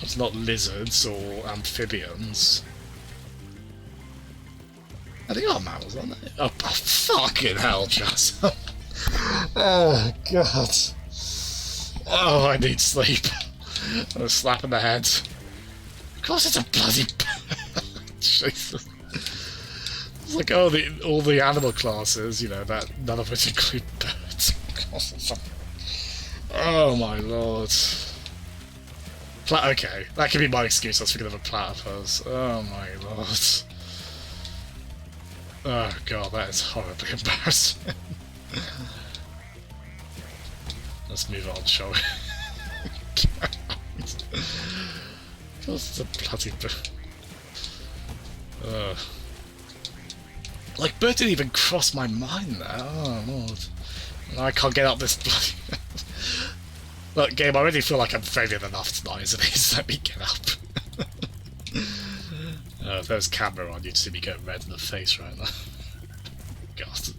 It's not lizards or amphibians. I think are mammals, aren't they? Oh, fucking hell, Jazz. Oh, God. Oh, I need sleep. I'm a slap in the head. Of course it's a bloody bird. Jesus. It's like, oh, all the animal classes, you know, that none of which include birds. Oh my lord. Okay, that can be my excuse. I was thinking of a platypus. Oh my lord. Oh god, that is horribly embarrassing. Let's move on, shall we? It's a bloody bird. Like, bird didn't even cross my mind there. Oh lord. I can't get up this bloody... Look, game, I already feel like I'm failing enough tonight as it is. Let me get up. If there was a camera on, you'd see me go red in the face right now. God.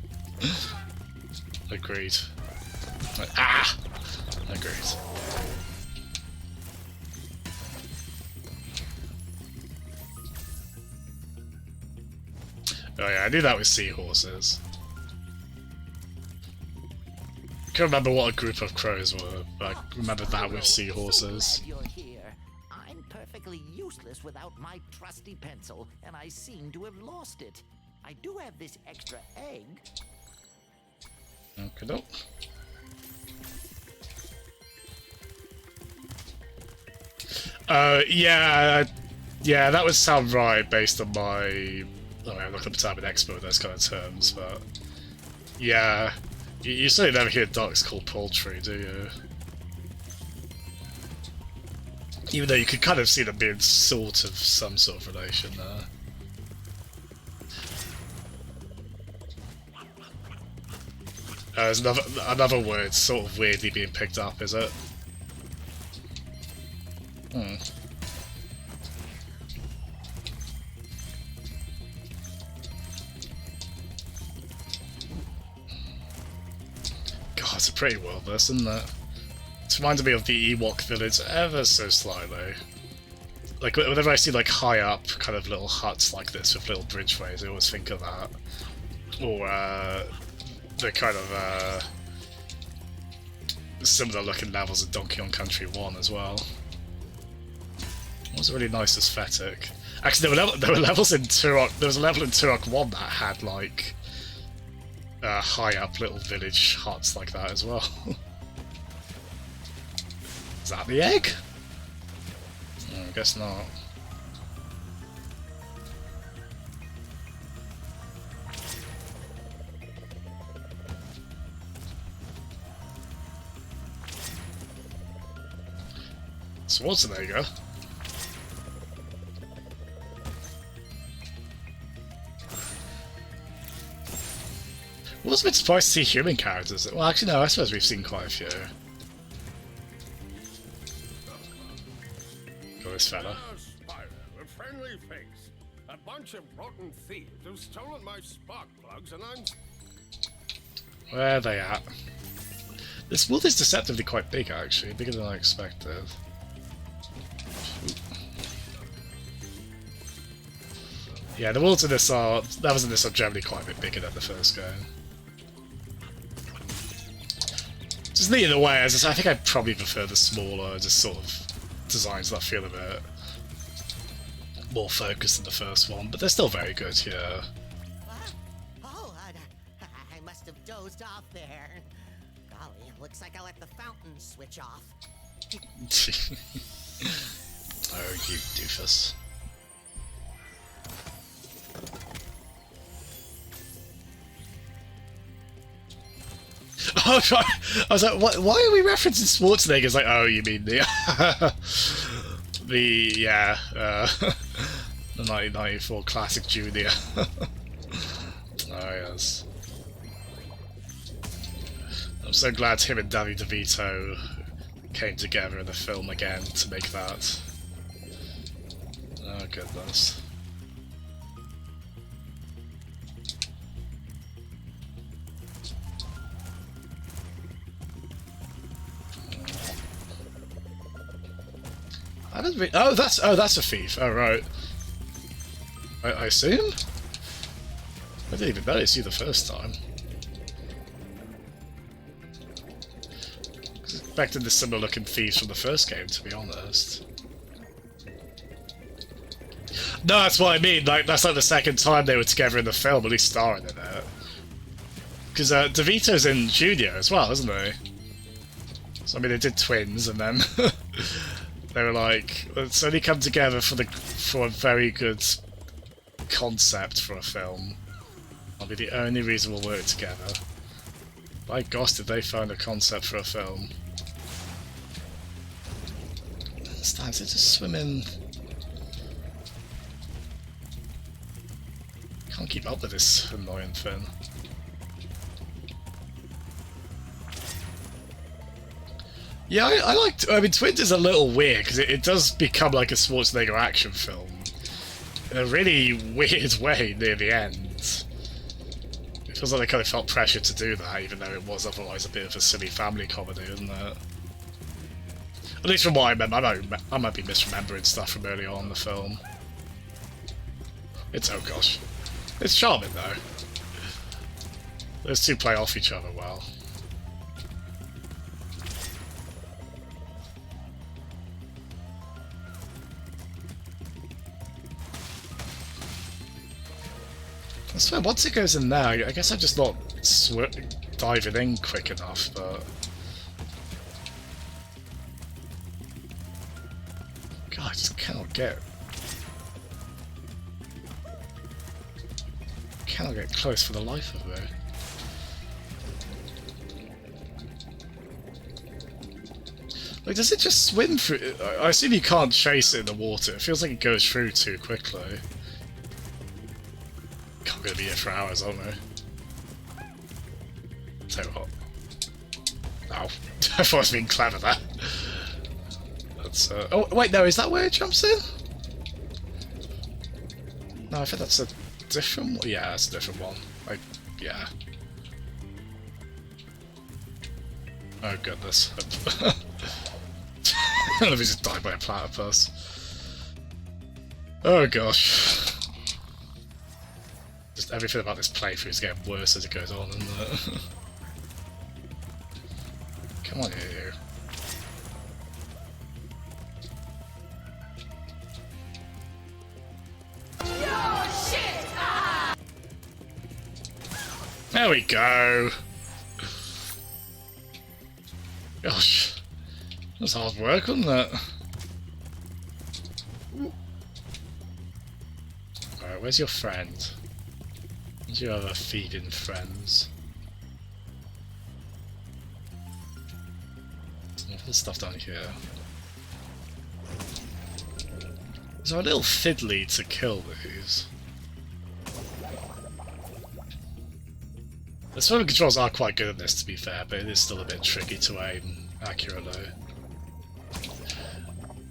Agreed. Ah! Agreed. Oh yeah, I knew that was seahorses. I can't remember what a group of crows were, but I remember that with seahorses. So glad you're here. I'm perfectly useless without my trusty pencil, and I seem to have lost it. I do have this extra egg. Okay, yeah, that would sound right based on my... I mean, I'm not going to be an expert with those kind of terms, but... Yeah, you certainly never hear ducks called poultry, do you? Even though you could kind of see them being sort of some sort of relation there. There's another word sort of weirdly being picked up, is it? Hmm. God, it's a pretty world, this, isn't it? It reminds me of the Ewok village ever so slightly. Like, whenever I see, like, high up kind of little huts like this with little bridgeways, I always think of that. Or, the kind of, similar looking levels of Donkey Kong Country 1 as well. It was a really nice aesthetic. Actually, there were levels in Turok. There was a level in Turok 1 that had, like, high up little village huts like that as well. Is that the egg? I guess not. Schwarzenegger? I was a bit surprised to see human characters. Well, actually, no, I suppose we've seen quite a few. Got this fella. Spyro, a friendly face. A bunch of rotten thieves have stolen my spark plugs and I'm... Where are they at? This world is deceptively quite big, actually. Bigger than I expected. Yeah, the worlds in this are... Levels in this are generally quite a bit bigger than the first game. Just neat in a way, as I think I'd probably prefer the smaller, just sort of designs that feel a bit more focused than the first one, but they're still very good, yeah. Oh, I must have dozed off there. Golly, looks like I let the fountain switch off. Oh, you doofus. Oh, right. I was like, why are we referencing Schwarzenegger? It's like, oh, you mean the the 1994 classic Junior. Oh yes. I'm so glad him and Danny DeVito came together in the film again to make that. Oh goodness. I didn't really, oh that's a thief. Oh right. I assume? I didn't even notice you the first time. I was expecting the similar looking thieves from the first game, to be honest. No, that's what I mean. Like that's like the second time they were together in the film, at least starring in it. Because DeVito's in Junior as well, isn't he? So I mean, they did twins, and then they were like, let's only come together for a very good concept for a film. That'll be the only reason we'll work together. By gosh, did they find a concept for a film? Stan, is it just swimming? Can't keep up with this annoying thing. Yeah, I mean, Twins is a little weird because it does become like a Schwarzenegger action film in a really weird way near the end. It feels like they kind of felt pressure to do that, even though it was otherwise a bit of a silly family comedy, isn't it? At least from what I remember, I might be misremembering stuff from early on in the film. It's, oh gosh. It's charming though. Those two play off each other well. I swear, once it goes in there, I guess I'm just not diving in quick enough, but... God, I just cannot get close for the life of me. Like, does it just swim through? I assume you can't chase it in the water. It feels like it goes through too quickly. I'm gonna be here for hours, aren't we? Tell you what. Ow. I thought I was being clever there. That's, oh, wait, no, is that where it jumps in? No, I think that's a different one. Yeah, that's a different one. Yeah. Oh, goodness. Let me just die by a platypus. Oh, gosh. Just everything about this playthrough is getting worse as it goes on, isn't it? Come on here, you. There we go! Gosh. That was hard work, wasn't it? Alright, where's your friend? Where's your other feeding friends? There's stuff down here. Is there a little fiddly to kill these? The swimming controls are quite good at this, to be fair, but it is still a bit tricky to aim accurately.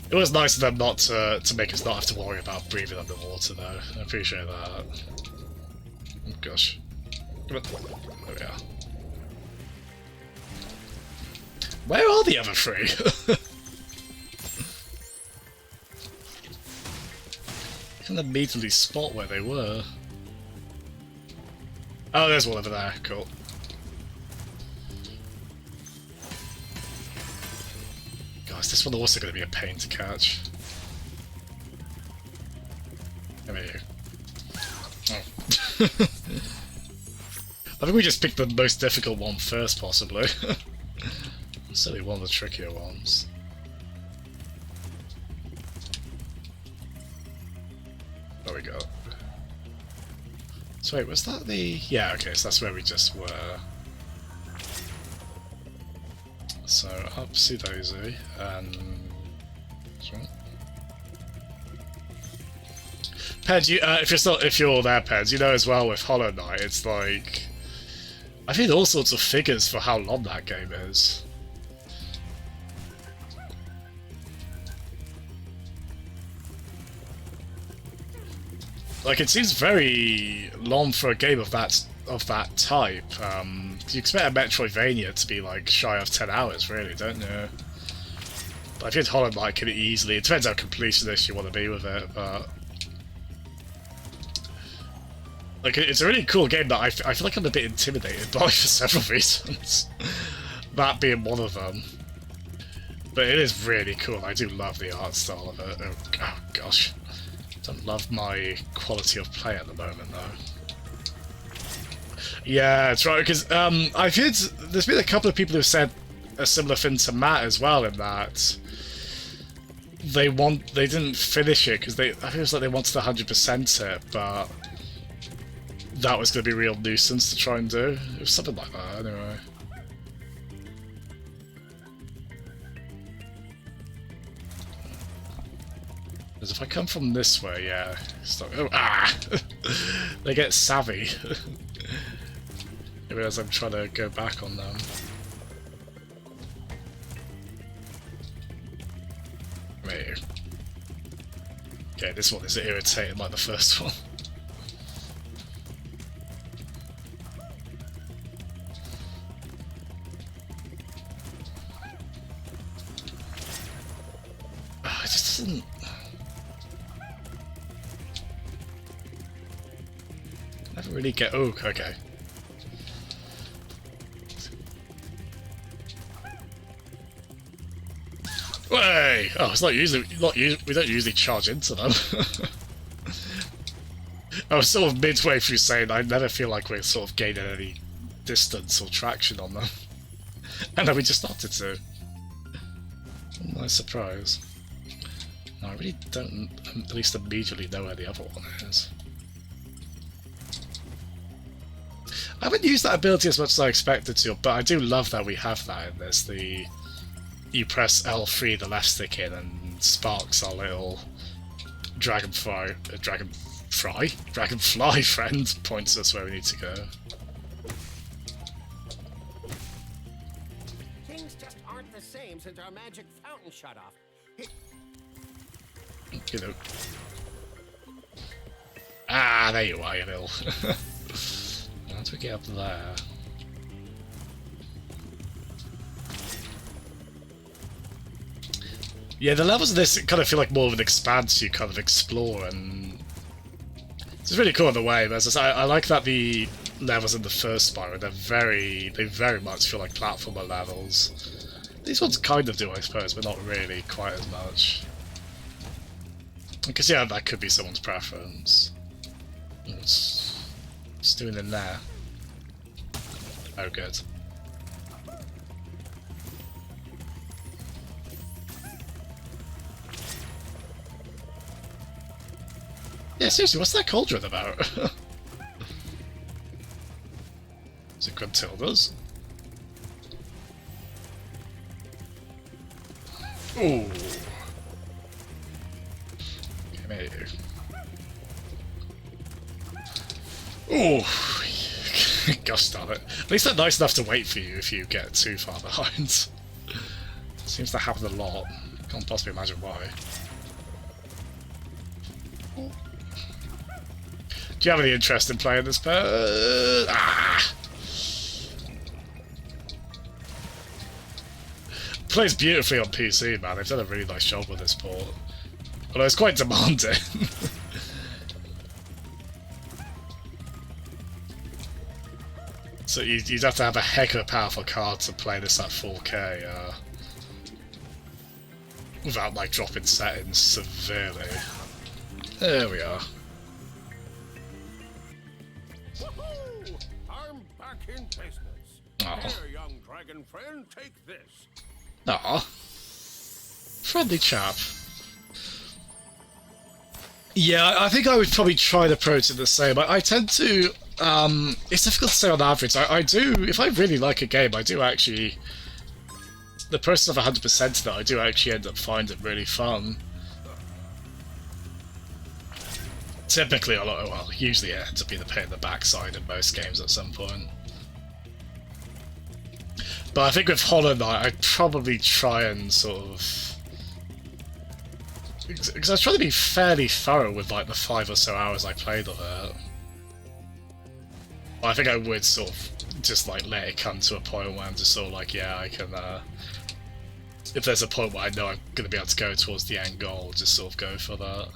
It was nice of them not to make us not have to worry about breathing underwater, though. I appreciate that. Oh gosh. There we are. Where are the other three? I can immediately spot where they were. Oh, there's one over there. Cool. God, is this one also going to be a pain to catch? Come here. Oh. I think we just picked the most difficult one first, possibly. Certainly one of the trickier ones. There we go. So wait, was that the... Yeah, okay, so that's where we just were. So upsy daisy and Ped, if you're there, Ped, you know as well with Hollow Knight, it's like I've heard all sorts of figures for how long that game is. Like, it seems very long for a game of that type. You expect a Metroidvania to be like shy of 10 hours, really, don't you? But I think Hollow Knight can easily. It depends how completionist you want to be with it, but like, it's a really cool game that I feel like I'm a bit intimidated by for several reasons. That being one of them. But it is really cool. I do love the art style of it. Oh gosh. Don't love my quality of play at the moment, though. Yeah, that's right, because I've heard there's been a couple of people who've said a similar thing to Matt as well, in that they didn't finish it because I think it was like they wanted to 100% it, but that was going to be a real nuisance to try and do. It was something like that, anyway. Because if I come from this way, yeah. Oh, ah! They get savvy. I realise I'm trying to go back on them. Wait. Okay, this one is irritating like the first one. Oh, it just doesn't. Never really get. Oh, okay. Way! Oh, it's we don't usually charge into them. I was sort of midway through saying I never feel like we're sort of gaining any distance or traction on them. And then we just started to. Nice surprise. No, I really don't at least immediately know where the other one is. I haven't used that ability as much as I expected to, but I do love that we have that in this. You press L3, the left stick in, and sparks our little dragonfly friend points us where we need to go. Things just aren't the same since our magic fountain shut off. You know. Ah, there you are, you little. How do we get up there? Yeah, the levels of this kind of feel like more of an expanse you kind of explore, and it's really cool in a way. But as I say, I like that the levels in the first Spyro, they very much feel like platformer levels. These ones kind of do, I suppose, but not really quite as much. Because yeah, that could be someone's preference. What's doing in there? Oh, good. Yeah, seriously, what's that cauldron about? Is it Gruntilda's? Ooh. Come here. Ooh. Gosh darn it. At least they're nice enough to wait for you if you get too far behind. Seems to happen a lot. Can't possibly imagine why. Do you have any interest in playing this Ah! It plays beautifully on PC, man. They've done a really nice job with this port. Although it's quite demanding. So you'd have to have a heck of a powerful card to play this at 4K, without like dropping settings severely. There we are. Woohoo! I'm back in business. Here, young dragon friend, take this. Aw. Friendly chap. Yeah, I think I would probably try to approach it the same. I tend to... it's difficult to say on average. I do... If I really like a game, I do actually the process of 100% that I do actually end up finding really fun. Typically, well, usually it ends up being a pain in the backside in most games at some point. But I think with Hollow Knight, I'd probably try and sort of... Because I was trying to be fairly thorough with like the 5 or so hours I played of it. But I think I would sort of just like let it come to a point where I'm just sort of like, yeah, I can... if there's a point where I know I'm going to be able to go towards the end goal, just sort of go for that.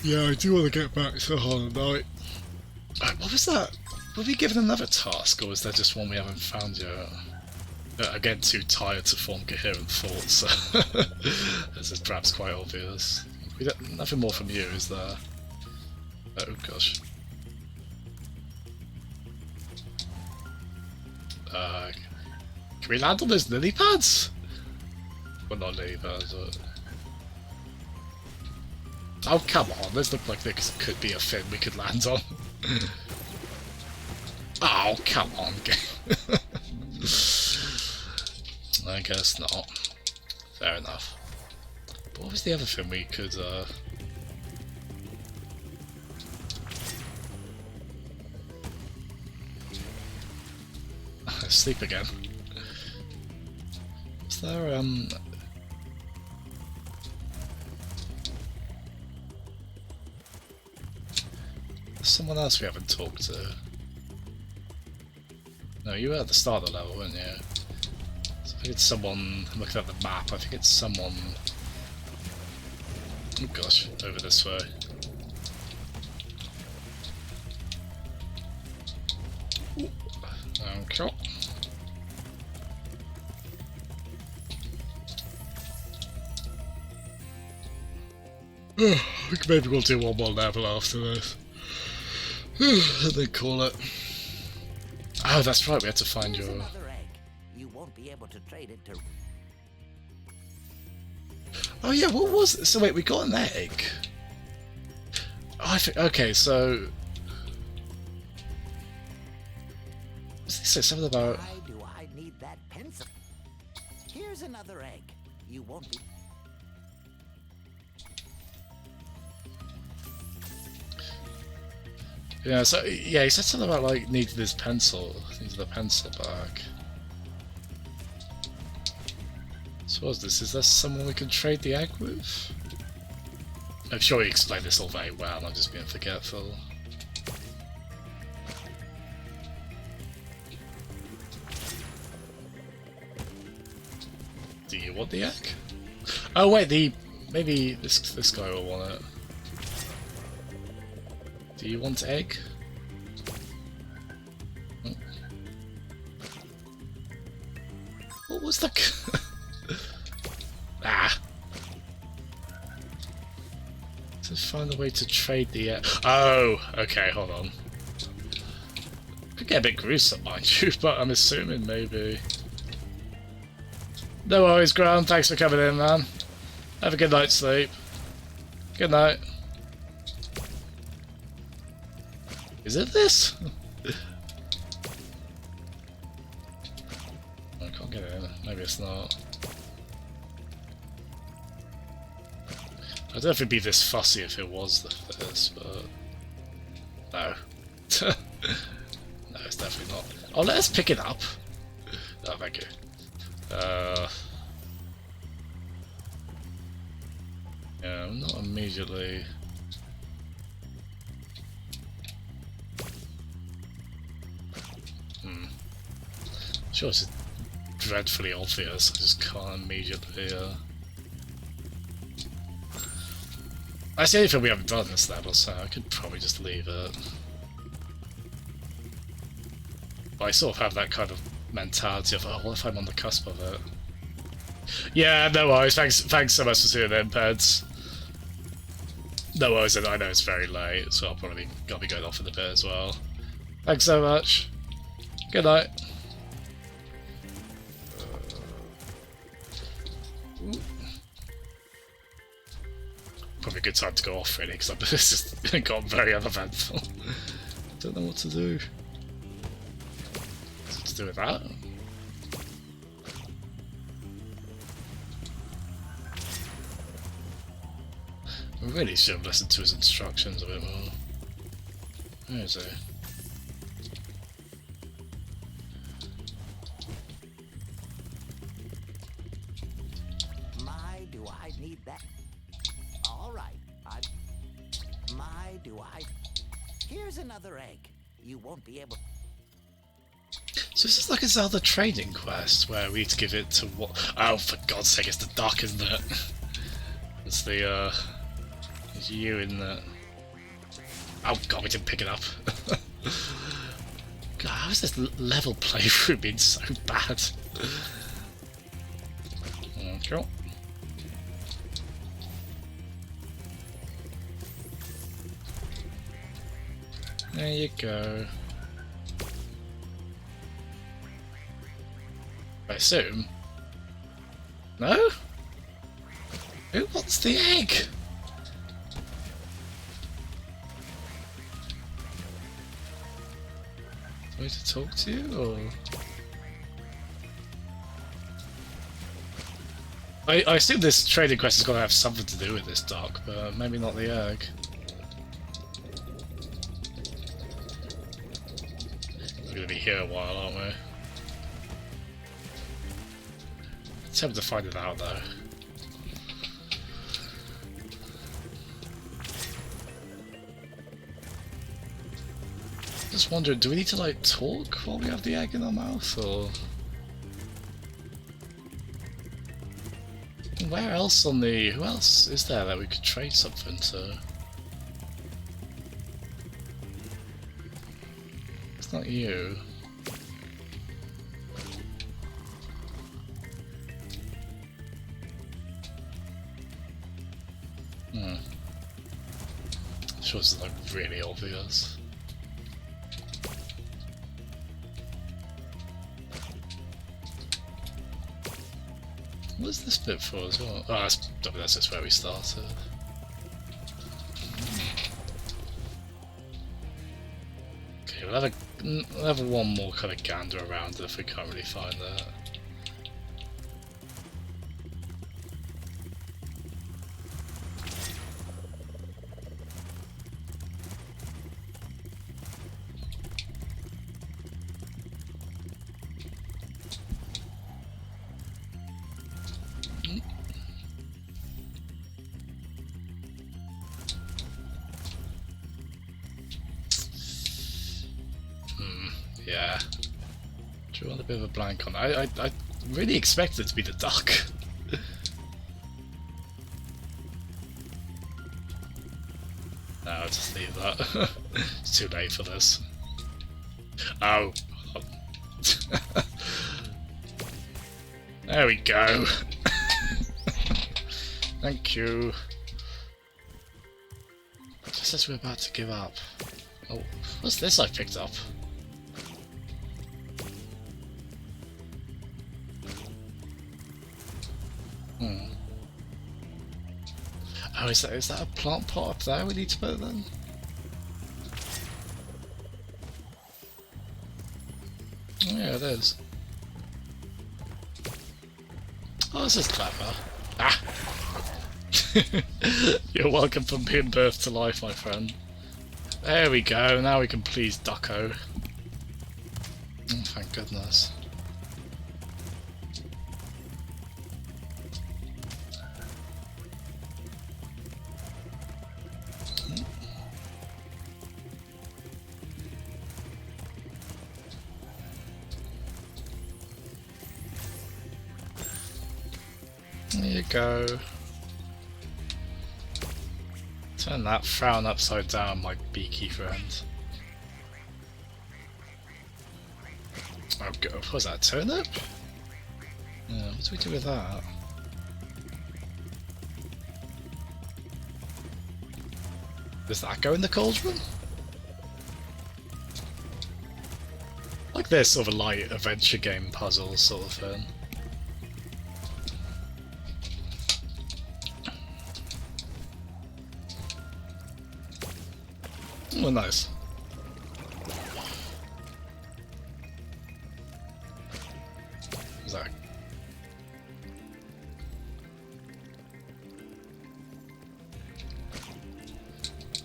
Yeah, I do want to get back to Hollow Knight. What was that? Were we given another task, or is there just one we haven't found yet? Again, too tired to form coherent thoughts, so this is perhaps quite obvious. Nothing more from you, is there? Oh gosh. Can we land on those lily pads? Well, not lily pads, but... Oh, come on, those look like this could be a fin we could land on. Oh, come on, game. I guess not. Fair enough. But what was the other thing we could, sleep again. Was there, someone else we haven't talked to? No, you were at the start of the level, weren't you? So I think it's someone, I'm looking at the map, I think it's someone... Oh gosh, over this way. Okay. I think maybe we'll do one more level after this. And then call it. Oh, that's right, we had to find your... Another egg. You won't be able to trade it to... Oh yeah, what was it? So wait, we got an egg. Oh, I think... Okay, so... What's this say? Something about... Why do I need that pencil? Here's another egg. You won't be... Yeah, so, yeah, he said something about, like, needed his pencil. Needed the pencil back. So what's this? Is there someone we can trade the egg with? I'm sure he explained this all very well, I'm just being forgetful. Do you want the egg? Oh wait, maybe this guy will want it. Do you want egg? Oh. What was that? Ah! To find a way to trade the egg. Oh, okay, hold on. Could get a bit gruesome, mind you, but I'm assuming maybe. No worries, Graham. Thanks for coming in, man. Have a good night's sleep. Good night. Is it this? I can't get it in. Maybe it's not. I don't know if it'd be this fussy if it was this, but... No. No, it's definitely not. Oh, let us pick it up. Oh, thank you. Yeah, I'm not immediately... Sure, it's dreadfully obvious, I just can't immediately, That's the only thing we haven't done this level, so I could probably just leave it. But I sort of have that kind of mentality of, oh, what if I'm on the cusp of it? Yeah, no worries, thanks so much for seeing in, Peds. No worries, I know it's very late, so I'll probably gotta be going off in a bit as well. Thanks so much. Good night. Probably a good time to go off really, because this has gone very uneventful. Don't know what to do. to do with that. I really should have listened to his instructions a bit more. Where is he? My, do I need that? All right, my, do I... Here's another egg. You won't be able... So this is like a Zelda trading quest where we need to give it to what? Oh, for God's sake, it's the duck, isn't it? It's the, it's you in the... Oh God, we didn't pick it up. God, how is this level playthrough being so bad? Okay. There you go. I assume. No? Who wants the egg? Do I need to talk to you, or...? I assume this trading quest is going to have something to do with this dock, but maybe not the egg. We're going to be here a while, aren't we? Attempt to find it out though. Just wondering, do we need to like talk while we have the egg in our mouth, or where else on the... who else is there that we could trade something to? It's not you. Sure, this is like really obvious. What is this bit for as well? Oh, that's just where we started. Okay, we'll have one more kind of gander around if we can't really find that. Yeah. Drawing a bit of a blank on that. I really expected it to be the duck. No, I'll just leave that. It's too late for this. Oh. There we go. Thank you. Just as we're about to give up. Oh, what's this I picked up? Oh, is that a plant pot up there we need to put then? Oh, yeah, it is. Oh, this is clever. Ah! You're welcome for being birthed to life, my friend. There we go, now we can please Ducko. Oh, thank goodness. There you go. Turn that frown upside down, my beaky friend. Oh god, what was that, a turnip? Yeah, what do we do with that? Does that go in the cauldron? Like this sort of a light adventure game puzzle sort of thing. Oh, nice. Is that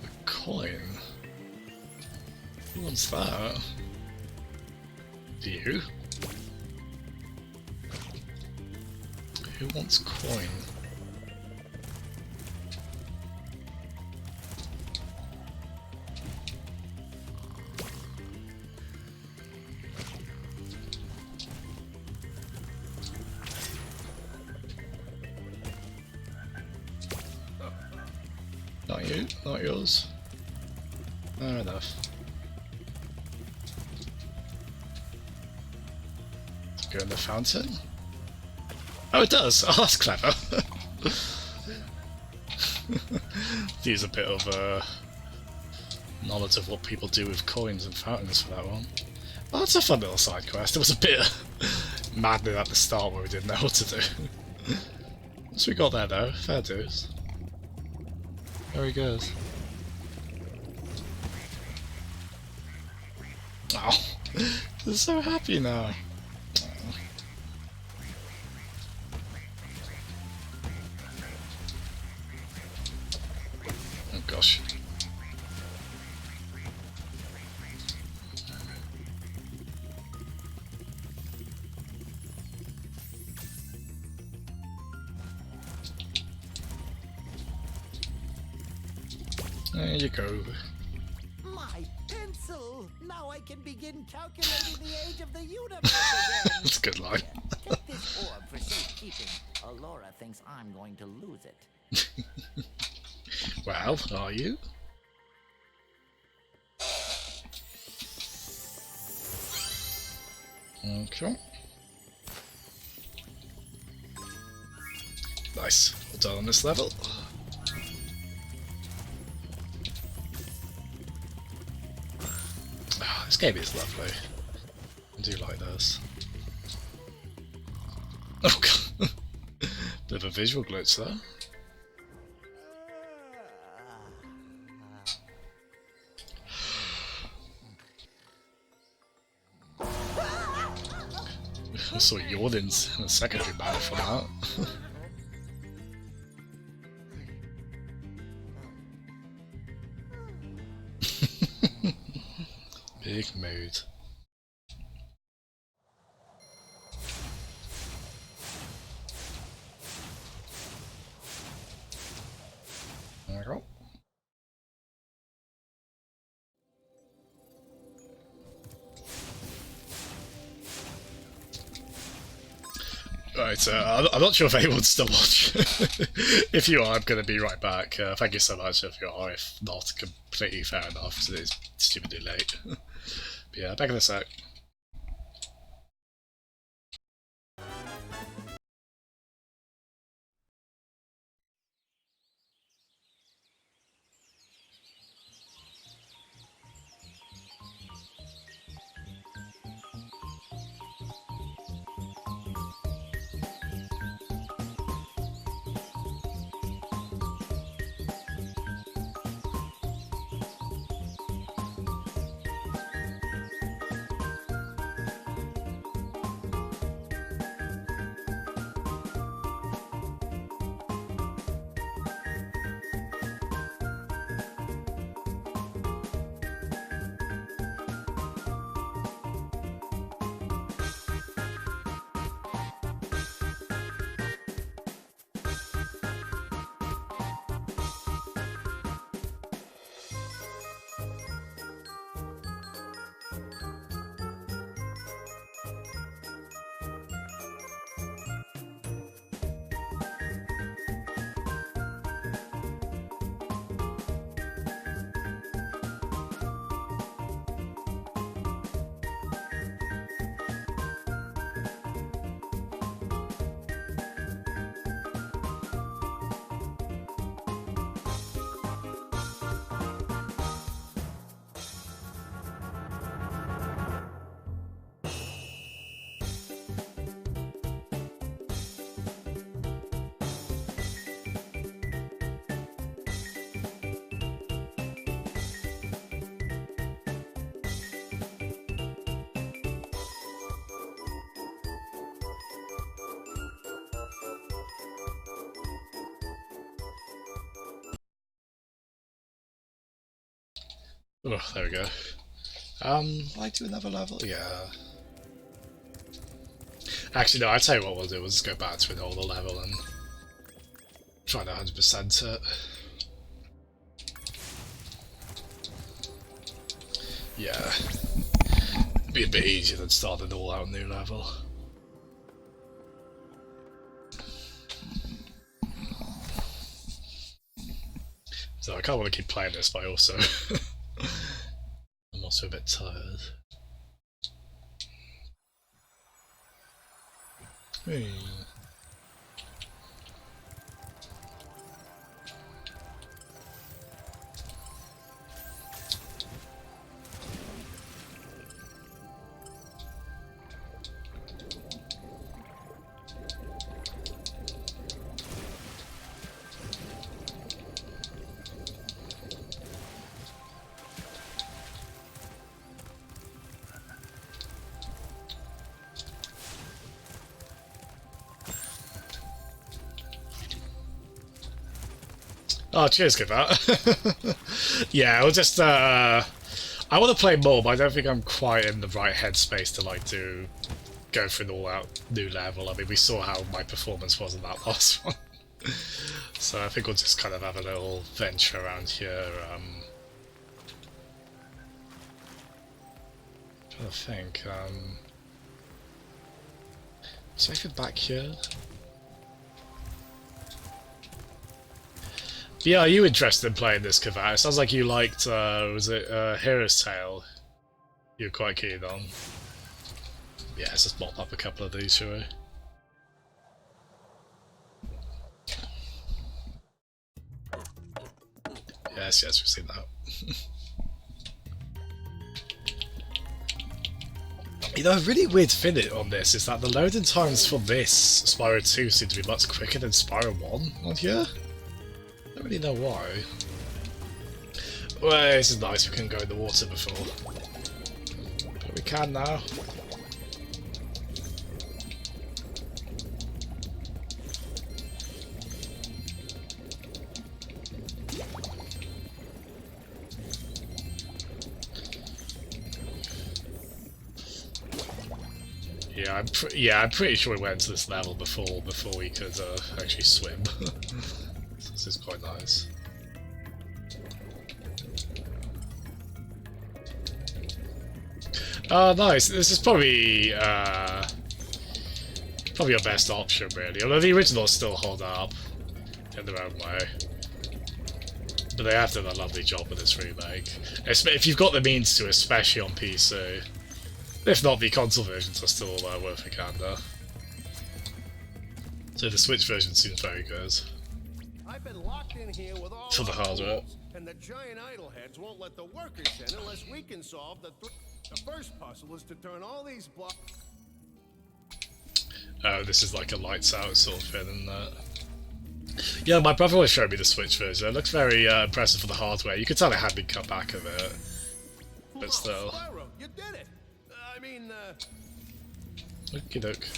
a coin? Who wants that? You? Who wants coin? Not you, not yours. Fair enough. Does it go in the fountain? Oh, it does! Oh, that's clever! Use a bit of knowledge of what people do with coins and fountains for that one. Oh, that's a fun little side quest. There was a bit of maddening at the start where we didn't know what to do. Once we got there though, fair dues. Very good. Oh, they're so happy now. Oh gosh. There you go. My pencil! Now I can begin calculating the age of the universe again. That's a good line. Take this orb for safekeeping. Allura thinks I'm going to lose it. Well, are you? Okay. Nice. Well done on this level. Oh, this game is lovely. I do like this. Oh god. Bit of a visual glitch there. I saw yawnings in a secondary battle for that. Big mood. There we go. Right, I'm not sure if anyone's still watching. If you are, I'm going to be right back. Thank you so much if you are. If not, completely fair enough, because it is stupidly late. But yeah, back in a sec. Oh, there we go. I do another level? Yeah. Actually, no, I'll tell you what we'll do. We'll just go back to an older level and try to 100% it. Yeah. Be a bit easier than starting an all-out new level. So I can't want to keep playing this, but I also I'm also a bit tired. Hey. Oh, cheers, give that. Yeah, we'll just, I want to play more, but I don't think I'm quite in the right headspace to, like, go for an all-out new level. I mean, we saw how my performance was in that last one. So I think we'll just kind of have a little venture around here. Trying to think, is there anything back here? Yeah, are you interested in playing this, Kavat? It sounds like you liked, was it Hero's Tale? You're quite keen on. Yeah, let's just mop up a couple of these, shall we? Yes, we've seen that. You know, a really weird thing on this is that the loading times for this Spyro 2 seem to be much quicker than Spyro 1 on here. I don't really know why. Well, this is nice, we couldn't go in the water before. But we can now. Yeah, I'm pretty sure we went to this level before we could actually swim. So this is quite nice. Oh, nice. This is probably your best option, really. Although the originals still hold up in their own way. But they have done a lovely job with this remake. If you've got the means to, especially on PC. If not, the console versions are still worth a gander. So the Switch version seems very good. I've been locked in here with all for the hardware. And the giant idle heads won't let the workers in unless we can solve the first puzzle is to turn all these blocks. Oh, this is like a lights out sort of thing, isn't it? Yeah, my brother always showed me the Switch version. It looks very impressive for the hardware. You could tell it had been cut back a bit, but still. Spyro, you did it! Okie doke.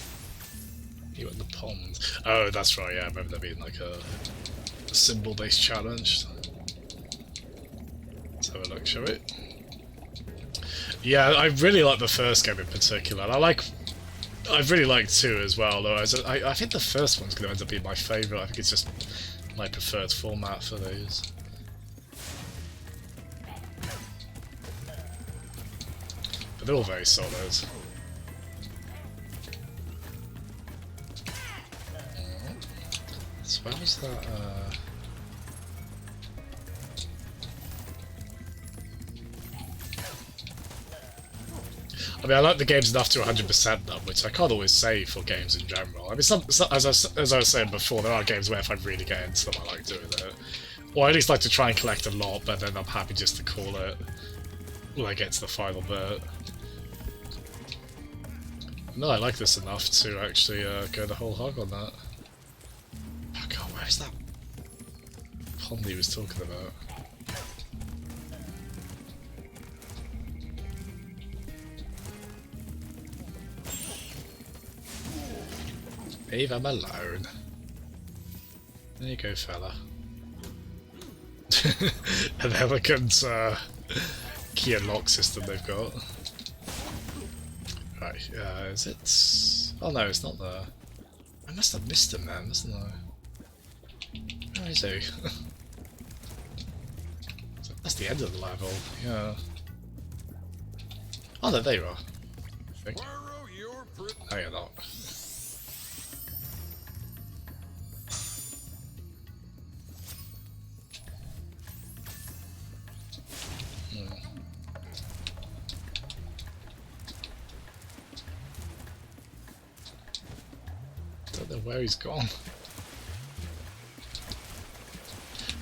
You in the pond. Oh, that's right, yeah, I remember there being like a symbol-based challenge. Let's have a look, shall we? Yeah, I really like the first game in particular. I really like 2 as well, though. I think the first one's going to end up being my favourite. I think it's just my preferred format for these. But they're all very solid. So where was that, I mean, I like the games enough to 100% them, which I can't always say for games in general. I mean, as I was saying before, there are games where if I really get into them, I like doing it. Or I at least like to try and collect a lot, but then I'm happy just to call it when I get to the final bit. No, I like this enough to actually go the whole hog on that. Oh god, where's that pond he was talking about? Leave him alone. There you go, fella. An elegant key and lock system they've got. Right, is it? Oh no, it's not there. I must have missed him then, mustn't I? Where is he? That's the end of the level, yeah. Oh no, there you are. I think. No, you're not. Don't know where he's gone.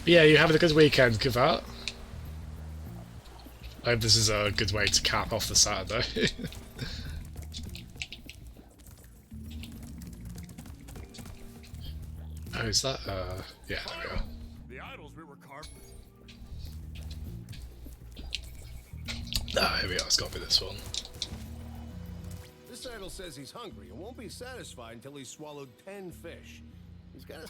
But yeah, you having a good weekend, Kavat? I hope this is a good way to cap off the Saturday. Oh, is that, yeah, there we go. The idols we were carved. Ah, here we are, it's gotta be this one. This idol says he's hungry and won't be satisfied until he's swallowed 10 fish. He's got a...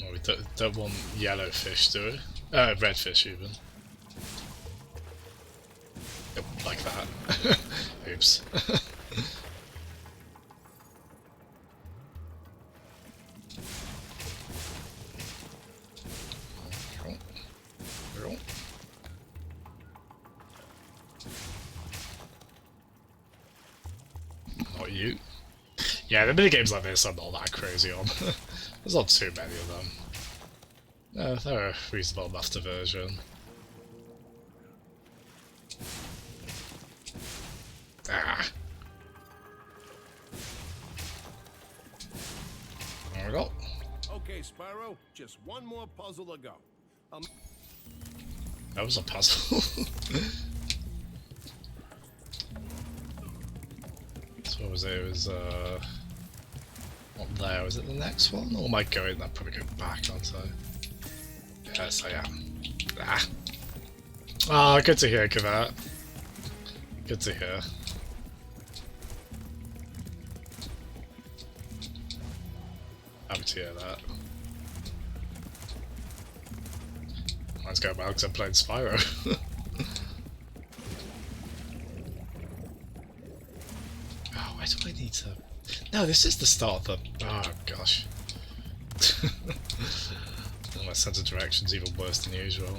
Oh, we don't want yellow fish, do we? Red fish even. Yep, like that. Oops. Not you. Yeah, the minigames like this I'm not that crazy on. There's not too many of them. No, they're a reasonable enough diversion. Ah. There we go. Okay, Spyro, just one more puzzle to go. That was a puzzle. So what was it? It was, not there. Was it the next one? Or am I going? I'll probably go back, aren't I? Yes, I am. Ah. Ah, good to hear, Kavat. Good to hear. Happy to hear that. Mine's going well because I'm playing Spyro. Oh, why do I need to... No, this is the start of the... Oh, gosh. My sense of direction's even worse than usual.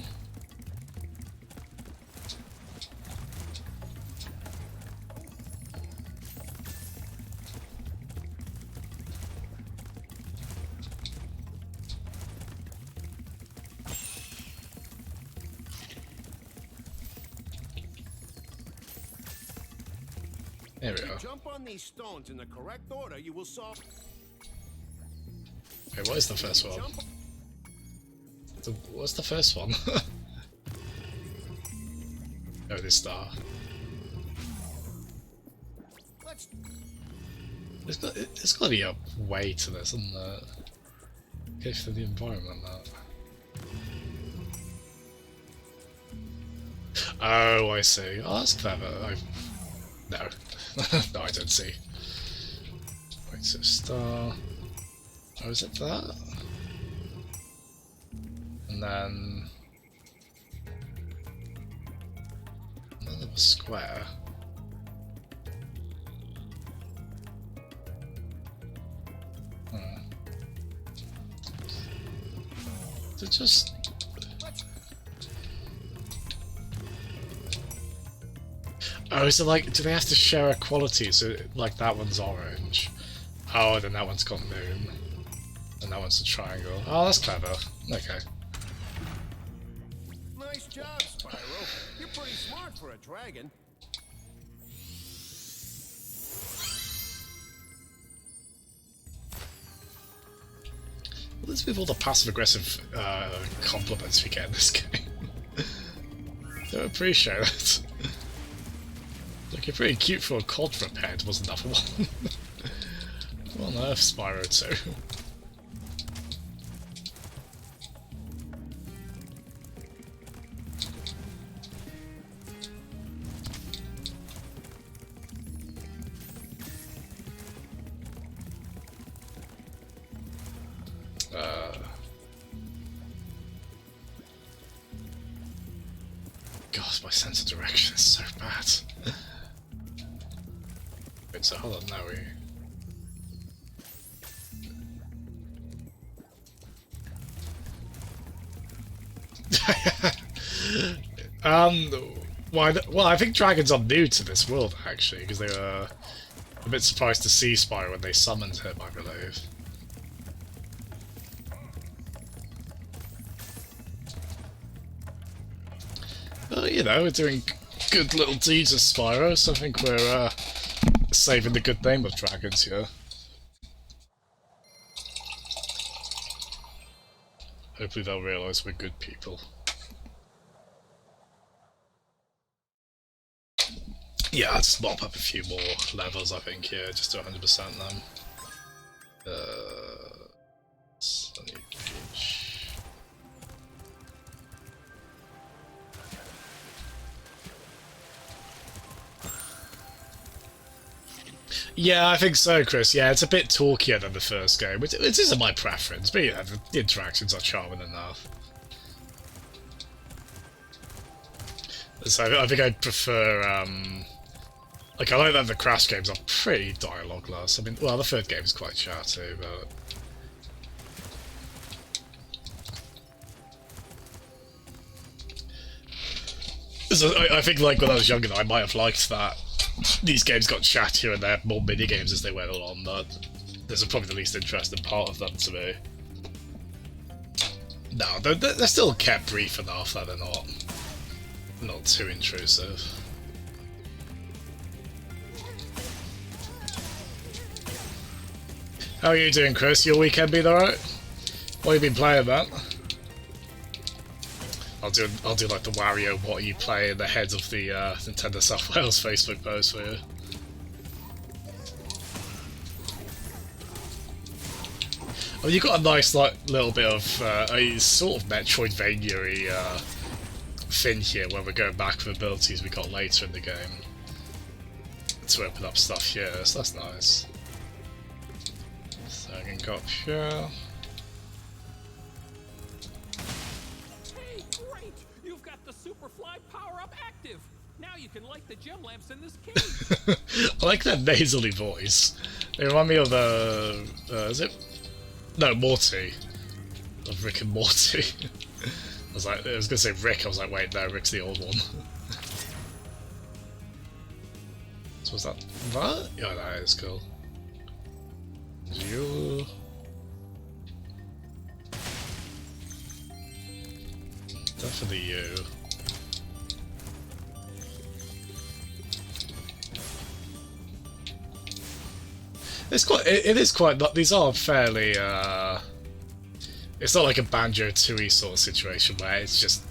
There we go. Jump on these stones in the correct order, you will solve... Wait, what is the first one? What's the first one? Oh, this star. There's got to be a way to this, isn't there? Go for the environment, that. Oh, I see. Oh, that's clever. No. No, I don't see. Wait, so star... Oh, is it that? And then... Another square. To just... Oh, so like, do they have to share a quality? So, like, that one's orange. Oh, then that one's got moon. And that one's a triangle. Oh, that's clever. Okay. Nice job, Spyro. You're pretty smart for a dragon. Well, let's with all the passive-aggressive compliments we get in this game. Don't appreciate it. Look, you're pretty cute for a quadruped, wasn't that for one? What on earth, Spyro 2? God, my sense of direction is so bad. Wait, so hold on, now we... well, I think dragons are new to this world, actually, because they were a bit surprised to see Spyro when they summoned him, I believe. Well, you know, we're doing good little deeds of Spyro, so I think we're saving the good name of dragons here. Hopefully they'll realise we're good people. Yeah, let's mop up a few more levels, I think, here, just to 100% them. Sunny Beach. Yeah, I think so, Chris. Yeah, it's a bit talkier than the first game, which isn't my preference, but yeah, the interactions are charming enough. So I think I'd prefer, like, I like that the Crash games are pretty dialogue-less. I mean, well, the third game is quite chatty, but... So I think, like, when I was younger, I might have liked that these games got chattier and they had more mini-games as they went along, but this is probably the least interesting part of them to me. No, they're still kept brief enough that they're not too intrusive. How are you doing, Chris? Your weekend been alright? What have you been playing, man? I'll do like the Wario "What are you playing?" the head of the Nintendo South Wales Facebook post for you. Oh, you got a nice like little bit of a sort of Metroidvania-y thing here, where we're going back with abilities we got later in the game to open up stuff here, so that's nice. So I can go up here. Superfly power-up active. Now you can light the gem lamps in this cave. I like that nasally voice. They remind me of is it? No, Morty. Of Rick and Morty. I was gonna say Rick. I was like, wait, no, Rick's the old one. So was that? That? Yeah, that is cool. You. Definitely you. It is quite. These are fairly. It's not like a Banjo Tooie sort of situation where it's just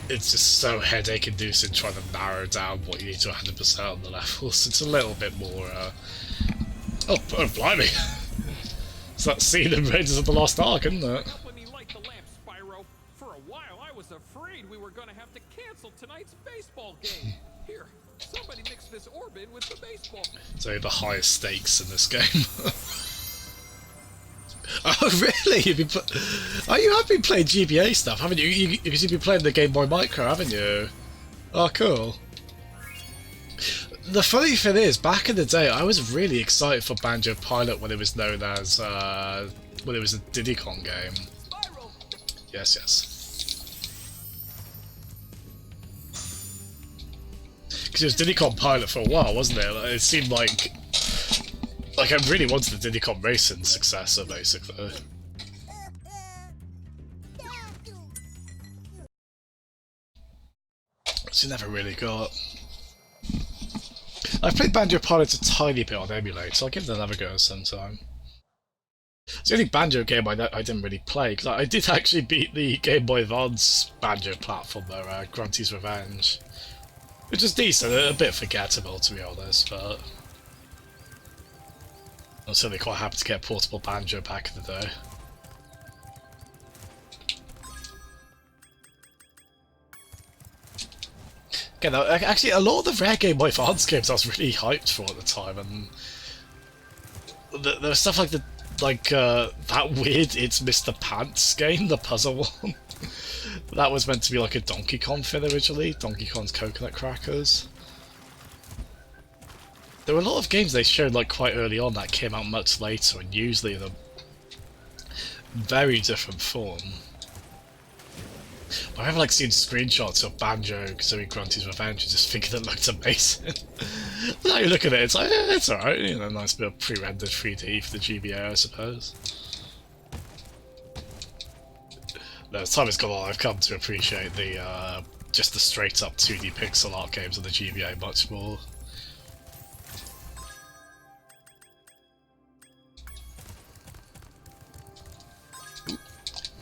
so headache-inducing trying to narrow down what you need to 100% on the levels. It's a little bit more. Oh, blimey! It's that scene in Raiders of the Lost Ark, isn't it? Help me light the lamp, Spyro. For a while, I was afraid we were going to have to cancel tonight's baseball game. Here. Somebody mix this orb in with the baseball. So the highest stakes in this game. Oh really? You have been playing GBA stuff, haven't you? Because you've been playing the Game Boy Micro, haven't you? Oh, cool. The funny thing is, back in the day, I was really excited for Banjo Pilot when it was known as when it was a Diddy Kong game. Yes, yes. Because it was Diddy Kong Pilot for a while, wasn't it? It seemed like I really wanted the Diddy Kong Racing successor, basically. Which you never really got. I've played Banjo Pilot a tiny bit on emulator, so I'll give it another go sometime. It's the only Banjo game I didn't really play, because I did actually beat the Game Boy Advance Banjo platformer, Grunty's Revenge. Which is decent, a bit forgettable to be honest, but I'm certainly quite happy to get a portable banjo back in the day. Again, actually, a lot of the rare Game Boy Advance games I was really hyped for at the time, and there was stuff like the like that weird It's Mr. Pants game, the puzzle one. That was meant to be like a Donkey Kong thing originally, Donkey Kong's Coconut Crackers. There were a lot of games they showed like quite early on that came out much later, and usually in a very different form. I have like seen screenshots of Banjo-Kazooie Grunty's Revenge and just thinking it looked amazing. Now you look at it, it's like, it's alright, you know, nice bit of pre-rendered 3D for the GBA, I suppose. No, as time has gone on, I've come to appreciate the, just the straight-up 2D pixel art games of the GBA much more.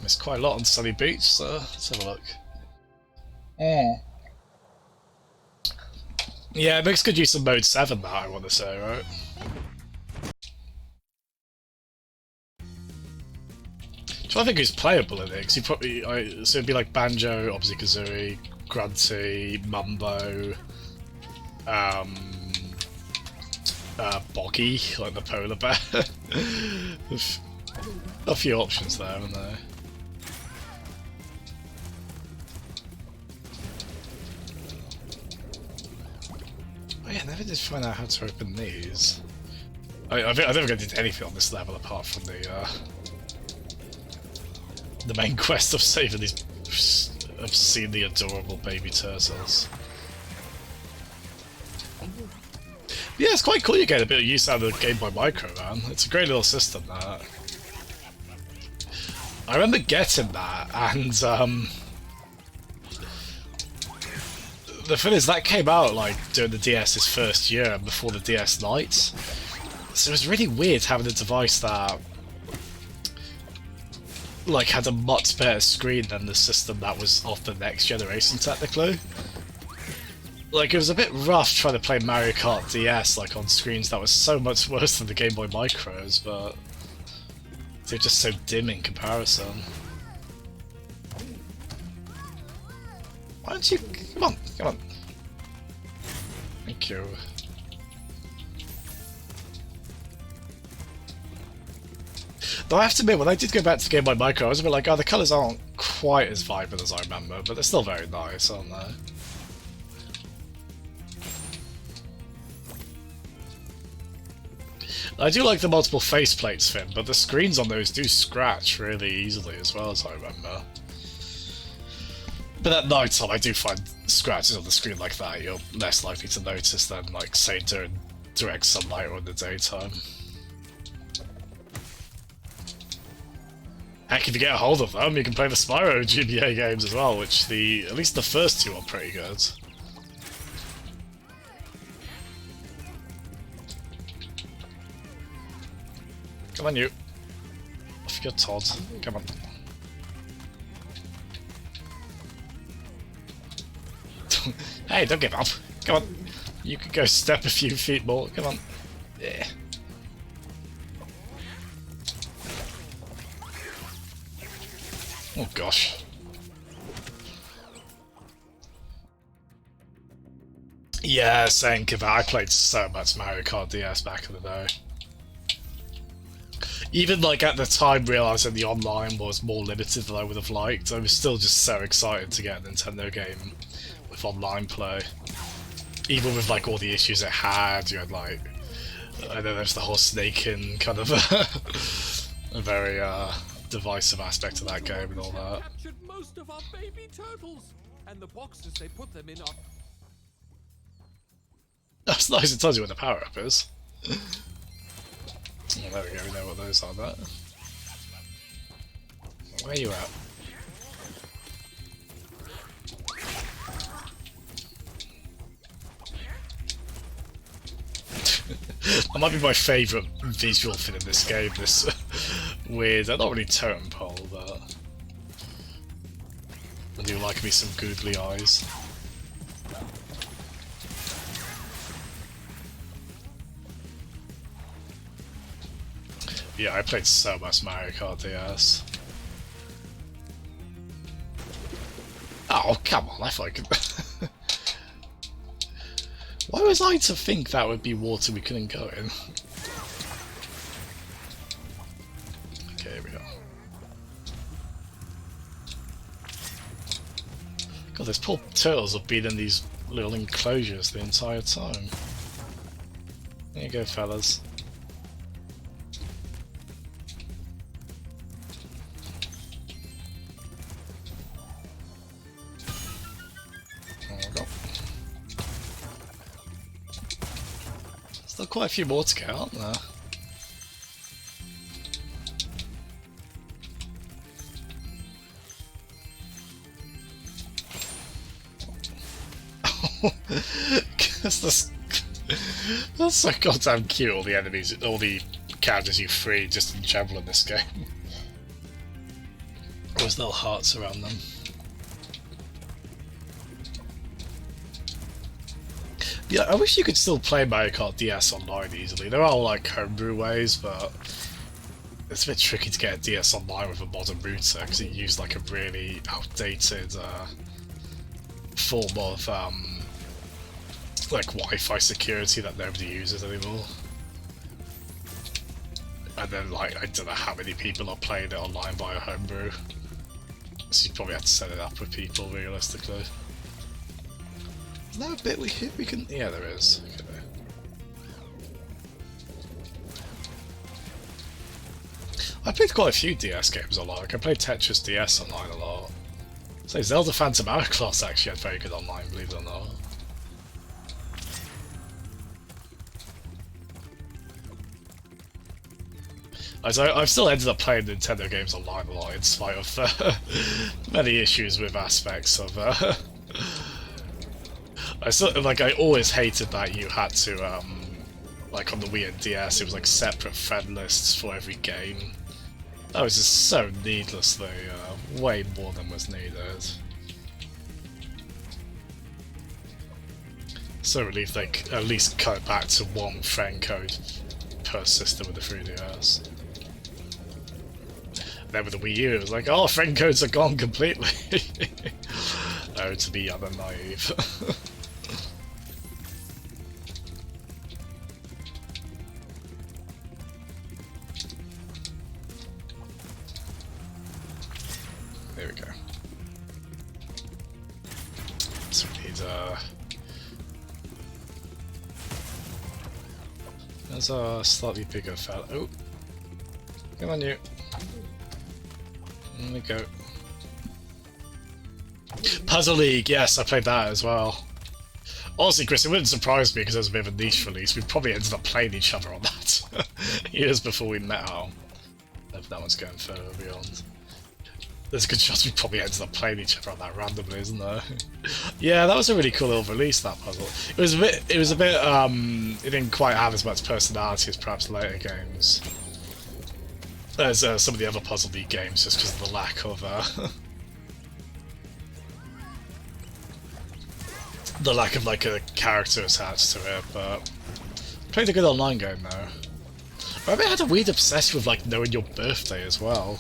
Missed quite a lot on Sunny Beach, so let's have a look. Yeah, it makes good use of Mode 7 that, I want to say, right? So I think it's playable in it, because you probably, so it'd be like Banjo, obviously Kazooie, Grunty, Mumbo, Boggy, like the polar bear. A few options there, aren't there? Oh yeah, I never did find out how to open these. I never did anything on this level apart from the main quest of saving these obscenely adorable baby turtles. Yeah, it's quite cool you get a bit of use out of the Game Boy Micro, man. It's a great little system, that. I remember getting that, and the thing is, that came out like during the DS's first year and before the DS Lite. So it was really weird having a device that like had a much better screen than the system that was of the next generation, technically. Like, it was a bit rough trying to play Mario Kart DS like on screens that was so much worse than the Game Boy Micros, but they're just so dim in comparison. Why don't you... Come on, come on. Thank you. Though I have to admit, when I did go back to Game Boy Micro, I was a bit like, oh, the colours aren't quite as vibrant as I remember, but they're still very nice, aren't they? I do like the multiple faceplates thing, but the screens on those do scratch really easily as well, as I remember. But at night time, I do find scratches on the screen like that you're less likely to notice than, like, say, during direct sunlight or in the daytime. Heck, if you get a hold of them, you can play the Spyro GBA games as well, which at least the first two are pretty good. Come on, you. Off your Todd. Come on. Hey, don't give up. Come on. You can go step a few feet more. Come on. Yeah. Oh gosh. Yeah, saying Kiva, I played so much Mario Kart DS back in the day. Even like at the time realising the online was more limited than I would have liked, I was still just so excited to get a Nintendo game with online play. Even with like all the issues it had, you had like, I know there's the whole snaking kind of a very divisive aspect of that game and all that. Captured most of our baby turtles, and the boxes they put them in are... That's nice, it tells you where the power-up is. Oh, there we go, we know what those are there. Where are you at? That might be my favourite visual thing in this game, this weird, not really totem pole, but I do like me some googly eyes. Yeah, I played so much Mario Kart DS. Oh, come on, I thought I could... Why was I to think that would be water we couldn't go in? Okay, here we go. God, these poor turtles have been in these little enclosures the entire time. There you go, fellas. There we go. Still quite a few more to get, aren't there? That's so goddamn cute, all the enemies, all the characters you free just in general in this game. Always little hearts around them. Yeah, I wish you could still play Mario Kart DS online easily. There are like homebrew ways, but it's a bit tricky to get a DS online with a modern router because it used like a really outdated form of like Wi-Fi security that nobody uses anymore. And then like I don't know how many people are playing it online via homebrew. So you probably have to set it up with people realistically. Is there a bit we can? Yeah, there is. Okay. I played quite a few DS games online. Like I played Tetris DS online a lot. So Zelda Phantom Hourglass actually had very good online, believe it or not. I've still ended up playing Nintendo games online a lot in spite of many issues with aspects of I always hated that you had to like on the Wii and DS it was like separate friend lists for every game. That was just so needlessly way more than was needed. So relieved they at least cut back to one friend code per system with the 3DS. Then with the Wii U, it was like, oh, friend codes are gone completely. Oh, to be young and naive. There we go. So we need there's a slightly bigger fella. Oh, come on, you. There we go. Puzzle League, yes, I played that as well. Honestly, Chris, it wouldn't surprise me because it was a bit of a niche release. We probably ended up playing each other on that years before we met. Oh, if that one's going further beyond. There's a good chance we probably ended up playing each other on that randomly, isn't there? Yeah, that was a really cool little release, that puzzle. It was a bit, it didn't quite have as much personality as perhaps later games. There's some of the other Puzzle League games just because of the lack of like a character attached to it, but played a good online game though. I mean, I had a weird obsession with like knowing your birthday as well.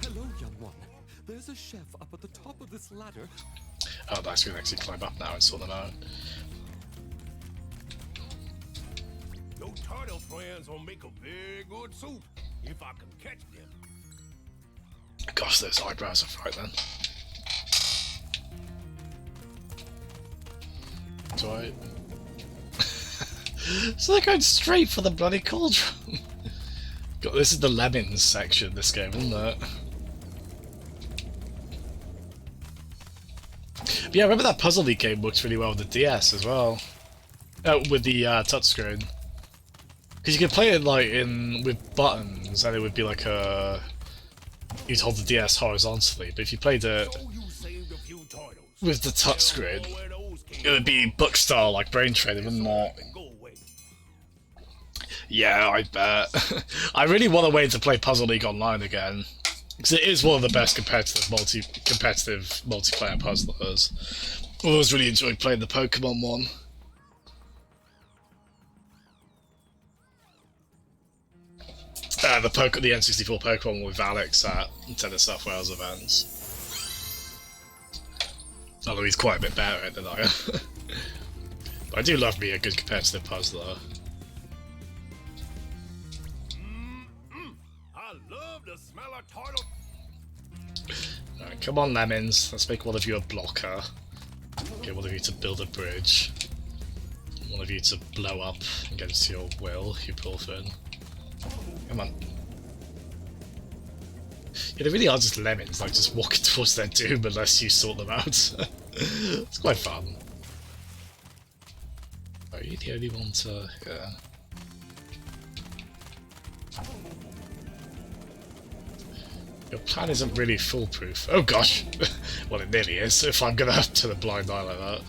Hello, young one. There's a chef up at the top of this ladder. Oh, nice, we can actually climb up now and sort them out. Your turtle friends will make a very good soup if I can catch them. Gosh, those eyebrows are right then. Do I? So they're going straight for the bloody cauldron. God, this is the lemons section of this game, isn't it? But yeah, I remember that Puzzle League game works really well with the DS as well. With the touchscreen. Because you could play it like with buttons, and it would be like a. You'd hold the DS horizontally, but if you played it with the touchscreen, it would be book style like Brain Training, wouldn't it? Yeah, I bet. I really want a way to play Puzzle League online again, because it is one of the best competitive multiplayer puzzlers. I always really enjoyed playing the Pokemon one. The N64 Pokemon with Alex at Tennis South Wales events. Although he's quite a bit better at it than I am. But I do love me a good competitive puzzler. I love the smell of turtle. Alright, come on, lemons. Let's make one of you a blocker. Get one of you to build a bridge. One of you to blow up against your will, you poor thing. Come on. Yeah, they really are just lemons, like just walking towards their doom unless you sort them out. It's quite fun. Are you the only one to... yeah. Your plan isn't really foolproof. Oh gosh! Well, it nearly is, if I'm gonna have to turn a blind eye like that.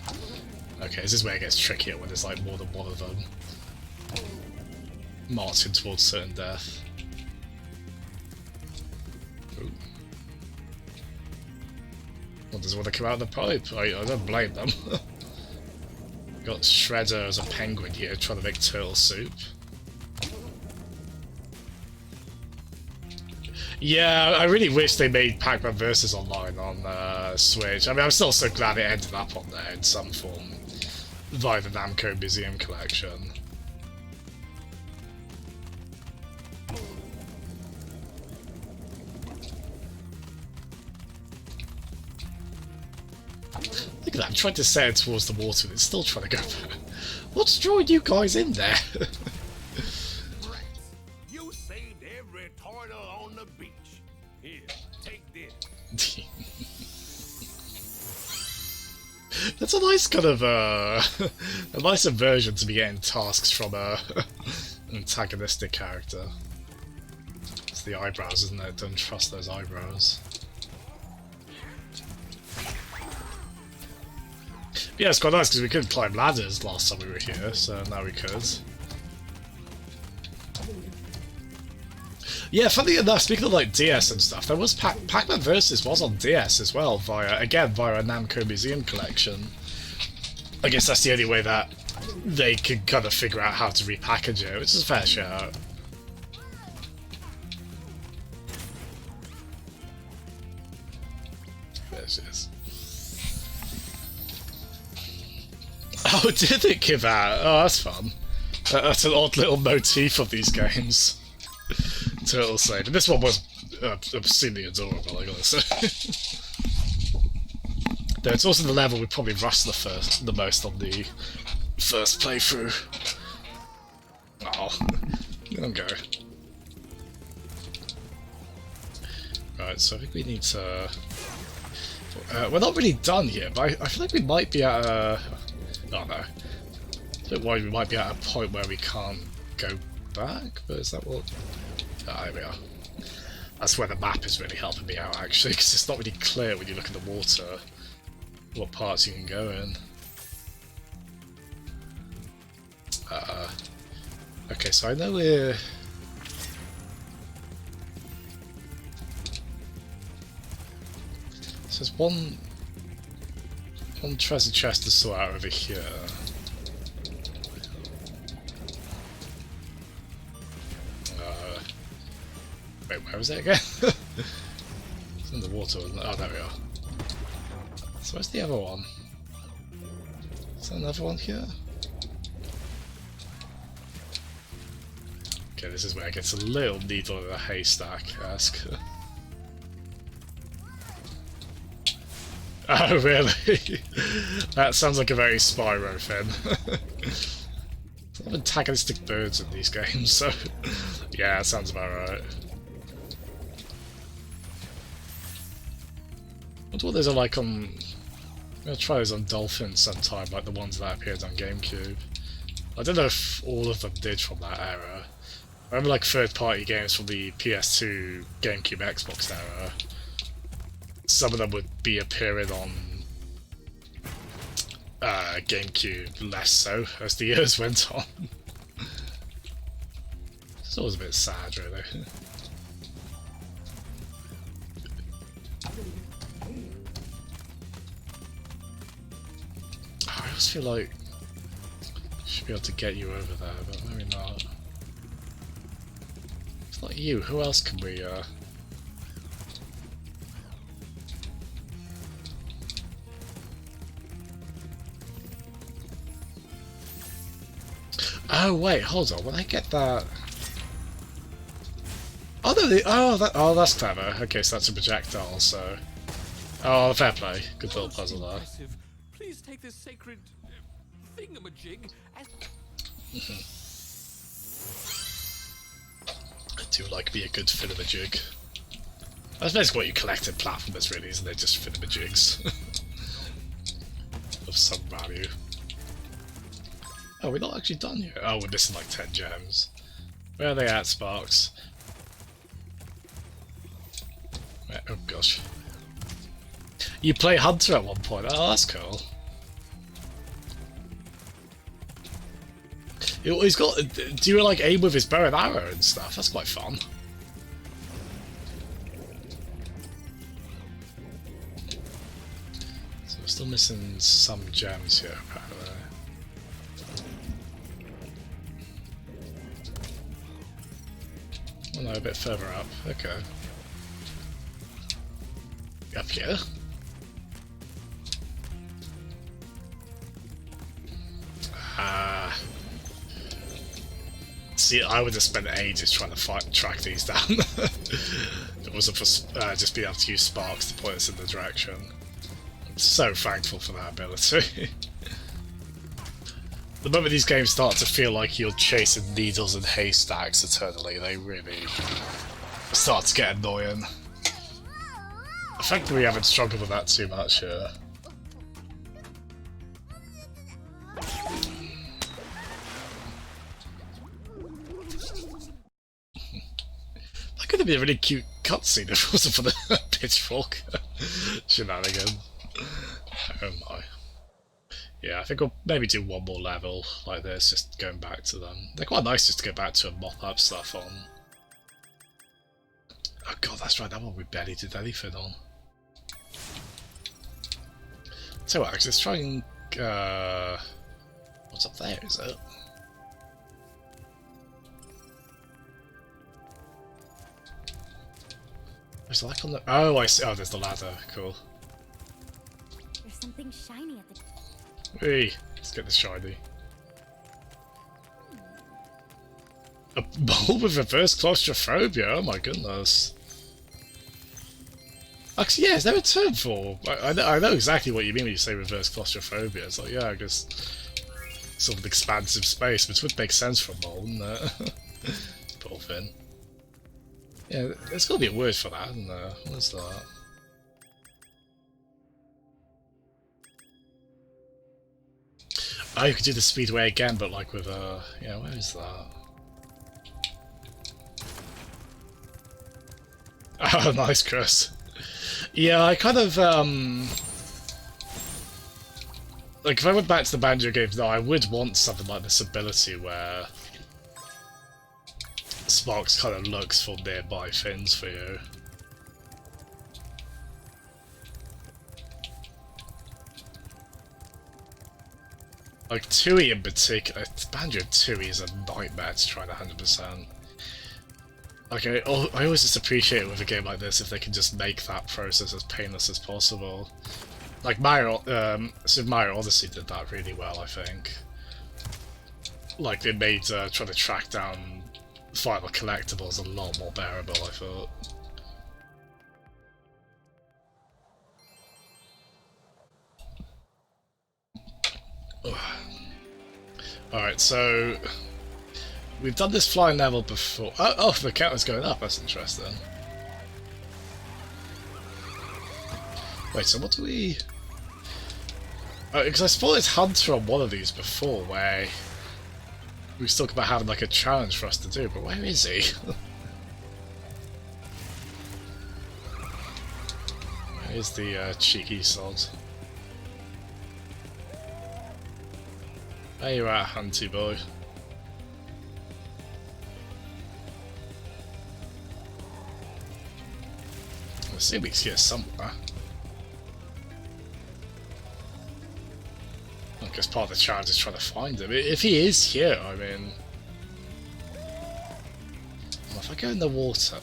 Okay, this is where it gets trickier when there's like more than one of them marching towards certain death. Ooh. Well, does want to come out of the pipe? I don't blame them. Got Shredder as a penguin here trying to make turtle soup. Yeah, I really wish they made Pac-Man Versus online on Switch. I mean, I'm still so glad it ended up on there in some form via the Namco Museum Collection. Look at that, I'm trying to set it towards the water and it's still trying to go there. What's drawing you guys in there? You saved every turtle on the beach. Here, take this. That's a nice kind of a nice aversion to be getting tasks from an antagonistic character. It's the eyebrows, isn't it? Don't trust those eyebrows. Yeah, it's quite nice because we couldn't climb ladders last time we were here, so now we could. Yeah, funny enough, speaking of like DS and stuff, there was Pac-Man Versus was on DS as well, via a Namco Museum Collection. I guess that's the only way that they could kind of figure out how to repackage it, which is a fair shout. There it is. Oh, did it give out? Oh, that's fun. That's an odd little motif of these games. Turtle save. And this one was obscenely adorable, I gotta say. Though it's also the level we probably rushed the most on the first playthrough. Oh, don't go. Right, so I think we need to... we're not really done here, but I feel like we might be at a... Oh no. I don't know why we might be at a point where we can't go back, but is that what... Ah, there we are. That's where the map is really helping me out, actually, because it's not really clear when you look at the water what parts you can go in. Okay, so I know we're... So there's one treasure chest to sort out over here. Wait, where is it again? It's in the water, isn't it? Oh, there we are. So where's the other one? Is there another one here? Okay, this is where it gets a little needle in a haystack-esque. Oh, really? That sounds like a very Spyro thing. A lot of antagonistic birds in these games, so... yeah, that sounds about right. I wonder what those are like on... I'm gonna try those on Dolphin sometime, like the ones that appeared on GameCube. I don't know if all of them did from that era. I remember like third-party games from the PS2, GameCube, Xbox era. Some of them would be appearing on GameCube, less so as the years went on. It's always a bit sad, really. I always feel like I should be able to get you over there, but maybe not. It's not you. Who else can we? Oh wait, hold on. When I get that... Oh Oh, that's clever. Okay, so that's a projectile, so... Oh, fair play. Good little puzzle there. Impressive. Please take this sacred thingamajig as I do like me a good thingamajig. That's basically what you collect in platformers, really, isn't it? Just thingamajigs. Of some value. Oh, we're not actually done yet. Oh, we're missing like 10 gems. Where are they at, Sparks? Oh gosh. You play Hunter at one point. Oh, that's cool. He's got... Do you like aim with his bow and arrow and stuff? That's quite fun. So we're still missing some gems here, apparently. Oh no, a bit further up. Okay. Up here? See, I would have spent ages trying to track these down. If it wasn't for just being able to use sparks to point us in the direction. I'm so thankful for that ability. The moment these games start to feel like you're chasing needles and haystacks eternally, they really start to get annoying. Effectively, we haven't struggled with that too much here. That could have been a really cute cutscene if it wasn't for the pitchfork shenanigan. Oh my. Yeah, I think we'll maybe do one more level like this, just going back to them. They're quite nice just to go back to and mop up stuff on. Oh god, that's right, that one we barely did anything on. So what, actually, let's try and... what's up there, is it? There's the like on the... Oh, I see. Oh, there's the ladder. Cool. There's something shiny at the... Hey, let's get this shiny. A bowl with reverse claustrophobia? Oh my goodness. Actually, yeah, is there a term for... I know exactly what you mean when you say reverse claustrophobia. It's like, yeah, I guess... sort of expansive space, which would make sense for a mole, wouldn't it? Poor thing. Yeah, there's got to be a word for that, isn't there? What is that? Oh, you could do the speedway again, but like with yeah, where is that? Oh, nice, Chris. Yeah, I kind of, like, if I went back to the Banjo games now, I would want something like this ability where Sparks kind of looks for nearby things for you. Like, Tui in particular, Banjo Tui is a nightmare to try to 100%. Like, I always just appreciate it with a game like this if they can just make that process as painless as possible. Like, Super Mario Odyssey did that really well, I think. Like, they made trying to track down final collectibles a lot more bearable, I thought. Alright, so we've done this flying level before. Oh, the counter's going up, that's interesting. Wait, so what do we... Oh, because I spotted Hunter on one of these before, where we was talking about having like a challenge for us to do, but where is he? Where's the cheeky sod? There you are, Hunty boy. I assume he's here somewhere. I guess part of the challenge is trying to find him. If he is here, I mean... Well, if I go in the water...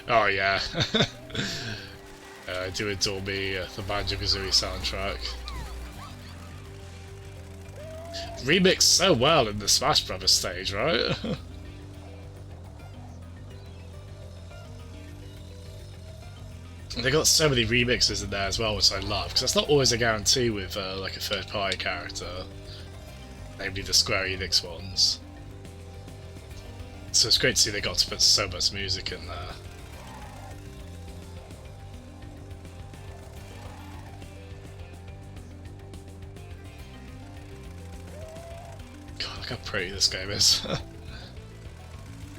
Oh yeah. I do adore me the Banjo-Kazooie soundtrack. remixed so well in the Smash Brothers stage, right? And they got so many remixes in there as well, which I love, because that's not always a guarantee with like a third-party character, namely the Square Enix ones. So it's great to see they got to put so much music in there. God, look how pretty this game is.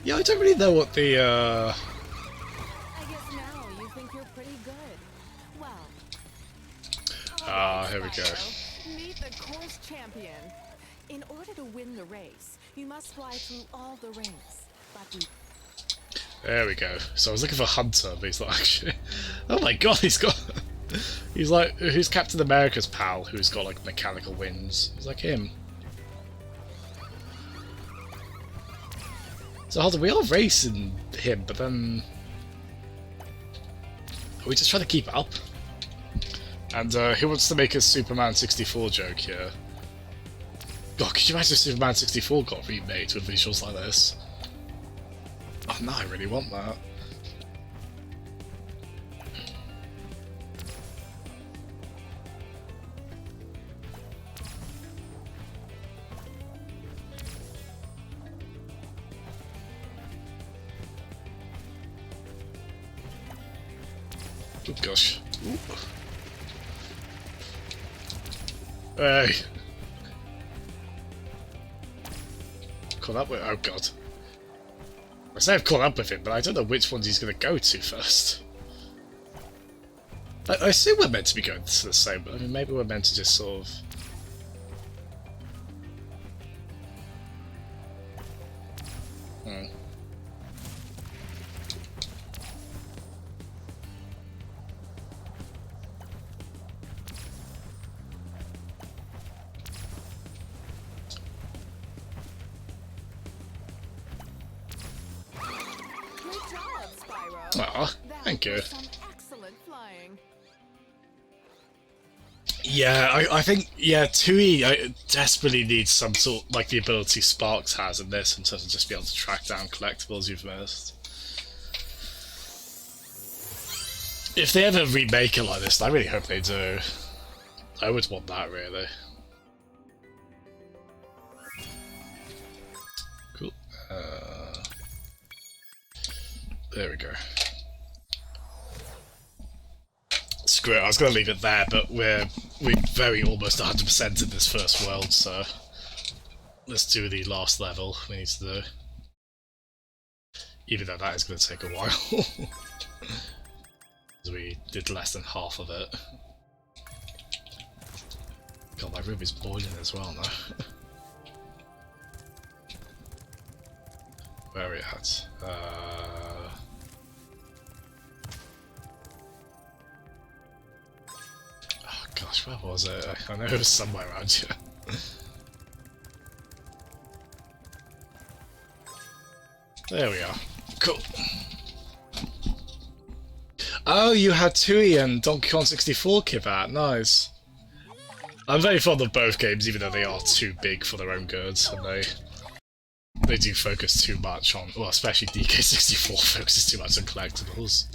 Yeah, I don't really know what the I guess now you think you're pretty good. Well. here we go. Meet the course champion. In order to win the race, you must fly through all the rings. But There we go. So I was looking for Hunter, but he's not actually. Oh my god, he's got. He's like, who's Captain America's pal? Who's got like mechanical wings? He's like him. So hold on, we are racing him, but then are we just trying to keep up? And who wants to make a Superman 64 joke here? God, could you imagine if Superman 64 got remade with visuals like this? Oh no, I really want that. Oh gosh. Ooh. Hey! Caught up with. Oh god. I say I've caught up with him, but I don't know which ones he's going to go to first. I assume we're meant to be going to the same, but I mean, maybe we're meant to just sort of. Aw, thank you. Yeah, I think, yeah, 2E desperately needs some sort, like the ability Sparks has in this, in terms of just be able to track down collectibles you've missed. If they ever remake it like this, I really hope they do. I would want that, really. Cool. There we go. Screw it, I was going to leave it there, but we're very almost 100% in this first world, so let's do the last level we need to do. Even though that is going to take a while. Because we did less than half of it. God, my room is boiling as well now. Where are we at? Oh gosh, where was it? I know it was somewhere around here. There we are. Cool. Oh, you had Tui and Donkey Kong 64 kit out. Nice. I'm very fond of both games, even though they are too big for their own goods, and they do focus too much on, well, especially DK64 focuses too much on collectibles.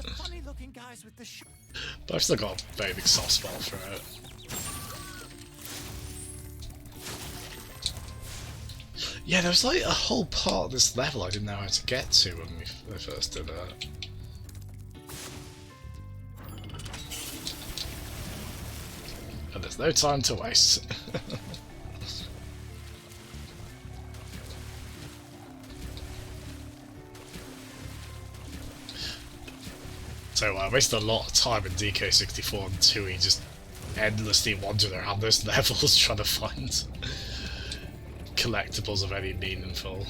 But I've still got a very big soft spot for it. Yeah, there was like a whole part of this level I didn't know how to get to when we first did it. And there's no time to waste. So I wasted a lot of time in DK64 and 2E just endlessly wandering around those levels trying to find collectibles of any meaningful.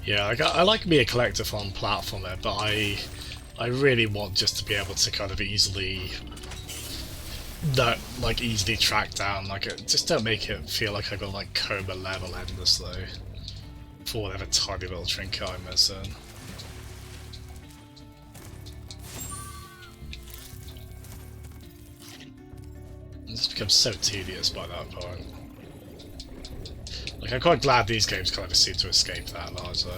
Yeah, like, I like me a collectathon platformer, but I really want just to be able to kind of easily easily track down, like, just don't make it feel like I got like coma level endlessly for whatever tiny little trinket I'm missing. It's become so tedious by that point. Like, I'm quite glad these games kind of seem to escape that largely.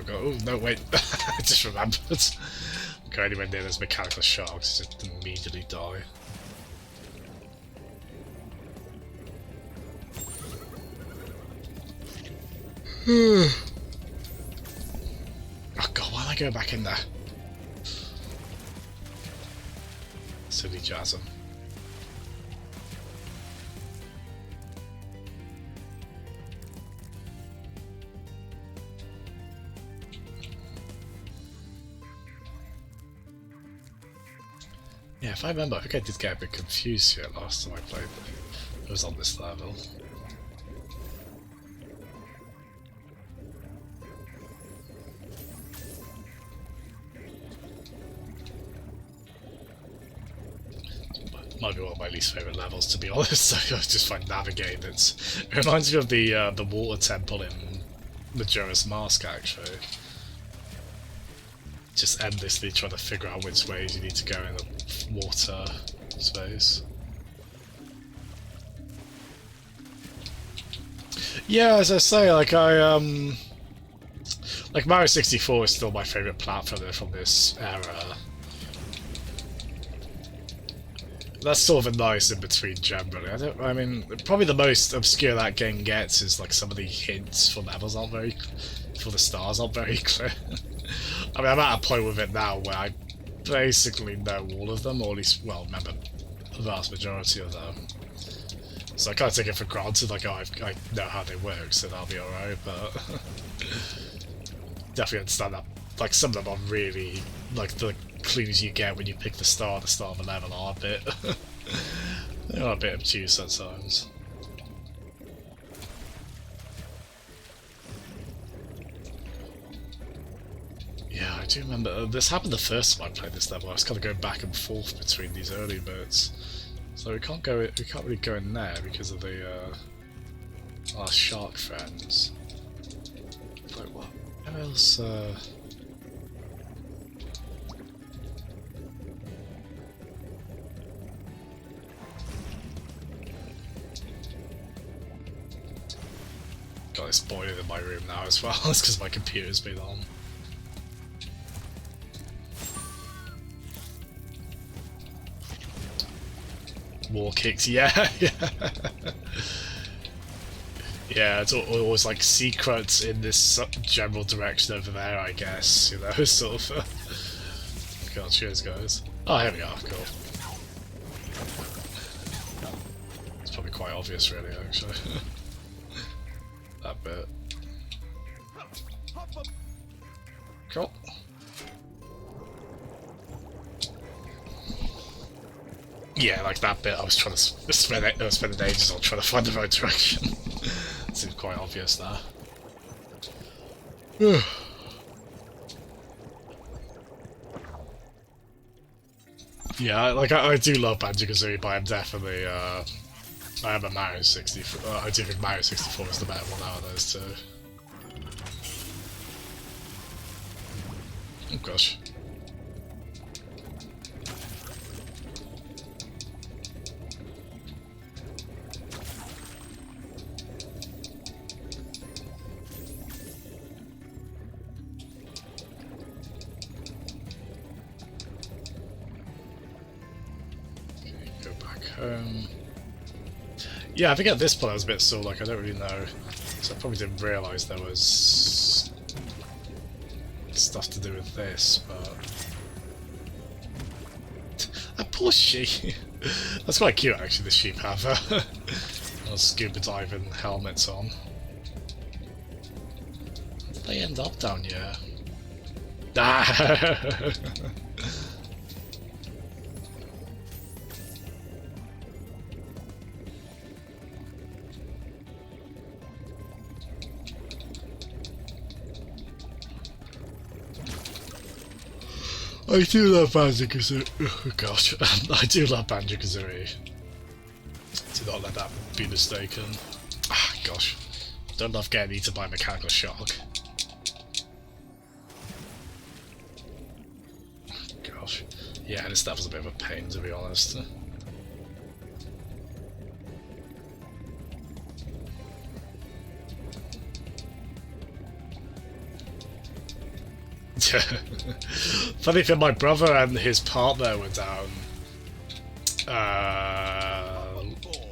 Oh no, wait, I just remembered. Go anywhere near those mechanical sharks, just immediately die. Oh god, why am I going back in there? Silly Jasm. Yeah, if I remember, I think I did get a bit confused here last time I played it. It was on this level. Might be one of my least favourite levels, to be honest. I just find navigating it reminds me of the water temple in Majora's Mask, actually. Just endlessly trying to figure out which ways you need to go in the water space. Yeah, as I say, like like Mario 64 is still my favourite platformer from this era. That's sort of a nice in-between generally. I mean, probably the most obscure that game gets is like some of the hints for levels aren't very, for the stars aren't very clear. I mean, I'm at a point with it now where I basically know all of them, or at least, well, remember the vast majority of them. So I kind of take it for granted, like, oh, I know how they work, so that'll be alright, but definitely understand that, like, some of them are really, like, the clues you get when you pick the star at the start of a level are a bit, they are a bit obtuse at times. Yeah, I do remember, this happened the first time I played this level, I was kind of going back and forth between these early bits. So we can't really go in there because of the, our shark friends. Like, what? Where else, got this boiler in my room now as well, it's because my computer's been on. Wall kicks, yeah, yeah. Yeah, it's always like secrets in this general direction over there, I guess, you know, sort of. God, cheers, guys. Oh, here we are, cool. It's probably quite obvious, really, actually. That bit. Cool. Yeah, like that bit, I was trying to spend ages on trying to find the right direction. It seems quite obvious there. Yeah, like I do love Banjo-Kazooie, but I'm definitely I am a Mario 64. I do think Mario 64 is the better one out of those two. Oh gosh. Yeah, I think at this point I was a bit sore, like I don't really know, so I probably didn't realise there was stuff to do with this, but... That poor sheep! That's quite cute actually, the sheep have scuba diving helmets on. How did they end up down here? Ah! I do love Banjo-Kazooie. Oh gosh, I do love Banjo-Kazooie. Do not let that be mistaken. Ah, gosh. Don't love getting eaten by a mechanical shark. Gosh. Yeah, this stuff was a bit of a pain, to be honest. Funny thing, my brother and his partner were down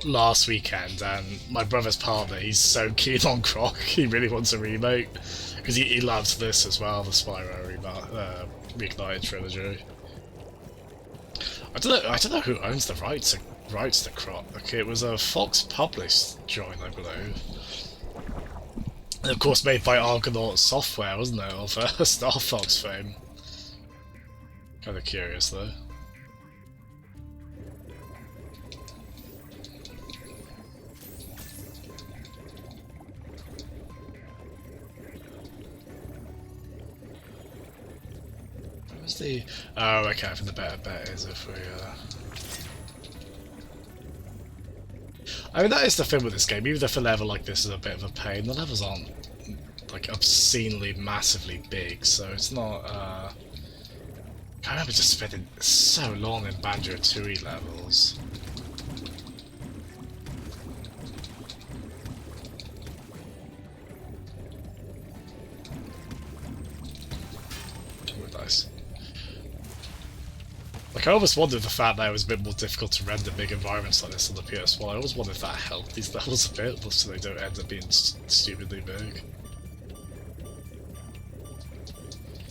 last weekend, and my brother's partner, he's so keen on Croc, he really wants a remake, because he loves this as well, the Spyro Reignited Trilogy. I don't know who owns the rights to Croc. Okay, it was a Fox published joint, I believe. And of course made by Argonaut Software, wasn't it, of Star Fox fame. Kind of curious though. Where's the... Oh, okay, I think the better bet is if we... I mean, that is the thing with this game, even if a level like this is a bit of a pain, the levels aren't, like, obscenely, massively big, so it's not, I remember just spending so long in Banjo-Tooie levels. Oh, nice. Like, I always wondered the fact that it was a bit more difficult to render big environments like this on the PS1. I always wondered if that helped these levels a bit, so they don't end up being stupidly big.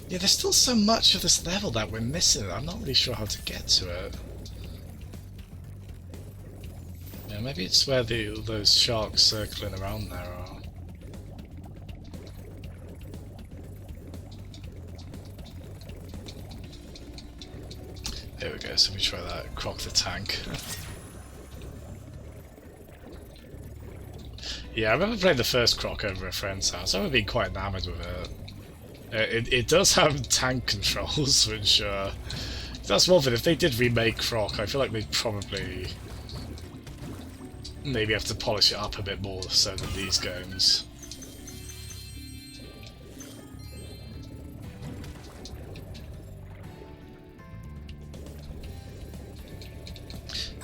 Yeah, there's still so much of this level that we're missing. I'm not really sure how to get to it. Yeah, maybe it's where those sharks circling around there are. There we go, so we try that. Croc the tank. Yeah, I remember playing the first Croc over a friend's house. I remember being quite enamoured with it. It does have tank controls, which, that's one thing. If they did remake Croc, I feel like they'd probably maybe have to polish it up a bit more so than these games.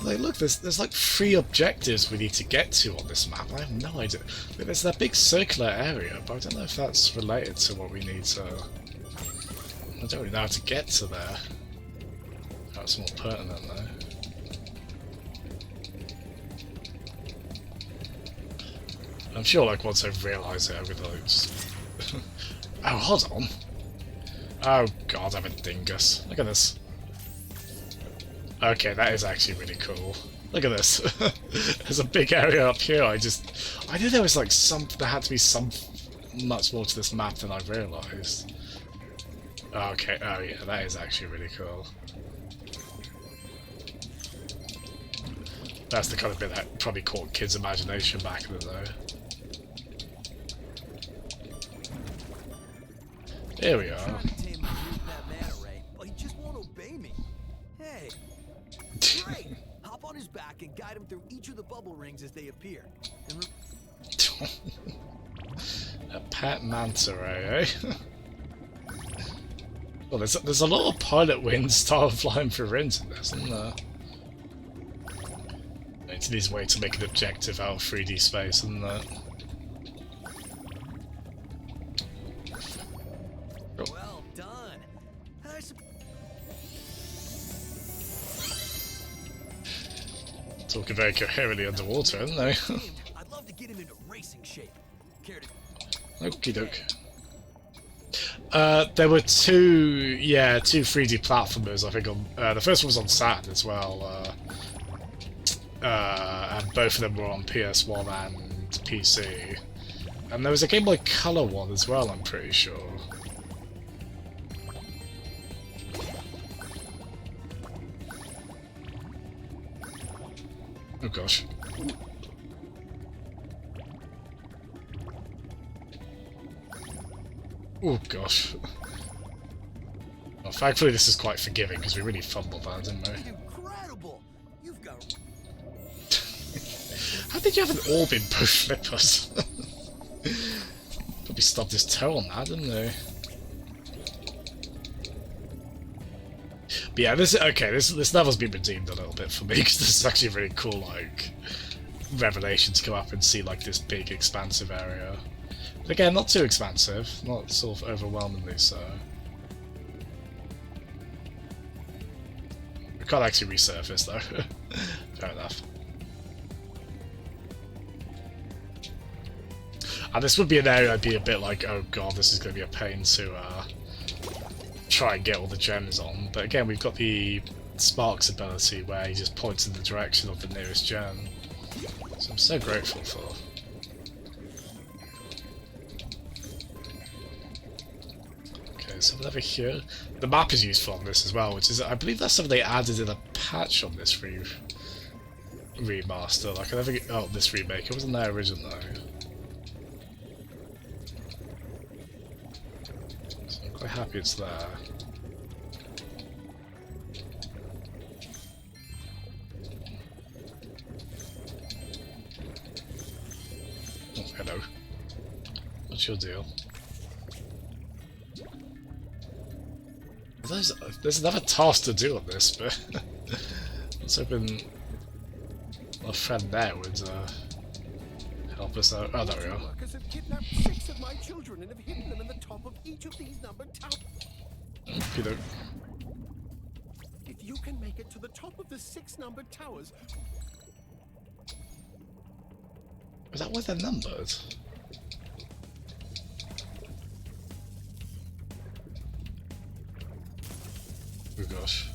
Like, look, there's like 3 objectives we need to get to on this map. I have no idea. There's that big circular area, but I don't know if that's related to what we need to... I don't really know how to get to there. That's more pertinent, though. I'm sure, like, once I realise it, I'm gonna, like, just... Oh, hold on! Oh god, I'm a dingus. Look at this. Okay, that is actually really cool. Look at this. There's a big area up here. I knew there was like there had to be much more to this map than I realised. Okay, oh yeah, that is actually really cool. That's the kind of bit that probably caught kids' imagination back in the day. Here we are. Great! Hop on his back and guide him through each of the bubble rings as they appear. A pet manta ray, eh? Well, there's a lot of pilot wings style flying through rings in this, isn't there? It's an easy way to make an objective out of 3D space, isn't there? Well done. Talking very coherently underwater, isn't they? I'd love to get him into racing shape. Okie doke. There were two 3D platformers, I think, on the first one was on Saturn as well, and both of them were on PS1 and PC. And there was a Game Boy Color one as well, I'm pretty sure. Oh gosh. Oh gosh. Oh, Thankfully this is quite forgiving because we really fumbled that, didn't we? Incredible! You've got. How did you have an orb in both flippers? Probably stubbed his toe on that, didn't they? But yeah, this level's been redeemed a little bit for me because this is actually a really cool like revelation to come up and see like this big expansive area. But again, not too expansive, not sort of overwhelmingly so. We can't actually resurface though. Fair enough. And this would be an area I'd be a bit like, oh god, this is going to be a pain to try and get all the gems on. But again, we've got the Sparks ability where he just points in the direction of the nearest gem. So I'm so grateful for. Okay, so over here. The map is useful on this as well, which is, I believe that's something they added in a patch on this remaster. Like, I never get, oh, this remake. It wasn't there originally. So I'm quite happy it's there. Oh, hello. What's your deal? There's another task to do on this, but I was hoping my friend there would help us out. Oh, there we are. Workers have kidnapped 6 of my children and have hidden them in the top of each of these numbered towers. Okey-doke. If you can make it to the top of the 6 numbered towers... Is that why they're numbered? Oh gosh.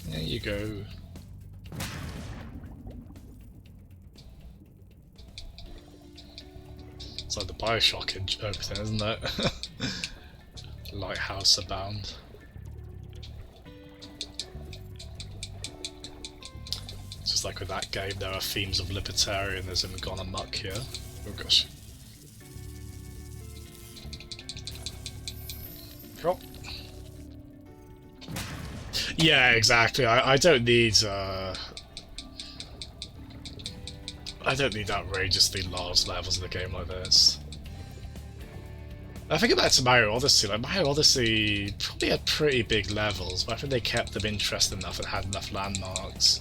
There you go. It's like the Bioshock opening, isn't it? Lighthouse abound. Just like with that game, there are themes of libertarianism gone amok here. Oh gosh. Drop. Yeah, exactly. I don't need outrageously large levels in a game like this. I think about to Mario Odyssey. Like Mario Odyssey probably had pretty big levels, but I think they kept them interesting enough and had enough landmarks.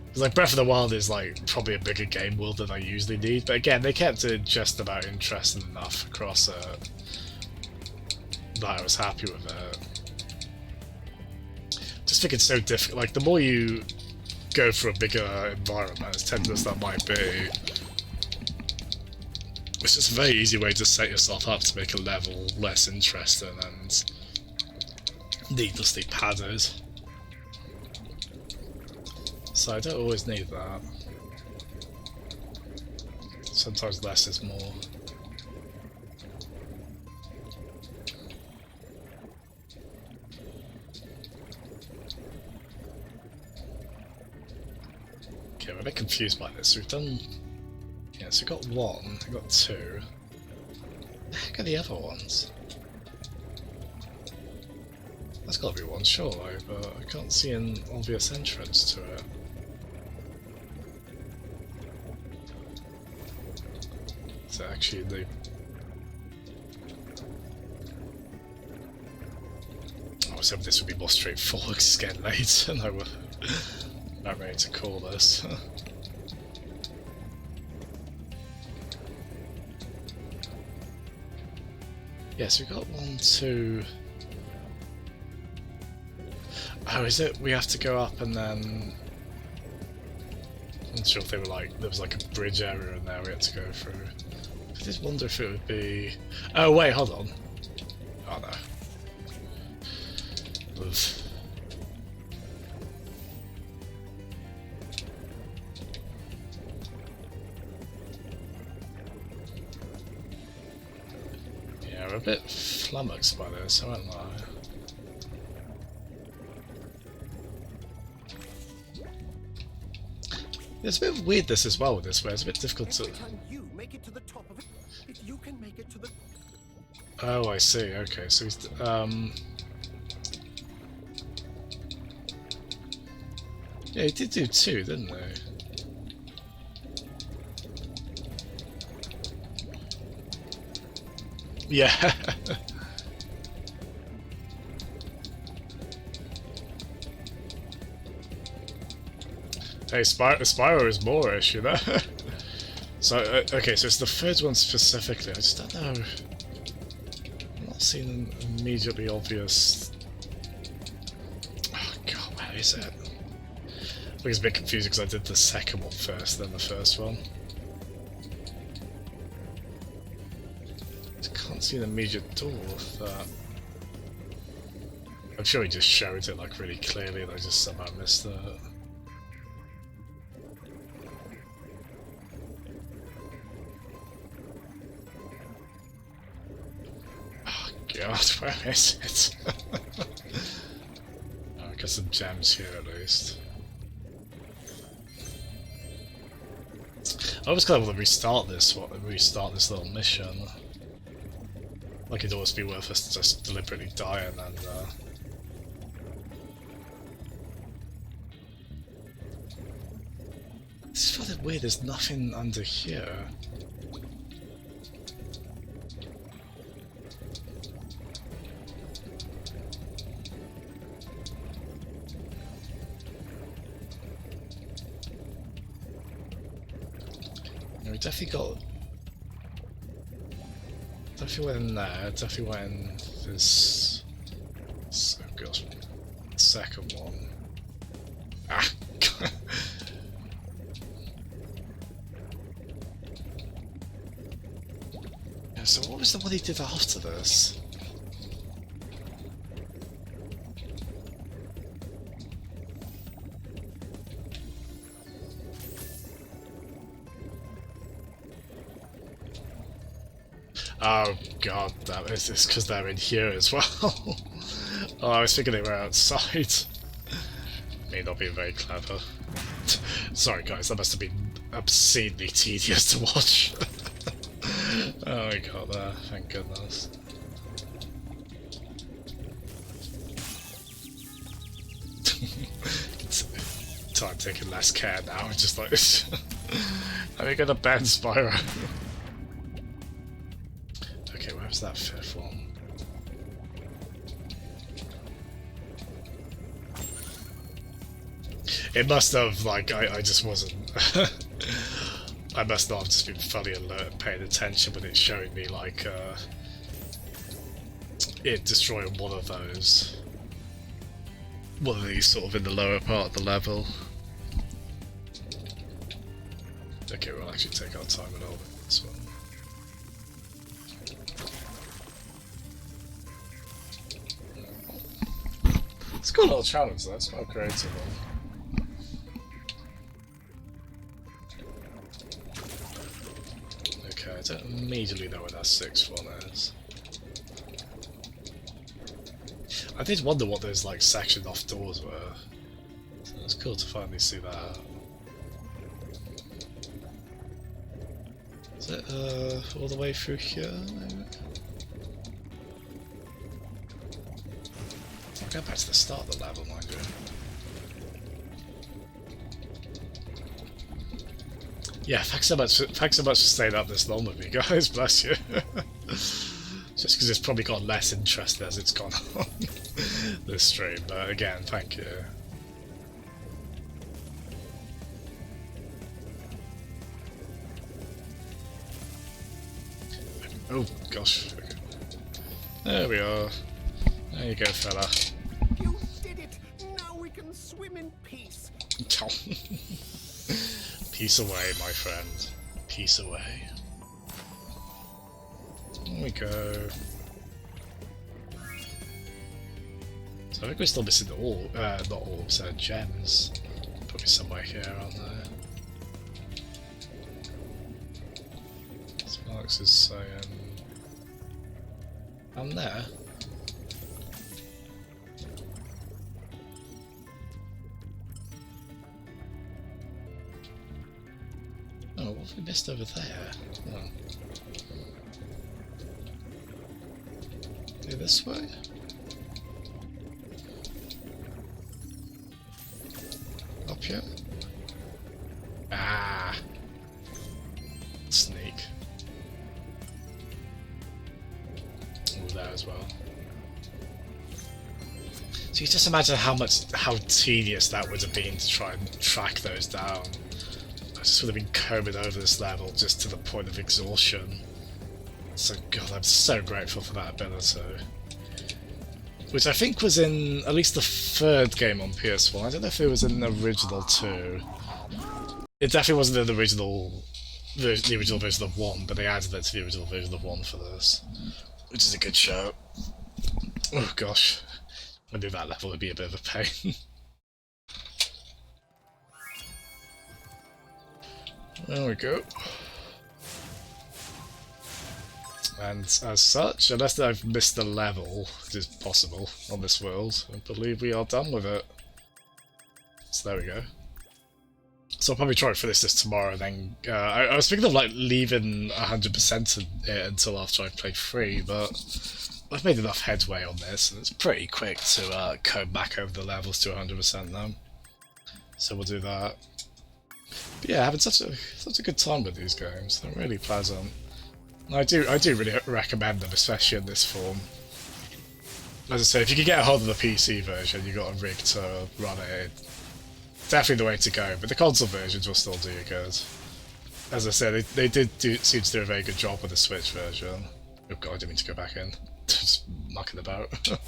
Because like Breath of the Wild is like probably a bigger game world than I usually need, but again they kept it just about interesting enough across it that I was happy with it. Just think it's so difficult. Like the more you go for a bigger environment, as tedious that might be, it's just a very easy way to set yourself up to make a level less interesting and needlessly padded. So I don't always need that. Sometimes less is more. Okay, I'm a bit confused by this. We've done... yeah, so we've got 1, we've got 2. Where the heck are the other ones? That's got to be 1, surely, but I can't see an obvious entrance to it. Is it actually the... I was hoping this would be more straightforward because it's getting late and I were not ready to call this. Yes, we've got 1, 2... Oh, is it? We have to go up and then... I'm not sure if they were like... there was like a bridge area in there we had to go through. I did wonder if it would be... oh wait, hold on. Oh no. Oof. Yeah, we're a bit flummoxed by this, I won't lie. It's a bit weird this as well with this, where it's a bit difficult to... Every time you make it to the top of it, if you can make it to the... Oh, I see. Okay, so he's yeah, he did do 2, didn't he? Yeah. Hey, Spyro is more-ish, you know? So, okay, so it's the third one specifically. I just don't know. I'm not seeing an immediately obvious... Oh god, where is it? I think it's a bit confusing because I did the second one first, then the first one. I can't see an immediate door with that. I'm sure he just showed it like really clearly and I just somehow missed it. God, where is it? Oh, I got some gems here at least. I always kind of want to restart this little mission. Like it'd always be worth us to just deliberately die and then it's rather weird, there's nothing under here. We definitely went in there, definitely went in this, oh gosh, second one. Ah! Yeah, so what was the one he did after this? Oh god, that is this because they're in here as well. Oh, I was thinking they were outside. May not be very clever. Sorry guys, that must have been obscenely tedious to watch. Oh, we got there, thank goodness. Time taking less care now, just like this. Are we gonna ban Spyro? Okay, where's that fifth one? It must have, like, I just wasn't... I must not have just been fully alert and paying attention when it showed me, like, it destroying one of those. One of these sort of in the lower part of the level. Okay, we'll actually take our time a little bit with this one. It's got a little challenge though, it's quite a creative one. Okay, I don't immediately know where that sixth one is. I did wonder what those like sectioned off doors were. So it's cool to finally see that. Is it all the way through here, maybe? I'll go back to the start of the level, mind you. Yeah, thanks so much for staying up this long with me, guys. Bless you. Just because it's probably got less interest as it's gone on this stream, but again, thank you. Oh gosh. There we are. There you go, fella. You did it! Now we can swim in peace. Peace away, my friend. Peace away. There we go. So I think we're still missing all, not orbs, gems. Probably somewhere here, aren't there? Sparks is saying... I'm there. Oh, what have we missed over there? Oh. Maybe this way? Up here? Ah! Sneak. All there as well. So you just imagine how tedious that would have been to try and track those down. I just would have been combing over this level just to the point of exhaustion. So god, I'm so grateful for that ability. Which I think was in at least the third game on PS1. I don't know if it was in the original 2. It definitely wasn't in the original version of 1, but they added it to the original version of 1 for this. Which is a good show. Oh gosh. I knew that level would be a bit of a pain. There we go. And as such, unless I've missed a level, which is possible on this world, I believe we are done with it. So there we go. So I'll probably try and finish this tomorrow, and then I was thinking of like leaving 100% it until after I've played 3, but I've made enough headway on this, and it's pretty quick to code back over the levels to 100% now. So we'll do that. But yeah, having such a good time with these games. They're really pleasant. I do really recommend them, especially in this form. As I say, if you can get a hold of the PC version, you got a rig to run it. Definitely the way to go, but the console versions will still do you good. As I said, they seem to do a very good job with the Switch version. Oh god, I didn't mean to go back in. Just mucking about. But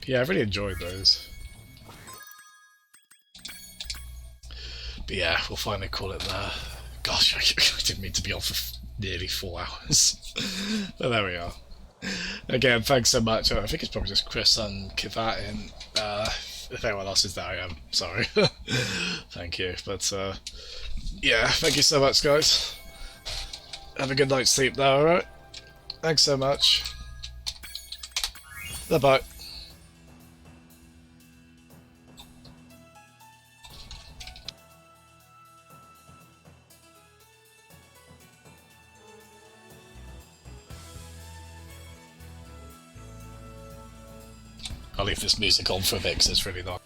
yeah, I really enjoyed those. But yeah, we'll finally call it there. Gosh, I didn't mean to be on for nearly 4 hours. But there we are. Again, thanks so much. I think it's probably just Chris and Kivatin. If anyone else is there, I am sorry. Thank you. But yeah, thank you so much, guys. Have a good night's sleep now, alright? Thanks so much. Bye-bye. I'll leave this music on for a bit because it's really nice.